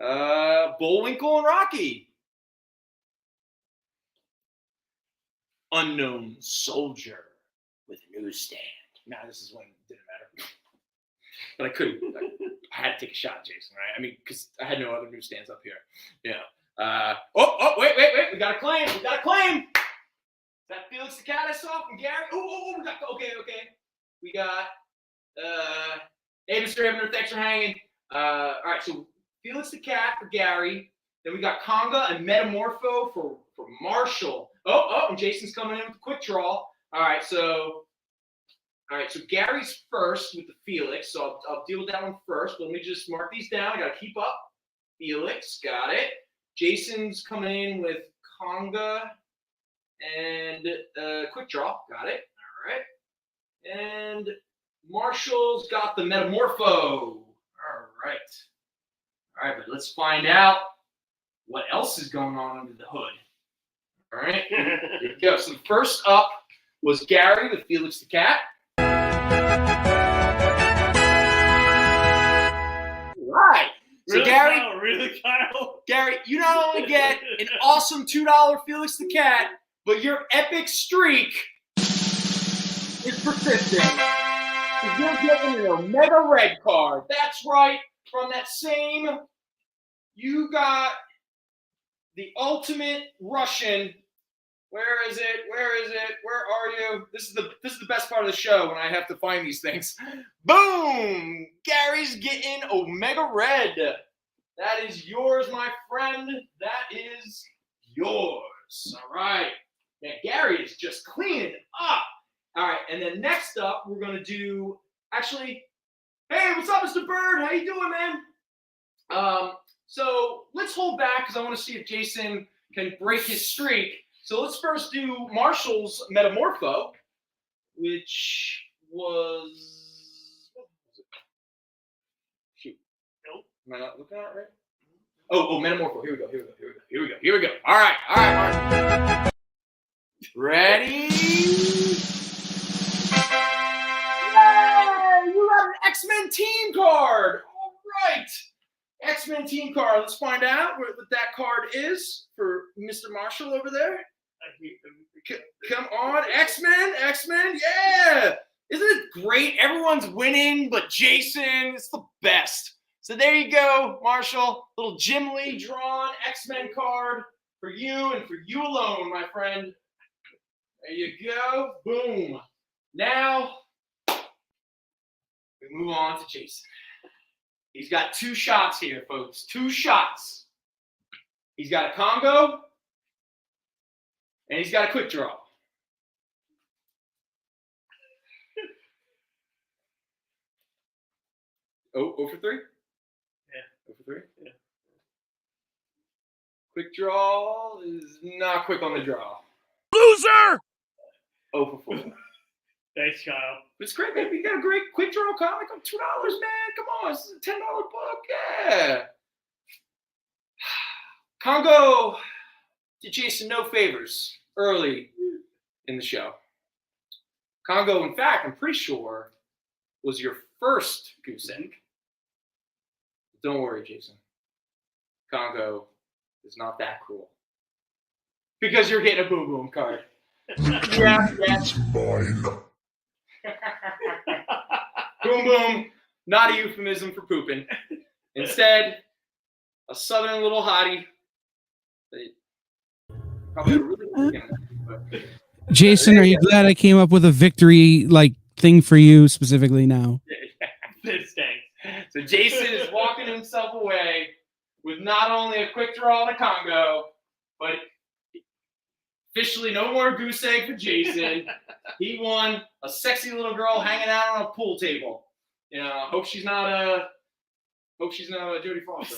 Bullwinkle and Rocky. Unknown Soldier with Newsstand. Nah, this is when it didn't matter. But I couldn't. I had to take a shot, Jason, right? I mean, because I had no other newsstands up here. Yeah. Wait. We got a claim. Is that Felix the Cat I saw from Gary? We got, okay. We got, hey, Mr. Ebner, thanks for hanging. All right, so Felix the Cat for Gary. Then we got Conga and Metamorpho for Marshall. Oh, and Jason's coming in with a quick draw. All right, so Gary's first with the Felix. So I'll deal with that one first. But let me just mark these down. I got to keep up. Felix, got it. Jason's coming in with Conga and quick draw. Got it. All right. And Marshall's got the Metamorpho. All right. All right, but let's find out what else is going on under the hood. All right. Here we go. So first up was Gary with Felix the Cat. All right. So Really, Gary, Kyle? Really, Kyle? Gary, you not only get an awesome $2 Felix the Cat, but your epic streak is persistent. You're getting an Omega Red card. That's right. From that same, you got the ultimate Russian. Where is it? Where is it? Where are you? This is the best part of the show when I have to find these things. Boom! Gary's getting Omega Red. That is yours, my friend. That is yours. All right. Man, Gary is just cleaning it up. All right, and then next up, we're going to do, actually, hey, what's up, Mr. Bird? How you doing, man? So let's hold back because I want to see if Jason can break his streak. So let's first do Marshall's Metamorpho, which was, what was it? Shoot. Nope. Am I not looking at it right? Oh, Metamorpho. Here we go. All right. Ready? Yay! You got an X-Men team card. All right. X-Men team card. Let's find out what that card is for Mr. Marshall over there. Come on, X-Men, yeah! Isn't it great? Everyone's winning, but Jason, it's the best. So there you go, Marshall. Little Jim Lee drawn X-Men card for you and for you alone, my friend. There you go. Boom. Now, we move on to Jason. He's got 2 shots here, folks. 2 shots. He's got a Congo, and he's got a quick draw. Oh, 0 for 3? Yeah. 0 for 3? Yeah. Quick draw is not quick on the draw. Loser! 0 for 4. Thanks, Kyle. It's great, man. You got a great quick draw comic on $2, man. Come on, this is a $10 book. Yeah. Congo did Jason no favors early in the show. Congo, in fact, I'm pretty sure, was your first goose egg. Don't worry, Jason. Congo is not that cruel. Because you're getting a boom boom card. Yeah. That's mine. Boom boom. Not a euphemism for pooping. Instead, a southern little hottie. Probably a really good game. Jason, are you glad I came up with a victory thing for you specifically now? This thing. So Jason is walking himself away with not only a quick draw and a Congo, but officially no more goose egg for Jason. He won a sexy little girl hanging out on a pool table. Hope she's not a Jodie Foster.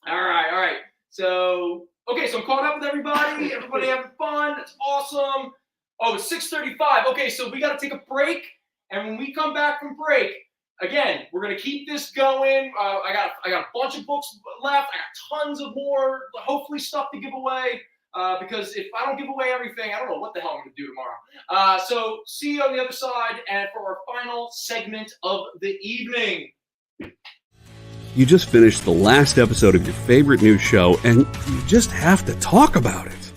All right. So I'm caught up with everybody. Everybody having fun. That's awesome. Oh, it's 6:35. Okay, so we got to take a break. And when we come back from break, again, we're going to keep this going. I got a bunch of books left. I got tons of more, hopefully, stuff to give away. Because if I don't give away everything, I don't know what the hell I'm going to do tomorrow. So see you on the other side and for our final segment of the evening. You just finished the last episode of your favorite news show, and you just have to talk about it.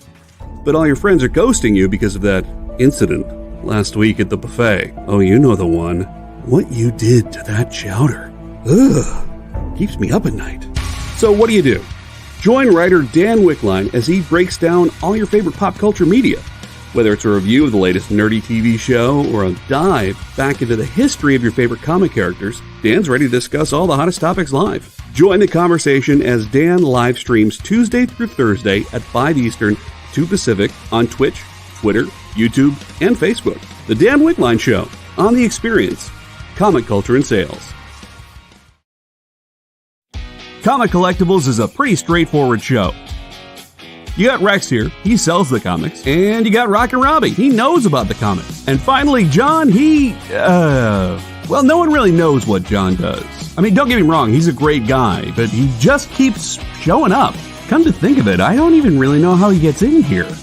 But all your friends are ghosting you because of that incident last week at the buffet. Oh, you know the one. What you did to that chowder. Ugh. Keeps me up at night. So what do? Join writer Dan Wickline as he breaks down all your favorite pop culture media. Whether it's a review of the latest nerdy TV show or a dive back into the history of your favorite comic characters, Dan's ready to discuss all the hottest topics live. Join the conversation as Dan live streams Tuesday through Thursday at 5 Eastern, 2 Pacific on Twitch, Twitter, YouTube, and Facebook. The Dan Wickline Show on The Experience, Comic Culture and Sales. Comic Collectibles is a pretty straightforward show. You got Rex here, he sells the comics, and you got Rockin' Robbie, he knows about the comics. And finally, John, well, no one really knows what John does. I mean, don't get me wrong, he's a great guy, but he just keeps showing up. Come to think of it, I don't even really know how he gets in here.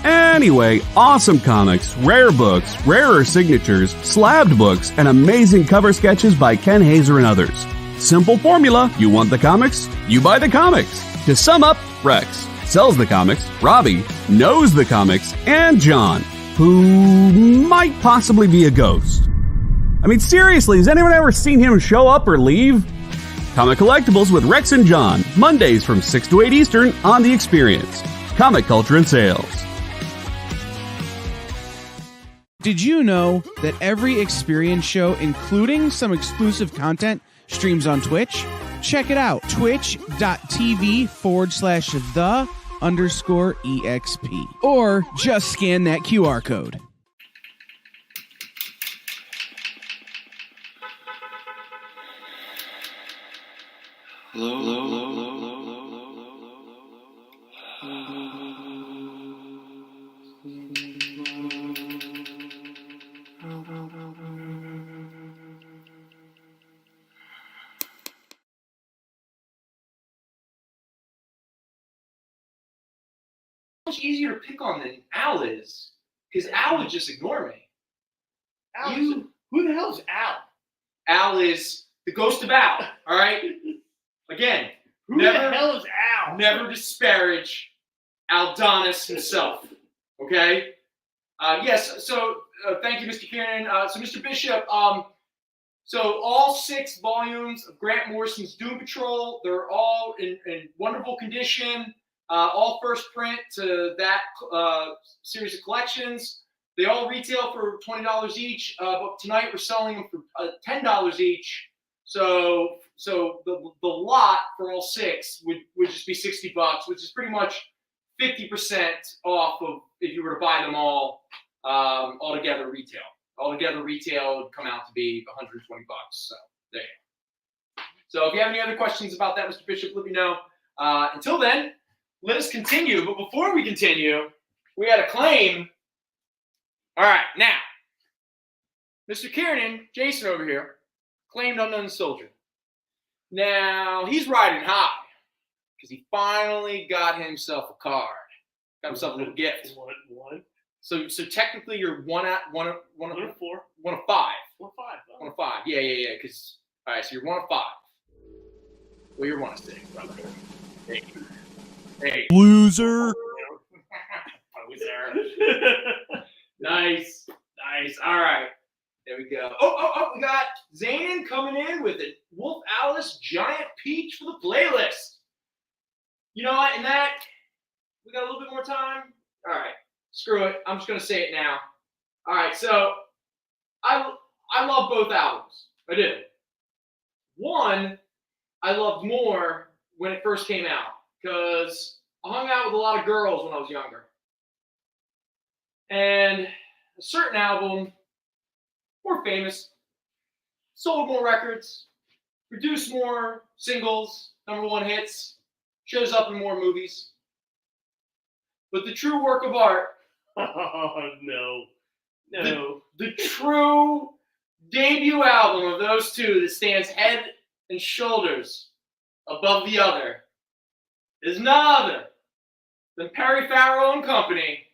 Anyway, awesome comics, rare books, rarer signatures, slabbed books, and amazing cover sketches by Ken Hazer and others. Simple formula, you want the comics, you buy the comics. To sum up, Rex sells the comics, Robbie knows the comics, and John, who might possibly be a ghost. I mean, seriously, has anyone ever seen him show up or leave? Comic Collectibles with Rex and John, Mondays from 6 to 8 Eastern on The Experience, Comic Culture and Sales. Did you know that every Experience show, including some exclusive content, streams on Twitch? Check it out, twitch.tv/the_EXP. Or just scan that QR code. Much easier to pick on than Al is, because Al would just ignore me. Who the hell is Al? Al is the ghost of Al. All right. Again, Who the hell is Al? Never disparage Aldonis himself. Okay. Yes. So thank you, Mr. Kieran. So Mr. Bishop. So all 6 volumes of Grant Morrison's Doom Patrol. They're all in wonderful condition. All first print to that series of collections. They all retail for $20 each, but tonight we're selling them for $10 each. So the lot for all 6 would just be $60, which is pretty much 50% off of if you were to buy them all together retail. Altogether retail would come out to be $120. So there you go. So if you have any other questions about that, Mr. Bishop, let me know. Until then, let us continue. But before we continue, we had a claim. All right, now, Mr. Kieran, Jason over here, claimed unknown soldier. Now, he's riding high because he finally got himself a card. Got himself a little gift. One. So technically you're one of 4. 1 of 5. 1 of 5. 1 of 5. Yeah. Because all right, so you're 1 of 5. Well, you're 1 of 6, brother. Hey. Loser. Loser. Nice. All right. There we go. Oh, we got Zanin coming in with a Wolf Alice Giant Peach for the playlist. You know what? In that, we got a little bit more time. All right. Screw it. I'm just going to say it now. All right. So I love both albums. I do. One, I loved more when it first came out because I hung out with a lot of girls when I was younger. And a certain album, more famous, sold more records, produced more singles, #1 hits, shows up in more movies. But the true work of art, No. the true debut album of those two that stands head and shoulders above the other is none other than Perry Farrell and Company,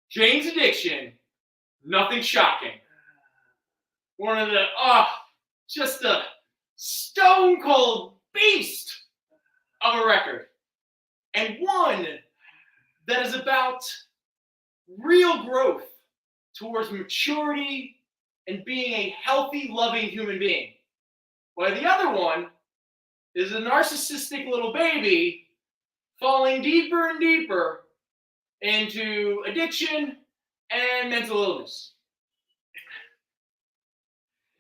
Jane's Addiction, Nothing Shocking. One of the, just a stone cold beast of a record. And one that is about real growth towards maturity and being a healthy, loving human being. While the other one is a narcissistic little baby falling deeper and deeper into addiction and mental illness.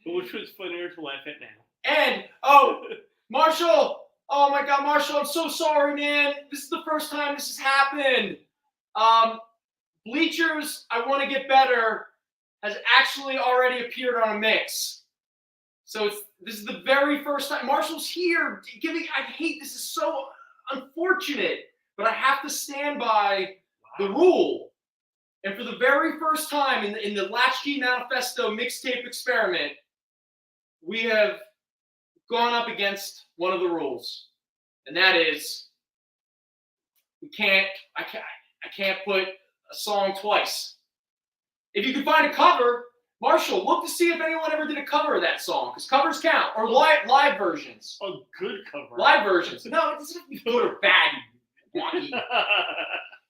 Which was funnier to laugh at now. And, Marshall! Oh my God, Marshall, I'm so sorry, man. This is the first time this has happened. Bleachers, I Want to Get Better has actually already appeared on a mix. So this is the very first time. Marshall's here I hate this is so unfortunate, but I have to stand by the rule. And for the very first time in the Latchkey Manifesto mixtape experiment, we have gone up against one of the rules. And that is I can't put a song twice. If you can find a cover, Marshall, look to see if anyone ever did a cover of that song, because covers count, or live versions. A good cover. Live versions. No, it doesn't have to be good or bad, you wonky.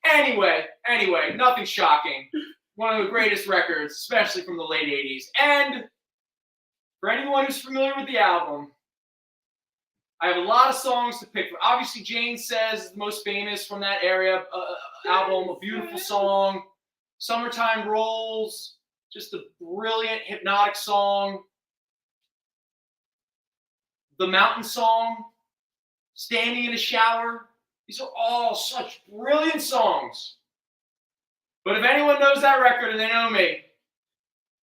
Anyway, nothing shocking. One of the greatest records, especially from the late 80s. And for anyone who's familiar with the album, I have a lot of songs to pick from. Obviously, Jane Says is the most famous from that area album, a beautiful song. Summertime Rolls, just a brilliant, hypnotic song. The Mountain Song, Standing in a Shower. These are all such brilliant songs. But if anyone knows that record and they know me,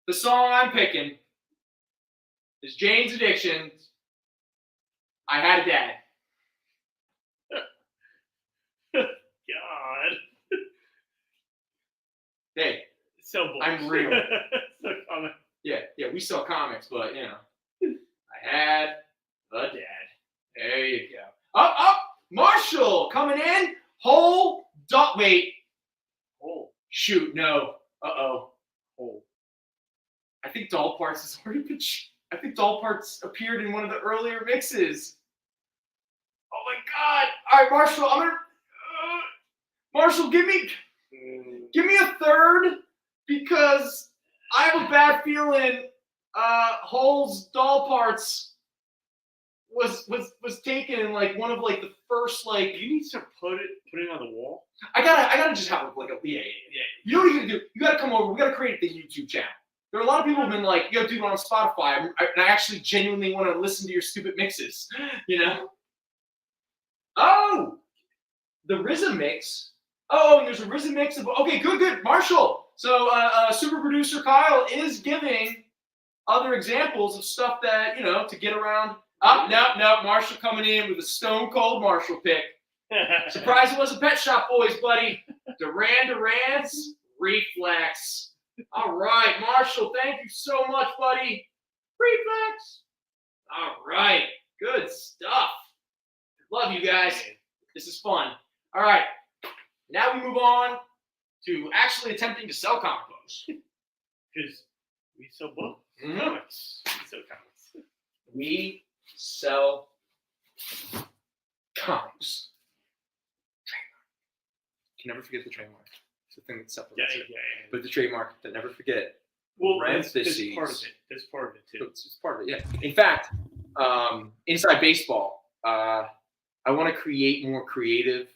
the song I'm picking is Jane's Addiction, I Had a Dad. God. Hey, so bullshit. I'm real. So comic. Yeah, we sell comics, but I had a dad. There you go. Up, Marshall coming in. Wait. Oh, shoot, no. Oh. I think Doll Parts has already been. I think Doll Parts appeared in one of the earlier mixes. Oh my God! All right, Marshall, I'm gonna. Marshall, give me a third, because I have a bad feeling Hull's Doll Parts was taken in like one of like the first like. You need to put it on the wall. I gotta just have like a yeah. You know what you're gonna do? You gotta come over. We gotta create the YouTube channel. There are a lot of people who've been like, yo, dude, on Spotify, and I actually genuinely want to listen to your stupid mixes, Oh, the RZA mix. Oh, there's a RZA mix of. Okay, good, Marshall. So, super producer Kyle is giving other examples of stuff that to get around. No, Marshall coming in with a stone cold Marshall pick. Surprised it wasn't Pet Shop Boys, buddy. Duran's Reflex. All right, Marshall, thank you so much, buddy. Reflex. All right, good stuff. Love you guys. This is fun. All right, now we move on to actually attempting to sell comic books. Because we sell books. Comics. We sell comics. We sell comics. Trademark. Can never forget the trademark. It's the thing that separates it. But the trademark, that never forget. Well, that's part of it. That's part of it too. It's part of it, yeah. In fact, inside baseball, I want to create more creative.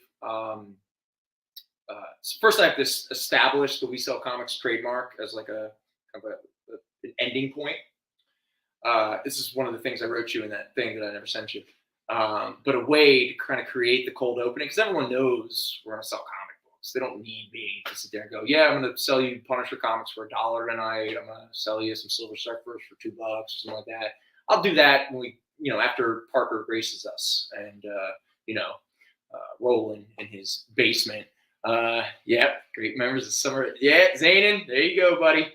First, I have to establish the We Sell Comics trademark as like an ending point. This is one of the things I wrote you in that thing that I never sent you. But a way to kind of create the cold opening, because everyone knows we're going to sell comic books. They don't need me to sit there and go, yeah, I'm going to sell you Punisher comics for $1 tonight. I'm going to sell you some Silver Surfers for $2 or something like that. I'll do that when we, after Parker graces us and, rolling in his basement. Great memories of summer. Yeah, Zanin, there you go, buddy.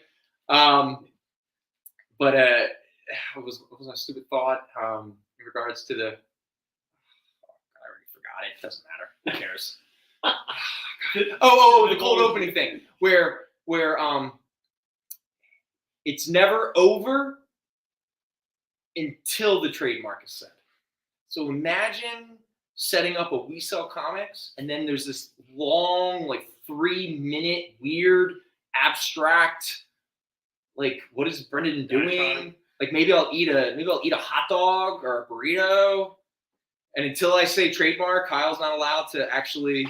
What was my stupid thought in regards to the? I already forgot it. Doesn't matter. Who cares? The cold opening thing, where it's never over until the trademark is set. So imagine setting up a We Sell Comics, and then there's this long, 3-minute, weird, abstract, what is Brendan doing? Maybe I'll eat a hot dog or a burrito, and until I say trademark, Kyle's not allowed to actually,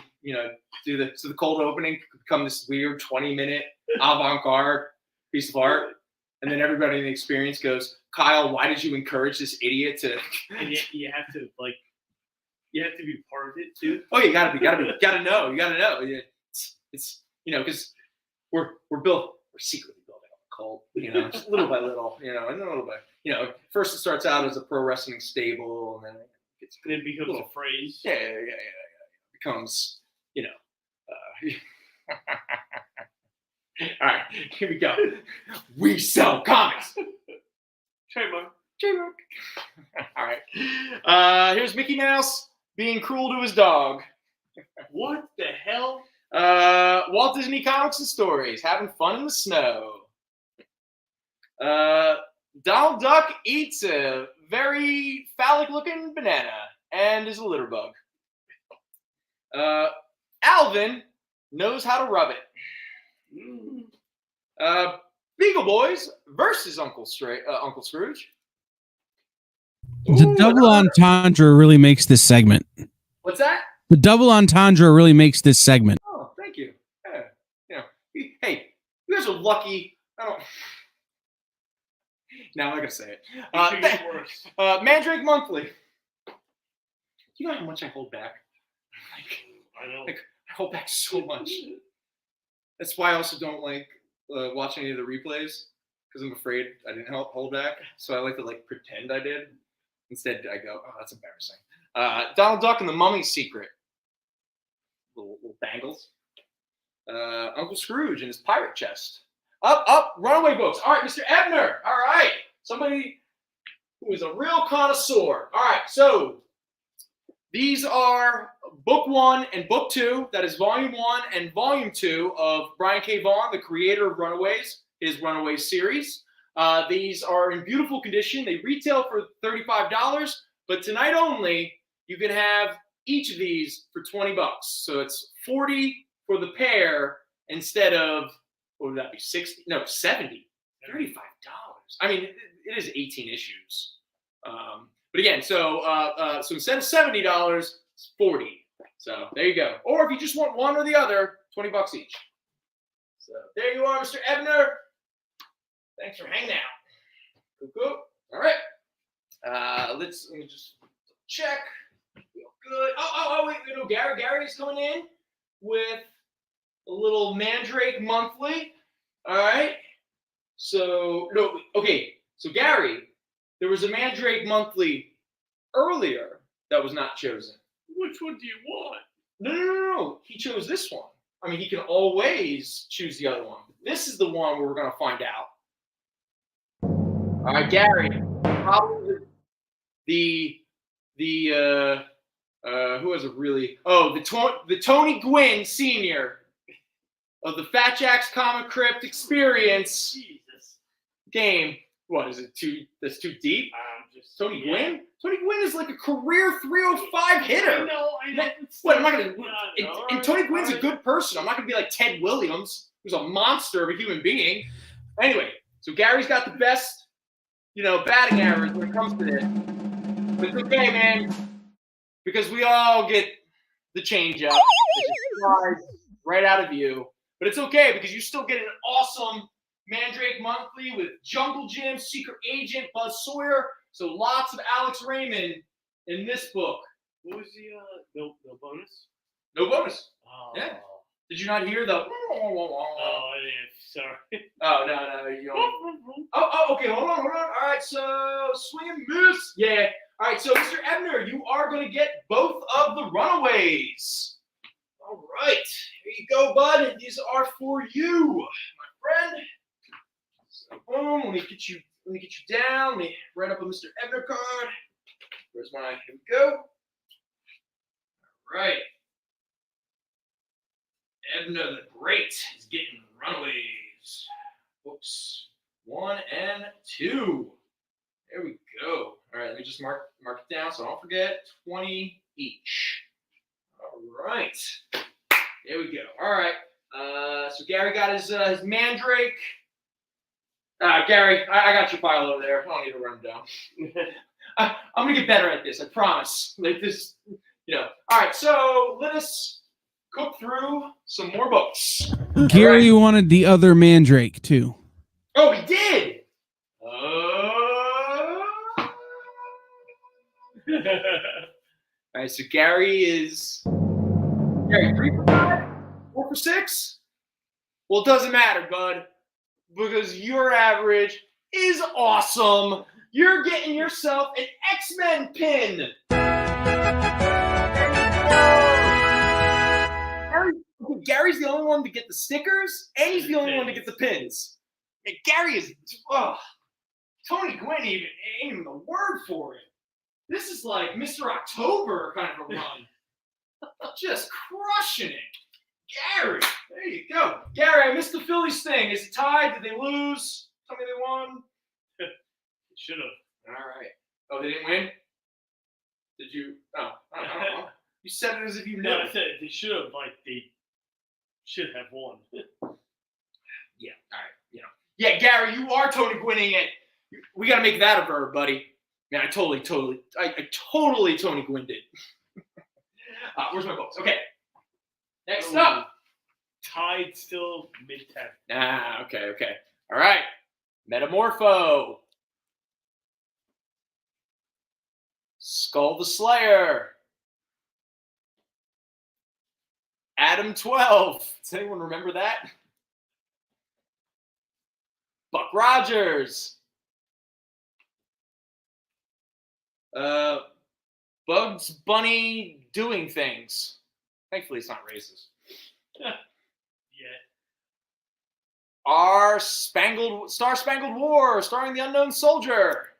do the cold opening could become this weird 20-minute avant-garde piece of art, and then everybody in the experience goes, Kyle, why did you encourage this idiot to? And yet you have to be part of it too. Oh, you gotta know. It's because we're secretly building up a cult, just little by little, and then a little bit, first it starts out as a pro wrestling stable, and then it becomes a phrase. Yeah. It becomes, all right, here we go. We sell comics. Trademark. All right. Here's Mickey Mouse being cruel to his dog. What the hell? Walt Disney Comics and Stories, having fun in the snow. Donald Duck eats a very phallic-looking banana and is a litter bug. Alvin knows how to rub it. Beagle Boys versus Uncle Scrooge. The double entendre really makes this segment. What's that? The double entendre really makes this segment. Oh, thank you. Yeah. Hey, you guys are lucky. No, I'm not gonna say it. Mandrake Monthly. You know how much I hold back? I know. I hold back so much. That's why I also don't like watching any of the replays, because I'm afraid I didn't hold back. So I like to pretend I did. Instead, I go, oh, that's embarrassing. Donald Duck and the Mummy's Secret. Little bangles. Uncle Scrooge and his pirate chest. Up, runaway books. All right, Mr. Ebner. All right. Somebody who is a real connoisseur. All right, so these are book 1 and book 2. That is volume 1 and volume 2 of Brian K. Vaughan, the creator of Runaways, his Runaways series. These are in beautiful condition. They retail for $35, but tonight only, you can have each of these for $20. So it's $40 for the pair instead of, what would that be, 60? No, 70. $35. I mean, it is 18 issues. But again, so instead of $70, it's $40. So there you go. Or if you just want one or the other, $20 each. So there you are, Mr. Ebner. Thanks for hanging out. Cool. All right. Let me just check. Feel good. Oh, wait. Gary's coming in with a little Mandrake Monthly. All right. So Gary, there was a Mandrake Monthly earlier that was not chosen. Which one do you want? No. He chose this one. I mean, he can always choose the other one. This is the one where we're going to find out. All right, Gary. Probably who has a really the Tony Gwynn Sr. of the Fat Jack's Comicrypt Experience game. What is it? That's too deep. Tony Gwynn. Tony Gwynn is like a career 305 hitter. I know. What am I gonna? And Tony Gwynn's a good person. I'm not gonna be like Ted Williams, who's a monster of a human being. Anyway, so Gary's got the best, batting average when it comes to this. But it's okay, man, because we all get the change up. Right out of you. But it's okay because you still get an awesome Mandrake Monthly with Jungle Jim, Secret Agent, Buzz Sawyer. So lots of Alex Raymond in this book. What was the no bonus? No bonus. Oh. Yeah. Did you not hear the? Oh, I didn't. Sorry. Oh no, you don't. Oh, okay. Hold on. All right, so swing and miss. Yeah. All right, so Mr. Ebner, you are going to get both of the Runaways. All right, here you go, bud. These are for you, my friend. So boom. Let me get you down. Let me write up a Mr. Ebner card. Where's my? Here we go. All right. Ebner the Great is getting Runaways. Books 1 and 2. There we go. All right, let me just mark it down so I don't forget. 20 each. All right. There we go. All right. So Gary got his Mandrake. Gary, I got your file over there. I don't need to run it down. I'm gonna get better at this. I promise. Like this, All right. So let us cook through some more books. Gary wanted the other Mandrake too. Oh, he did. All right, so Gary is 3 for 5, 4 for 6. Well, it doesn't matter, bud, because your average is awesome. You're getting yourself an X-Men pin. Gary's the only one to get the stickers, and he's the only one to get the pins. And Gary is, Tony Gwynn ain't even the word for it. This is like Mr. October kind of a run. Just crushing it. Gary, there you go. Gary, I missed the Phillies thing. Is it tied? Did they lose? Tell me they won. They should have. All right. Oh, they didn't win? Did you? Oh, I don't know. You said it as if you knew. No, I said they should have. They should have won. Yeah. All right. Yeah, Gary, you are Tony Gwynning it. We got to make that a verb, buddy. Man, I totally Tony Gwynned it. Where's my books? Okay. Next up. Tied still mid-10. Okay. All right. Metamorpho. Skull the Slayer. Adam 12. Does anyone remember that? Buck Rogers. Bugs Bunny doing things. Thankfully, it's not racist. Yeah. Our Star Spangled War, starring the Unknown Soldier.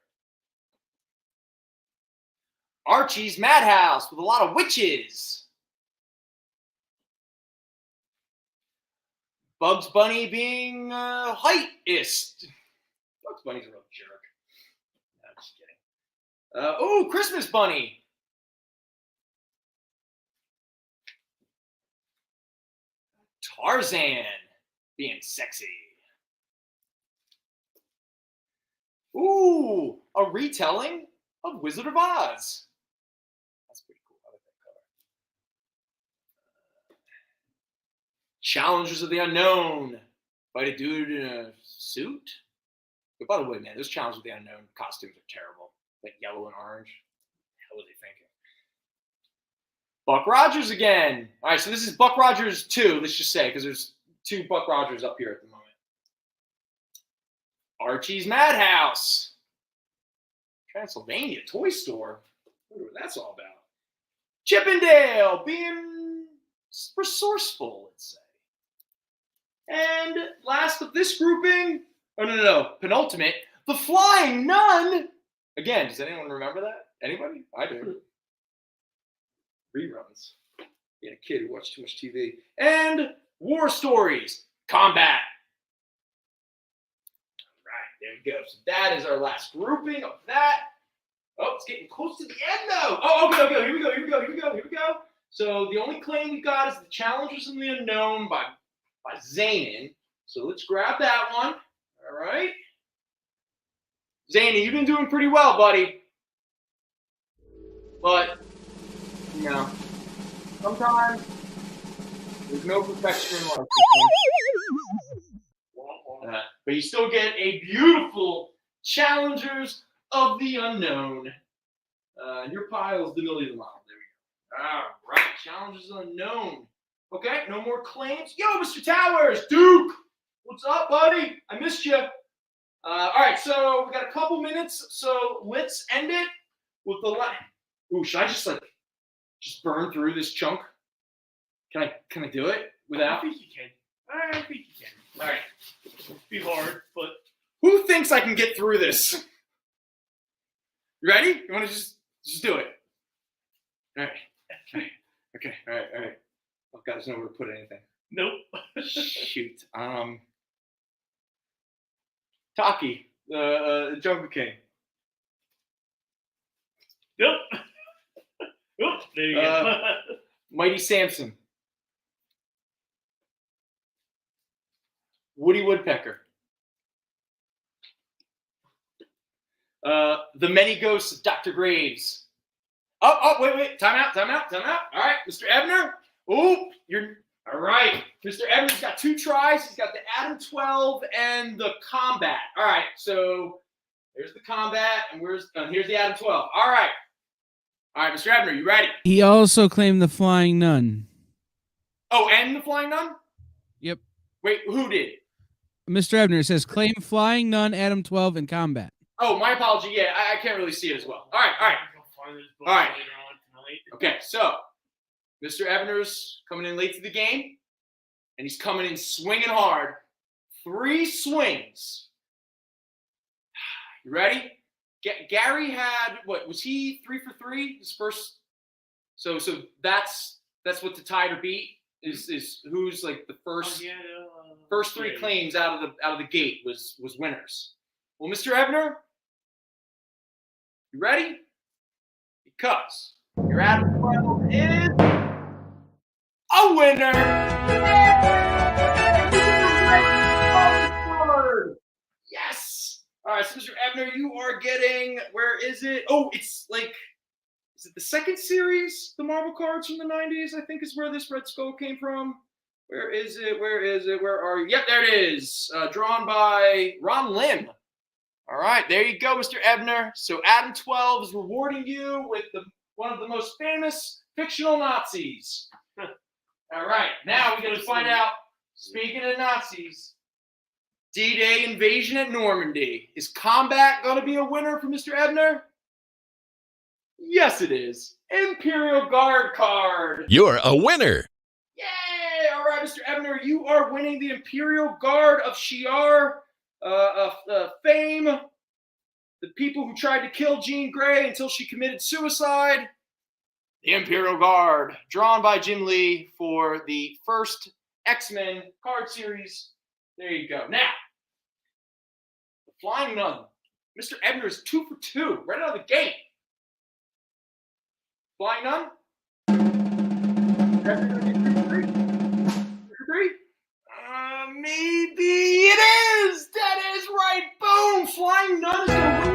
Archie's Madhouse with a lot of witches. Bugs Bunny being heightist. Bugs Bunny's a real jerk. No, I'm just kidding. Christmas Bunny. Tarzan being sexy. Ooh, a retelling of Wizard of Oz. That's pretty cool. I like that cover. Challengers of the Unknown. Fight a dude in a suit. But by the way, man, those Challengers of the Unknown costumes are terrible. Like yellow and orange. What the hell are they thinking? Buck Rogers again. All right, so this is Buck Rogers 2, let's just say, because there's 2 Buck Rogers up here at the moment. Archie's Madhouse. Transylvania Toy Store. I wonder what that's all about. Chippendale being resourceful, let's say. And last of this grouping, penultimate, The Flying Nun. Again, does anyone remember that? Anybody? I do. Reruns. Being a kid who watched too much TV. And War Stories. Combat. All right, there we go. So that is our last grouping of that. Oh, it's getting close to the end, though. Oh, okay. Here we go. So the only claim we got is the Challengers in the Unknown by Zanin. So let's grab that one. All right. Zany, you've been doing pretty well, buddy. But, sometimes there's no perfection in life. But you still get a beautiful Challengers of the Unknown. Your pile's the million mile. There we go. All right, Challengers Unknown. Okay, no more claims. Yo, Mr. Towers, Duke, what's up, buddy? I missed you. All right, so we got a couple minutes, so let's end it with the last. Ooh, should I just burn through this chunk? Can I do it without? I think you can. All right. It'll be hard, but who thinks I can get through this? You ready? You want to just do it? All right. Okay. All right. Oh God, there's nowhere to put anything. Nope. Shoot. Taki, the Jungle King. Nope. Oop, there you go. Mighty Samson. Woody Woodpecker. The Many Ghosts of Dr. Graves. Oh, wait. Time out. All right, Mr. Ebner, Oh, you're all right. Mr. Evans got 2 tries. He's got the Adam 12 and the Combat. All right, so there's the Combat, and here's the Adam 12. All right, Mr. Ebner, you ready? He also claimed the Flying Nun. Oh, and the Flying Nun? Yep. Wait, who did? Mr. Ebner says claim Flying Nun, Adam 12, and Combat. Oh, my apology. Yeah, I can't really see it as well. All right. Okay, so Mr. Ebner's coming in late to the game, and he's coming in swinging hard. 3 swings. You ready? Gary had, what, was he 3 for 3? His first. So that's what the tie to beat is who's like the first first 3 claims out of the gate was winners. Well, Mr. Ebner, you ready? Because your Adam 12 is a winner. Yes. All right, so Mr. Ebner, you are getting, where is it? Oh, it's like, is it the second series, the Marvel cards from the 90s? I think is where this Red Skull came from. Where is it? Where are you? Yep, there it is. Drawn by Ron Lim. All right, there you go, Mr. Ebner. So Adam 12 is rewarding you with one of the most famous fictional Nazis. All right, now we're going to find out, speaking of Nazis, D-Day invasion at Normandy. Is Combat going to be a winner for Mr. Ebner? Yes, it is. Imperial Guard card. You're a winner. Yay! All right, Mr. Ebner, you are winning the Imperial Guard of Shi'ar fame. The people who tried to kill Jean Grey until she committed suicide. The Imperial Guard, drawn by Jim Lee for the first X-Men card series. There you go. Now, the Flying Nun. Mr. Ebner is 2 for 2, right out of the gate. Flying Nun? Maybe it is. That is right. Boom. Flying Nun is going to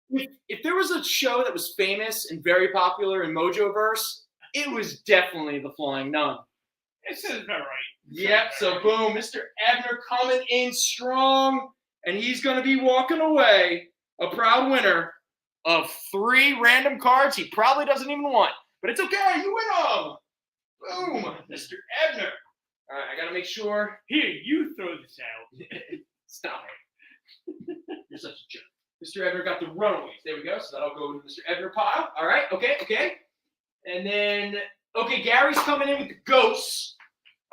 win. If there was a show that was famous and very popular in Mojoverse, it was definitely the Flying Nun. It sounds about right. Yep. So boom, Mr. Ebner coming in strong, and he's going to be walking away a proud winner of 3 random cards he probably doesn't even want. But it's okay. You win them. Boom, Mr. Ebner. All right, I got to make sure. Here, you throw this out. Stop it. You're such a jerk. Mr. Ebner got the runaways. There we go. So that'll go to Mr. Ebner pile. All right. Okay. And then, Gary's coming in with the ghosts.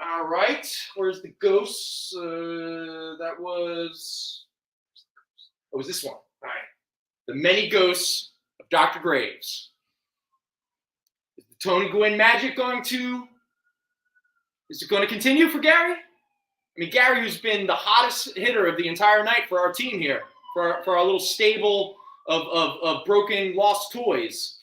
All right. Where's the ghosts? That was this one. All right. The Many Ghosts of Dr. Graves. Is the Tony Gwynn magic is it going to continue for Gary? I mean, Gary, who's been the hottest hitter of the entire night for our team here, for our little stable of broken, lost toys.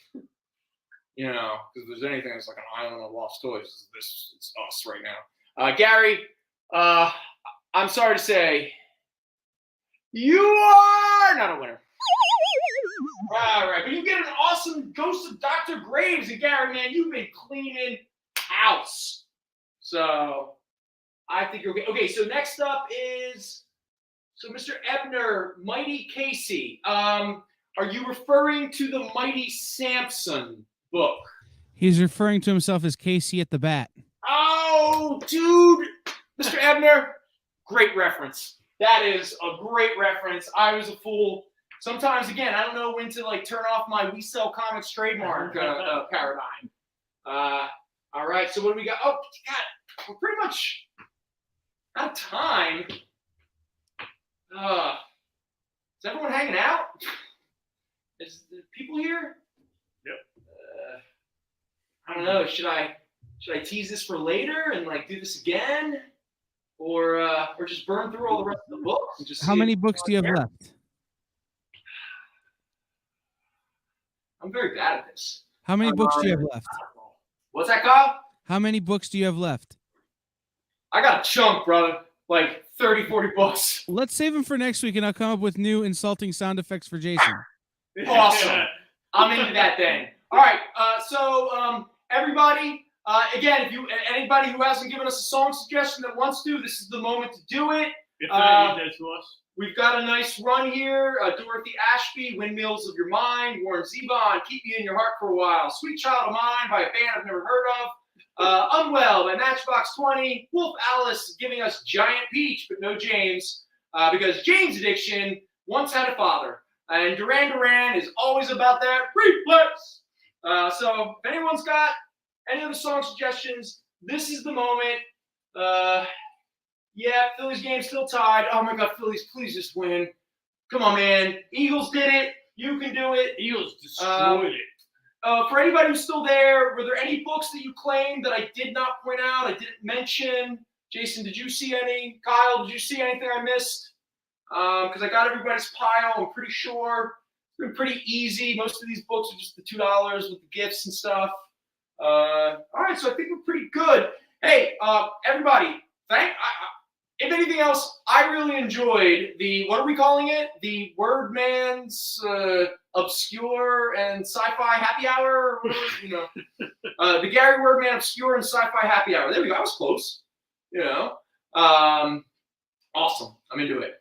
You know, because if there's anything that's like an island of lost toys, it's us right now. Gary, I'm sorry to say, you are not a winner. All right, but you get an awesome Ghost of Dr. Graves, and Gary, man, you've been cleaning house. So I think you're okay. Okay, so next up is Mr. Ebner, Mighty Casey. Are you referring to the Mighty Samson book? He's referring to himself as Casey at the bat. Oh, dude. Mr. Ebner, great reference. That is a great reference. I was a fool. Sometimes, again, I don't know when to turn off my We Sell Comics trademark paradigm. All right, so what do we got? Oh, God, we're pretty much out of time. Is everyone hanging out? Is there people here? Yep. I don't know. Should I tease this for later and do this again, or just burn through all the rest of the books? And just How many books do you have left? I'm very bad at this. How many books do you have left? What's that, Kyle? How many books do you have left? I got a chunk, brother. 30, 40 books. Let's save them for next week, and I'll come up with new insulting sound effects for Jason. Awesome. I'm into that then. All right. Everybody, again, anybody who hasn't given us a song suggestion that wants to, this is the moment to do it. If not, you to us. We've got a nice run here. Dorothy Ashby, Windmills of Your Mind, Warren Zevon, Keep Me in Your Heart for a While, Sweet Child of Mine by a band I've never heard of, Unwell by Matchbox 20, Wolf Alice giving us Giant Peach, but no James, because James Addiction once had a father, and Duran Duran is always about that reflex. So if anyone's got any other song suggestions, this is the moment. Yeah, Phillies game still tied. Oh my God, Phillies, please just win. Come on, man. Eagles did it. You can do it. Eagles destroyed it. For anybody who's still there, were there any books that you claimed that I did not point out, I didn't mention? Jason, did you see any? Kyle, did you see anything I missed? Because I got everybody's pile, I'm pretty sure. It's been pretty easy. Most of these books are just the $2 with the gifts and stuff. All right, so I think we're pretty good. Hey, everybody, if anything else, I really enjoyed what are we calling it? The Wordman's Obscure and Sci-Fi Happy Hour? Or whatever, the Gary Wordman Obscure and Sci-Fi Happy Hour. There we go. I was close. Awesome. I'm into it.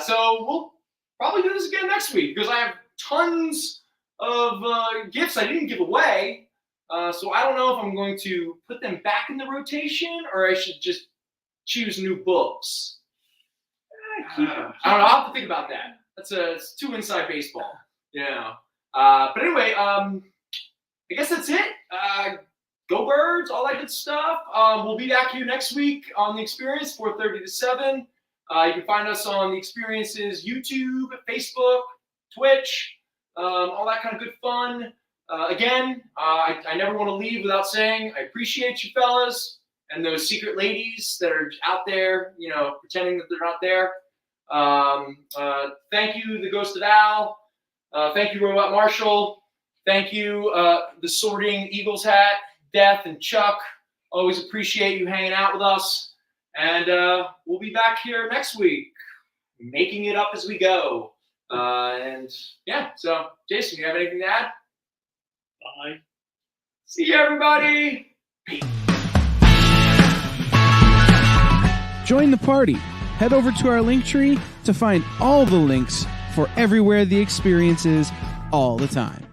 So we'll probably do this again next week because I have tons of gifts I didn't give away. So I don't know if I'm going to put them back in the rotation or I should just choose new books. I don't know. I'll have to think about that. It's too inside baseball. But anyway, I guess that's it. Go Birds, all that good stuff. We'll be back here next week on The Experience, 4:30 to 7. You can find us on The Experience's YouTube, Facebook, Twitch, all that kind of good fun. Again, I never want to leave without saying I appreciate you fellas and those secret ladies that are out there, pretending that they're not there. Thank you, The Ghost of Al. Thank you, Robot Marshall. Thank you, The Sorting Eagles Hat, Death, and Chuck. Always appreciate you hanging out with us. And we'll be back here next week, making it up as we go. So Jason, you have anything to add? Bye. See you, everybody. Peace. Join the party. Head over to our link tree to find all the links for everywhere The Experience is all the time.